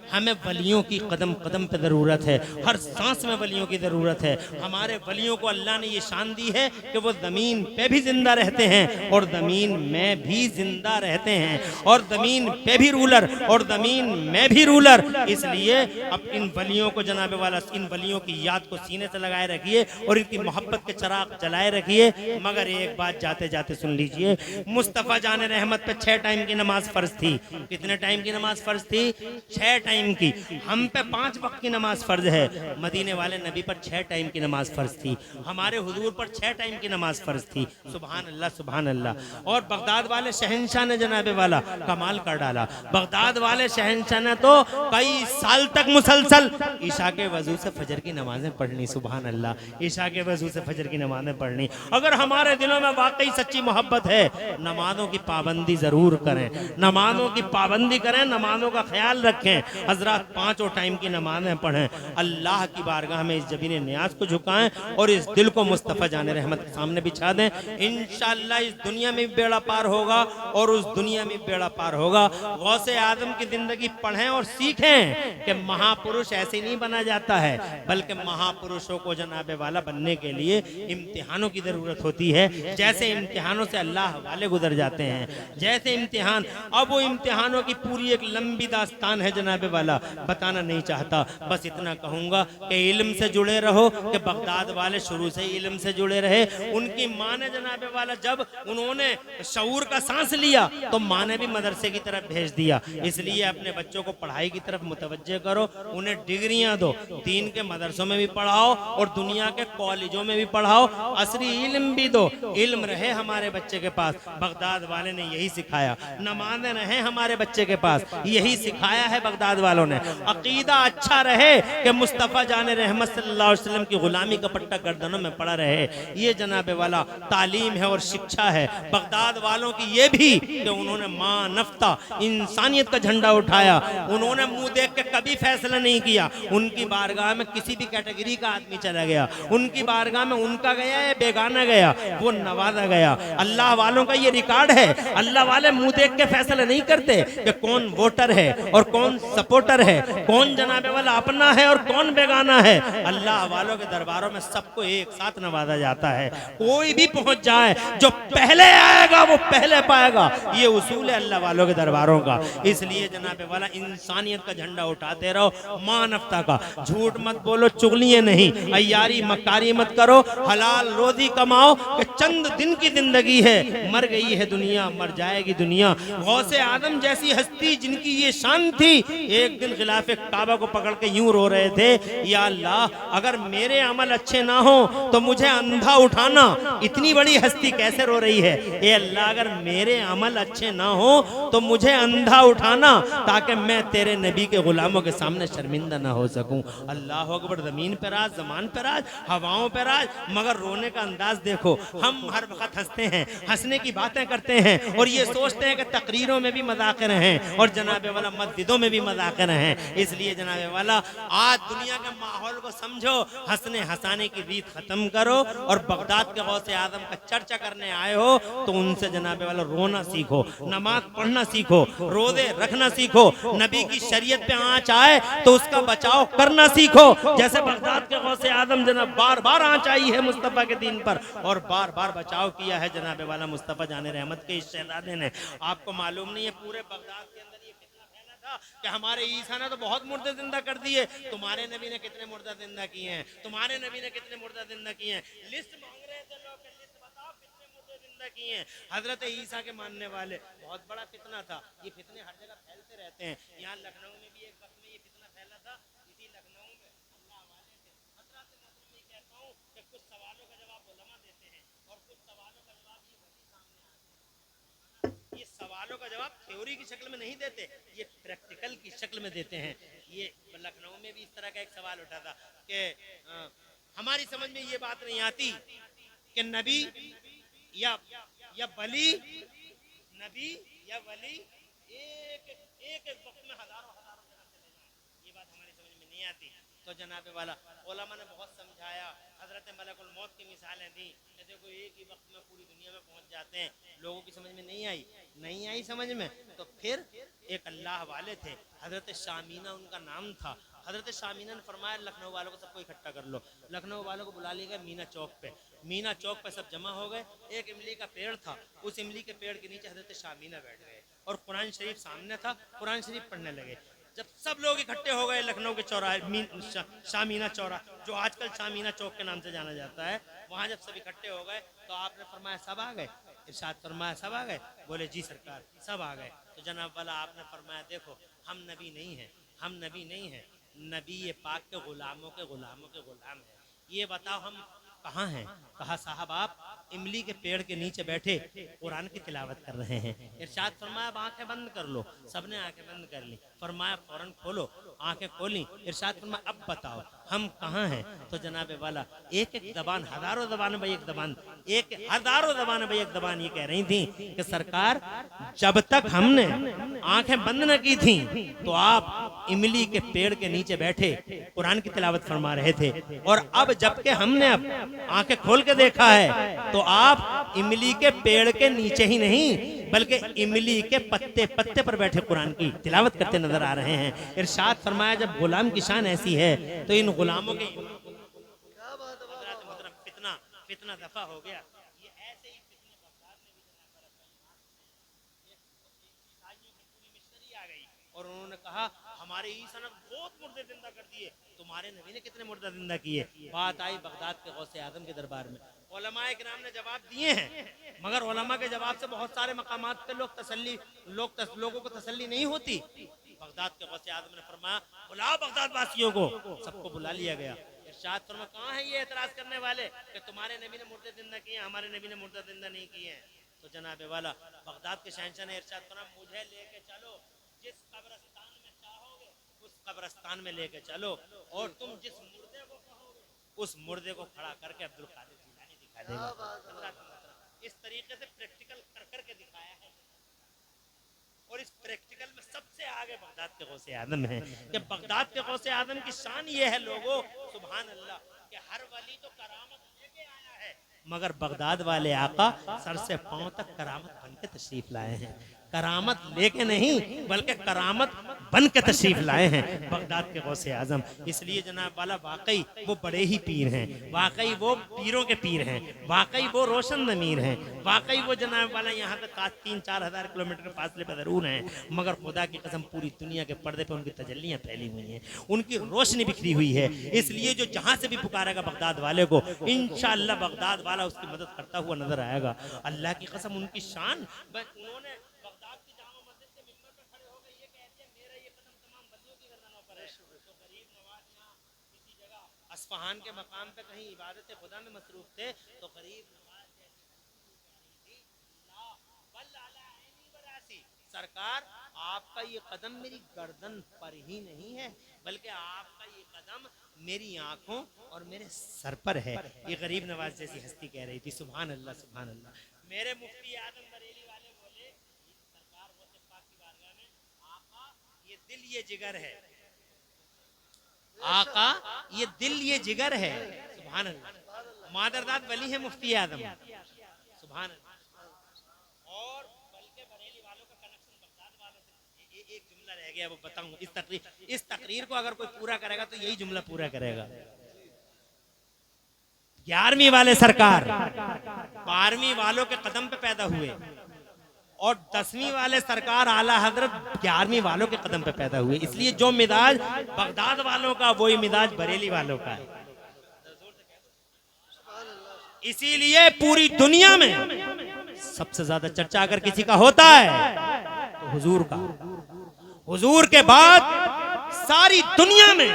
हमें वलियों की कदम कदम पे ज़रूरत है, हर सांस में वलियों की ज़रूरत है। हमारे वलियों को अल्लाह ने ये शान दी है कि वो ज़मीन पे भी जिंदा रहते हैं और ज़मीन में भी जिंदा रहते हैं, और ज़मीन पे भी रूलर और ज़मीन में भी रूलर। इसलिए अब इन वलियों को जनाबे वाला, इन वलियों की याद को सीने से लगाए रखिए और इनकी मोहब्बत के चिराग जलाए रखिए। मगर एक बात जाते जाते सुन लीजिए, मुस्तफ़ा जाने रहमत पे 6 टाइम की नमाज फ़र्ज थी। कितने टाइम की नमाज फ़र्ज थी? 6 टाइम की। हम पे 5 वक्त की नमाज फ़र्ज है, मदीने वाले नबी पर 6 टाइम की नमाज फ़र्ज थी। हमारे हुजूर पर 6 टाइम की नमाज फ़र्ज थी। सुभान अल्लाह, सुभान अल्लाह। और बगदाद वाले शहंशाह ने जनाबे वाला कमाल कर डाला। बगदाद वाले शहंशाह ने तो कई साल तक मुसलसल ईशा के वजू से फजर की नमाजें पढ़नी। सुभान अल्लाह, ईशा के वजू से फजर की नमाजें पढ़नी। अगर हमारे दिलों में वाकई सच्ची मोहब्बत है, नमाजों की पाबंदी जरूर करें, नमाजों की पाबंदी करें, नमाजों का ख्याल रखें। हजरत 5 टाइम की नमाजें पढ़ें, अल्लाह की बारगाह में इस जबीन नियाज को झुकाएं और इस दिल को मुस्तफ़ा जाने रहमत के सामने बिछा दें। इंशाअल्लाह इस दुनिया में भी बेड़ा पार होगा और उस दुनिया में बेड़ा पार होगा। गौसे आदम की जिंदगी पढ़ें और सीखें कि महापुरुष ऐसे नहीं बना जाता है, बल्कि महापुरुषों को जनाबे वाला बनने के लिए इम्तिहानों की जरूरत होती है। जैसे इम्तिहानों से अल्लाह वाले गुजर जाते हैं, जैसे इम्तिहान, अब वो इम्तिहानों की पूरी एक लंबी दास्तान है जनाबे वाला, बताना नहीं चाहता। बस इतना कहूंगा कि इल्म से जुड़े रहो, कि बगदाद वाले शुरू से इल्म से जुड़े रहे। उनकी माँ ने जनाबे वाला जब उन्होंने शऊर का सांस लिया तो माँ ने भी मदरसे की तरफ भेज दिया। इसलिए अपने बच्चों को पढ़ाई की तरफ मुतवज्जे करो, उन्हें डिग्रियां दो, दीन के मदरसों में भी पढ़ाओ और दुनिया के कॉलेजों में भी पढ़ाओ, असली इल्म भी दो। इल्म रहे हमारे बच्चे के पास, बगदाद वाले ने यही सिखाया। नमाज़ें रहे हमारे बच्चे के पास, यही सिखाया है बगदाद वालों ने। अकीदा अच्छा रहे कि मुस्तफ़ा जाने रहमत सल्लल्लाहु अलैहि वसल्लम की गुलामी का पट्टा गर्दनों में पड़ा रहे, ये जनाबे वाला तालीम है और शिक्षा है। बगदाद वालों की ये भी कि उन्होंने मानवता, इंसानियत का झंडा उठाया। उन्होंने मुंह देख के कभी फैसला नहीं किया। उनकी बारगाह में किसी भी कैटेगरी का आदमी चला गया, उनकी बारगाह में उनका गया या बेगाना गया, वो नवाजा गया। अल्लाह वालों का ये रिकॉर्ड है। अल्लाह वाले मुंह देख के फैसला नहीं करते कि कौन वोटर है और कौन सपोर्टर है, कौन जनाबे वाला अपना है और कौन बेगाना है। अल्लाह वालों के दरबारों में सबको एक साथ नवाजा जाता है। कोई भी पहुंच जाए, जो पहले आएगा वो पहले पाएगा, ये उसूल है अल्लाह वालों के दरबारों का। इसलिए जनाबे वाला इंसानियत का झंडा उठाते रहो, मानवता का। झूठ मत बोलो, चुगलियां नहीं, अय्यारी मक्कारी मत करो, हलाल रोजी कमाओ कि चंद दिन की जिंदगी है, मर गई है दुनिया, मर जाएगी दुनिया। गौसे आदम जैसी हस्ती जिनकी ये शान थी, एक दिन खिलाफे काबा को पकड़ के यूं रो रहे थे, या अल्लाह अगर मेरे अमल अच्छे ना हो तो मुझे अंधा उठाना। इतनी बड़ी हस्ती कैसे रो रही है? ए अल्लाह अगर मेरे अमल अच्छे ना हो तो मुझे अंधा उठाना, ताकि मैं तेरे नबी के गुलामों के सामने शर्मिंदा ना हो सकूं। अल्लाह अकबर। ज़मीन पे राज, ज़मान पे राज, हवाओं पे राज, मगर रोने का अंदाज देखो। हम हर वक्त हंसते हैं, हंसने की बातें करते हैं और ये सोचते हैं कि तकरीरों में भी मज़ाकिर हैं और जनाबे वाला मस्जिदों में भी मज़ाकिर हैं। इसलिए जनाबे वाला आज दुनिया के माहौल को समझो, हंसने हंसाने की रीत खत्म करो और बगदाद के गौसे आजम का चर्चा करने आए हो तो उनसे जनाबे वाला रोना सीखो, नमाज पढ़ना सीखो, रोजे रखना सीखो, नबी की शरीयत पे आंच आए तो उसका बचाव करना सीखो। जैसे बगदाद के गौसे आजम जनाब बार बार आंच आई है मुस्तफा के दीन पर और बार बार बचाव किया है जनाबे वाला मुस्तफा जाने रहमत के इस शहजादे ने। आपको मालूम नहीं है पूरे बगदाद के अंदर ये कितना फैला था कि हमारे ईसा ने तो बहुत मुर्दे जिंदा कर दिए, तुम्हारे नबी ने कितने मुर्दा जिंदा किए हैं, तुम्हारे नबी ने कितने मुर्दा जिंदा किए हैं। लिस्ट मांग रहे थे लोग, लिस्ट बताओ कितने मुर्दे जिंदा किए हैं हजरत ईसा के मानने वाले। बहुत बड़ा फितना था, ये फितने हर जगह फैलते रहते हैं। यहाँ लखनऊ में भी एक वक्त में ये फितना फैला था, इसी लखनऊ में अल्लाह वाले थे। हजरत मोहतरम मैं कहता हूँ कि कुछ सवालों का जवाब उलमा देते हैं और कुछ सवालों का जवाब ये वही सामने आते हैं। ये सवालों का जवाब थ्योरी की शक्ल में नहीं देते, ये प्रैक्टिकल की शक्ल में देते हैं। ये लखनऊ में भी इस तरह का एक सवाल उठा था कि हमारी समझ में ये बात नहीं आती कि नबी या वली, नबी या वली एक एक वक्त में हजारों हजारों जगह चले जाएं, ये बात हमारी समझ में नहीं आती। तो जनाबे वाला उलमा ने बहुत समझाया, हजरत मलकुल मौत की मिसालें दी कि देखो एक ही वक्त में पूरी दुनिया में पहुंच जाते हैं। लोगों की समझ में नहीं आई समझ में। तो फिर एक अल्लाह वाले थे, हजरत शामीना उनका नाम था। हजरत शामीना ने फरमाया लखनऊ वालों को सबको इकट्ठा कर लो। लखनऊ वालों को बुला लिया गया मीना चौक पे। मीना चौक पे सब जमा हो गए। एक इमली का पेड़ था, उस इमली के पेड़ के नीचे हजरत शामीना बैठ गए और कुरान शरीफ सामने था, कुरान शरीफ पढ़ने लगे। जब सब लोग इकट्ठे हो गए लखनऊ के चौराहे शामीना चौराहा, जो आजकल शामीना चौक के नाम से जाना जाता है, वहाँ जब सब इकट्ठे हो गए तो आपने फरमाया सब आ गए? इरशाद फरमाया सब आ गए? बोले जी सरकार सब आ गए। तो जनाब वाला आपने फरमाया देखो हम नबी नहीं हैं, हम नबी नहीं हैं, नबी ये पाक के गुलामों के गुलाम हैं। ये बताओ हम कहाँ हैं? कहा साहब आप इमली के पेड़ के नीचे बैठे कुरान की तिलावत कर रहे हैं। इरशाद फरमाया अब आंखें बंद कर लो। सबने आंखें बंद कर ली। फरमाया फौरन खोलो, आंखें खोली। इरशाद फरमाया अब बताओ हम कहाँ हैं? तो जनाबे वाला एक एक जबान, हजारों जबान भाई एक जबान, एक हजारों जबान भाई एक जबान ये कह रही थी कि सरकार जब तक हमने आंखें बंद न की थी तो आप इमली के पेड़ के नीचे बैठे कुरान की तिलावत फरमा रहे थे, और अब जबकि हमने अब आंखें खोल के देखा है तो आप इमली के पेड़ के नीचे ही नहीं बल्कि इमली के पत्ते पत्ते पर बैठे कुरान की तिलावत करते नजर आ रहे हैं। इरशाद फरमाया जब गुलाम की शान ऐसी है तो इन गुलामों के फितना दफा हो गया। ये ऐसे ही फितने बगदाद में भी ईसाइयों की पूरी मिशनरी आ गई और उन्होंने कहा हमारे ईसा ने बहुत मुर्दे जिंदा कर दिए, तुम्हारे नबी ने कितने मुर्दा जिंदा किए। बात आई बगदाद के गौसे आजम के दरबार में। उलमाए किराम ने जवाब दिए हैं, मगर उलमा के जवाब से बहुत सारे मकामात पे लोगों को तसल्ली नहीं होती। बगदाद के गौसे आजम ने फरमाया बुलाओ बगदाद वासियों को। सबको बुला लिया गया। इरशाद फरमा कहाँ है ये एतराज करने वाले कि तुम्हारे नबी ने मुर्दे जिंदा किए, हमारे नबी ने मुर्दा जिंदा नहीं किए हैं। तो जनाबे वाला बगदाद के शहंशाह ने इरशाद फरमा मुझे लेके चलो, जिस कब्रिस्तान में चाहोगे उस कब्रिस्तान में लेके चलो, और तुम जिस मुर्दे को कहोगे उस मुर्दे को खड़ा करके अब्दुल कादिर जिलानी दिखा देगा। इस तरीके से प्रैक्टिकल कर करके दिखाया है, और इस प्रैक्टिकल में सबसे आगे बगदाद के गौसे आजम है। कि बगदाद के गौसे आजम की शान ये है लोगों, सुभान अल्लाह, कि हर वली तो करामत लेके आया है मगर बगदाद वाले आका सर से पांव तक करामत बन के तशरीफ लाए हैं। करामत लेके नहीं बल्कि करामत बन के तशरीफ लाए हैं बगदाद के गौसे आजम। इसलिए जनाब वाला वाकई वो बड़े ही पीर हैं, वाकई वो पीरों के पीर हैं, वाकई वो रोशन ज़मीर हैं, वाकई वो जनाब वाला यहाँ तक 3-4 हज़ार किलोमीटर के फासले पर ज़रूर हैं, मगर खुदा की कसम पूरी दुनिया के पर्दे पर उनकी तजल्लियाँ फैली हुई हैं, उनकी रोशनी बिखरी हुई है। इसलिए जो जहाँ से भी पुकारेगा बगदाद वाले को इंशाअल्लाह बगदाद वाला उसकी मदद करता हुआ नजर आएगा। अल्लाह की कसम उनकी शान, उन्होंने असफहान के मकाम पे कहीं इबादत खुदा में मसरूफ थे तो गरीब नवाज सरकार आपका ये कदम मेरी गर्दन पर ही नहीं है बल्कि आपका ये कदम मेरी आंखों और मेरे सर पर है। ये गरीब नवाज जैसी हस्ती कह रही थी। सुभान अल्लाह सुभान अल्लाह। मेरे मुफ्ती आदम बरेली वाले बोले सरकार वो पाक की बारगाह में आका ये दिल ये जिगर है, आका ये दिल ये जिगर है। सुभान अल्लाह। मादरदाद वली है मुफ्ती आजम, सुभान अल्लाह। और बल्कि बरेली वालों का कनेक्शन बगदाद वालों से, एक जुमला रह गया वो बताऊं, इस तकरीर को अगर कोई पूरा करेगा तो यही जुमला पूरा करेगा। 11वीं वाले सरकार 12वीं वालों के कदम पे पैदा हुए और 10वीं वाले सरकार आला हजरत 11वीं वालों के कदम पे पैदा हुए। इसलिए जो मिजाज बगदाद वालों का वही मिजाज बरेली वालों का है। इसीलिए पूरी दुनिया में सबसे ज्यादा चर्चा अगर किसी का होता है तो हुजूर का। हुजूर के बाद सारी दुनिया में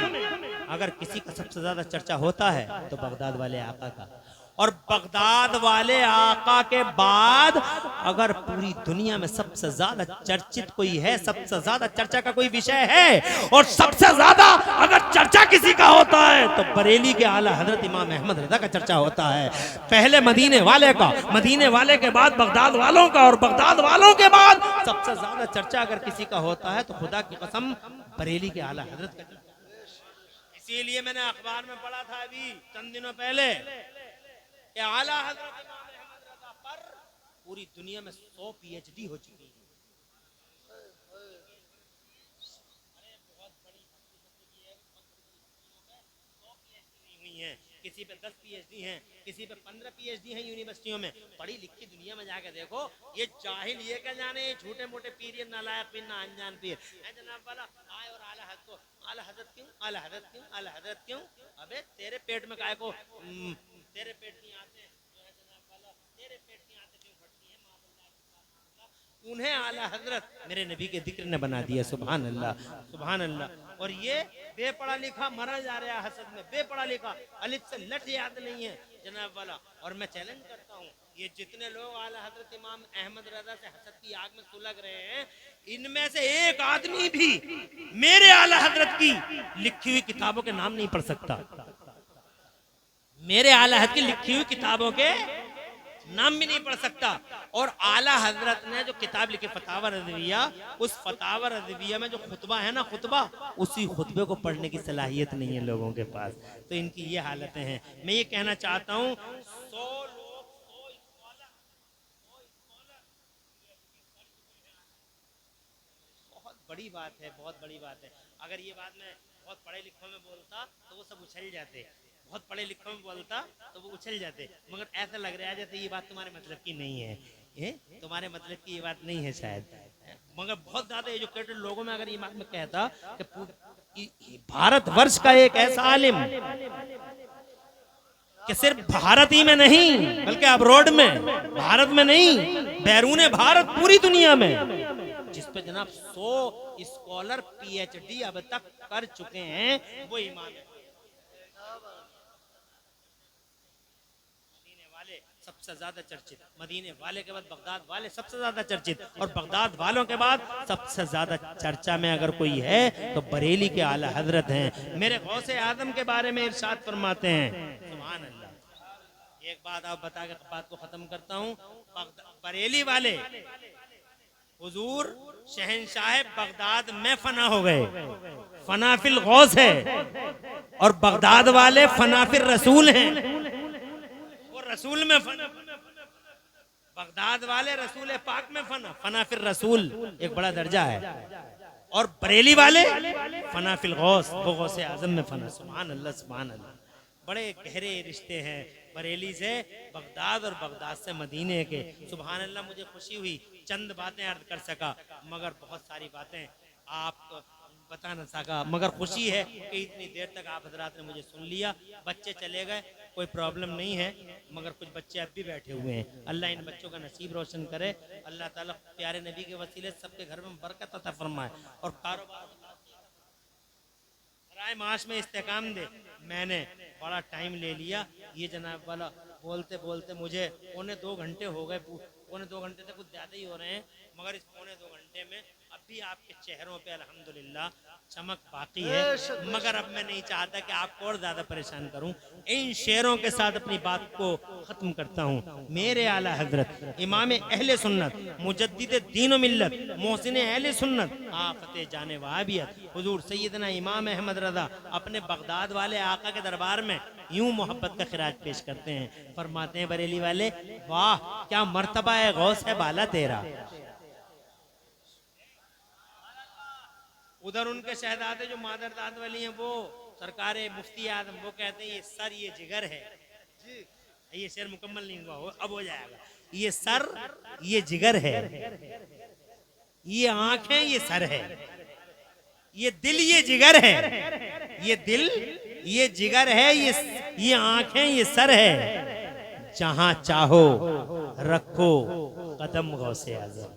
अगर किसी का सबसे ज्यादा चर्चा होता है तो बगदाद वाले आका का। और बगदाद वाले आका के बाद अगर पूरी दुनिया में सबसे ज्यादा चर्चित कोई है, सबसे ज्यादा चर्चा का कोई विषय है और सबसे ज्यादा अगर चर्चा किसी का होता है तो बरेली के आला हजरत इमाम अहमद रज़ा का चर्चा होता है। पहले मदीने वाले का, मदीने वाले के बाद बगदाद वालों का और बगदाद वालों के बाद सबसे ज्यादा चर्चा अगर किसी का होता है तो खुदा की कसम बरेली के आला हजरत का। इसीलिए मैंने अखबार में पढ़ा था अभी चंद दिनों पहले कि आला हजरत इमाम अहमद रज़ा पर पूरी दुनिया में 100 PhD हो चुकी है। किसी पे 10 PhD हैं, किसी पे 15 PhD हैं यूनिवर्सिटियों में। पढ़ी लिखी दुनिया में जाके देखो, ये जाहिल ये क्या जाने, छोटे मोटे पीर, ये नालायक पीर, ना अनजान पीर है जनाब वाला आए और आला हजरत को आला हजरत क्यों, आला हजरत क्यों, आला हजरत क्यों? अबे तेरे पेट में काय को, तेरे पेट की आते जो है जनाब वाला, तेरे पेट की आते क्यों फटती है? उन्हें आला हजरत मेरे नबी के जिक्र ने बना दिया। सुभान अल्लाह, सुभान अल्लाह। और ये बेपढ़ा लिखा मरा जा रहा है हसद में, बेपढ़ा लिखा, अलिफ से लट याद नहीं है जनाब वाला। और मैं चैलेंज करता हूँ, ये जितने लोग आला हजरत इमाम अहमद रज़ा से हसद की आग में सुलग रहे हैं, इनमें से एक आदमी भी मेरे आला हजरत की लिखी हुई किताबों के नाम नहीं पढ़ सकता। मेरे आला हजरत की लिखी हुई किताबों के नाम भी नहीं पढ़ सकता। और आला हजरत ने जो किताब लिखी फतावा रज़विया, उस फतावा रज़विया में जो खुतबा है ना, खुतबा, उसी खुतबे को पढ़ने की सलाहियत नहीं है लोगों के पास। तो इनकी ये हालतें हैं। मैं ये कहना चाहता हूँ 100 लोग 100 स्कॉलर बहुत बड़ी बात है, बहुत बड़ी बात है। अगर ये बात मैं बहुत पढ़े लिखों में बोलता तो वो सब उछल जाते, बहुत पढ़े लिखों में बोलता तो वो उछल जाते। मगर ऐसा लग रहा है जैसे ये बात तुम्हारे मतलब की नहीं है, तुम्हारे मतलब की ये बात नहीं है शायद। मगर बहुत ज्यादा एजुकेटेड लोगों में अगर ये बात मैं कहता कि भारतवर्ष का एक ऐसा आलिम कि सिर्फ भारत ही में नहीं बल्कि अब्रॉड में, भारत में नहीं बैरून भारत, पूरी दुनिया में, जिस पे जनाब 100 स्कॉलर PhD अब तक कर चुके हैं, वो इमाम है। सबसे ज्यादा चर्चित, मदीने वाले के बाद बगदाद वाले सबसे ज्यादा चर्चित, और बगदाद वालों के बाद सबसे ज्यादा चर्चा में अगर कोई है तो बरेली के आला हजरत हैं। मेरे गौसे आजम के बारे में इरशाद फरमाते हैं, सुभान अल्लाह। एक बात आप बता के बात को खत्म करता हूँ। बरेली वाले हुजूर शहनशाह बगदाद में फना हो गए, फनाफिल गौस है, और बगदाद वाले फनाफिल रसूल हैं। रसूल में फना, बगदाद वाले रसूल पाक में फना, फना फिर रसूल एक बड़ा दर्जा है। और बरेली वाले फना फिल गौस, वो गौसे आजम में फना। सुभान अल्लाह, सुभान अल्लाह। बड़े गहरे रिश्ते हैं बरेली से बगदाद और बगदाद से मदीने के। सुभान अल्लाह, मुझे खुशी हुई चंद बातें अर्ज कर सका, मगर बहुत सारी बातें आप बता न सका। मगर खुशी है कि इतनी देर तक आप हजरात ने मुझे सुन लिया। बच्चे चले गए, कोई प्रॉब्लम नहीं है, मगर कुछ बच्चे अब भी बैठे हुए हैं। अल्लाह इन बच्चों का नसीब रोशन करे। अल्लाह ताला प्यारे नबी के वसीले सबके घर में बरकत अता फरमाए और कारोबार राय माश में इस्तेकाम दे। मैंने बड़ा टाइम ले लिया, ये जनाब वाला बोलते बोलते मुझे 2.25 घंटे हो गए, 2.25 घंटे से कुछ ज़्यादा ही हो रहे हैं। मगर इस 2.25 घंटे में अब भी आपके चेहरों पे अल्हम्दुलिल्लाह चमक बाकी है। मगर अब मैं नहीं चाहता कि आपको और ज्यादा परेशान करूं। इन शेरों के साथ अपनी बात को खत्म करता हूं। मेरे आला हजरत इमाम अहले सुन्नत, मुजद्दिद दीन व मिल्लत, मोहसिन अहले सुन्नत, आफते जाने वाबियत, हुजूर सैयदना इमाम अहमद रज़ा अपने बगदाद वाले आका के दरबार में यूं मोहब्बत का खिराज पेश करते हैं। फरमाते हैं बरेली वाले, वाह क्या मर्तबा है गौस है बाला तेरा। उधर उनके शहजादे जो मादर दाद वाली हैं वो सरकार मुफ्ती आदम, वो कहते हैं ये सर ये जिगर है। ये शेर मुकम्मल नहीं हुआ, अब हो जाएगा। ये सर ये जिगर है, ये आंखें ये सर है, ये दिल ये जिगर है, ये दिल ये जिगर है, ये आंखें ये सर है। जहां चाहो रखो कदम गौसे आज़म।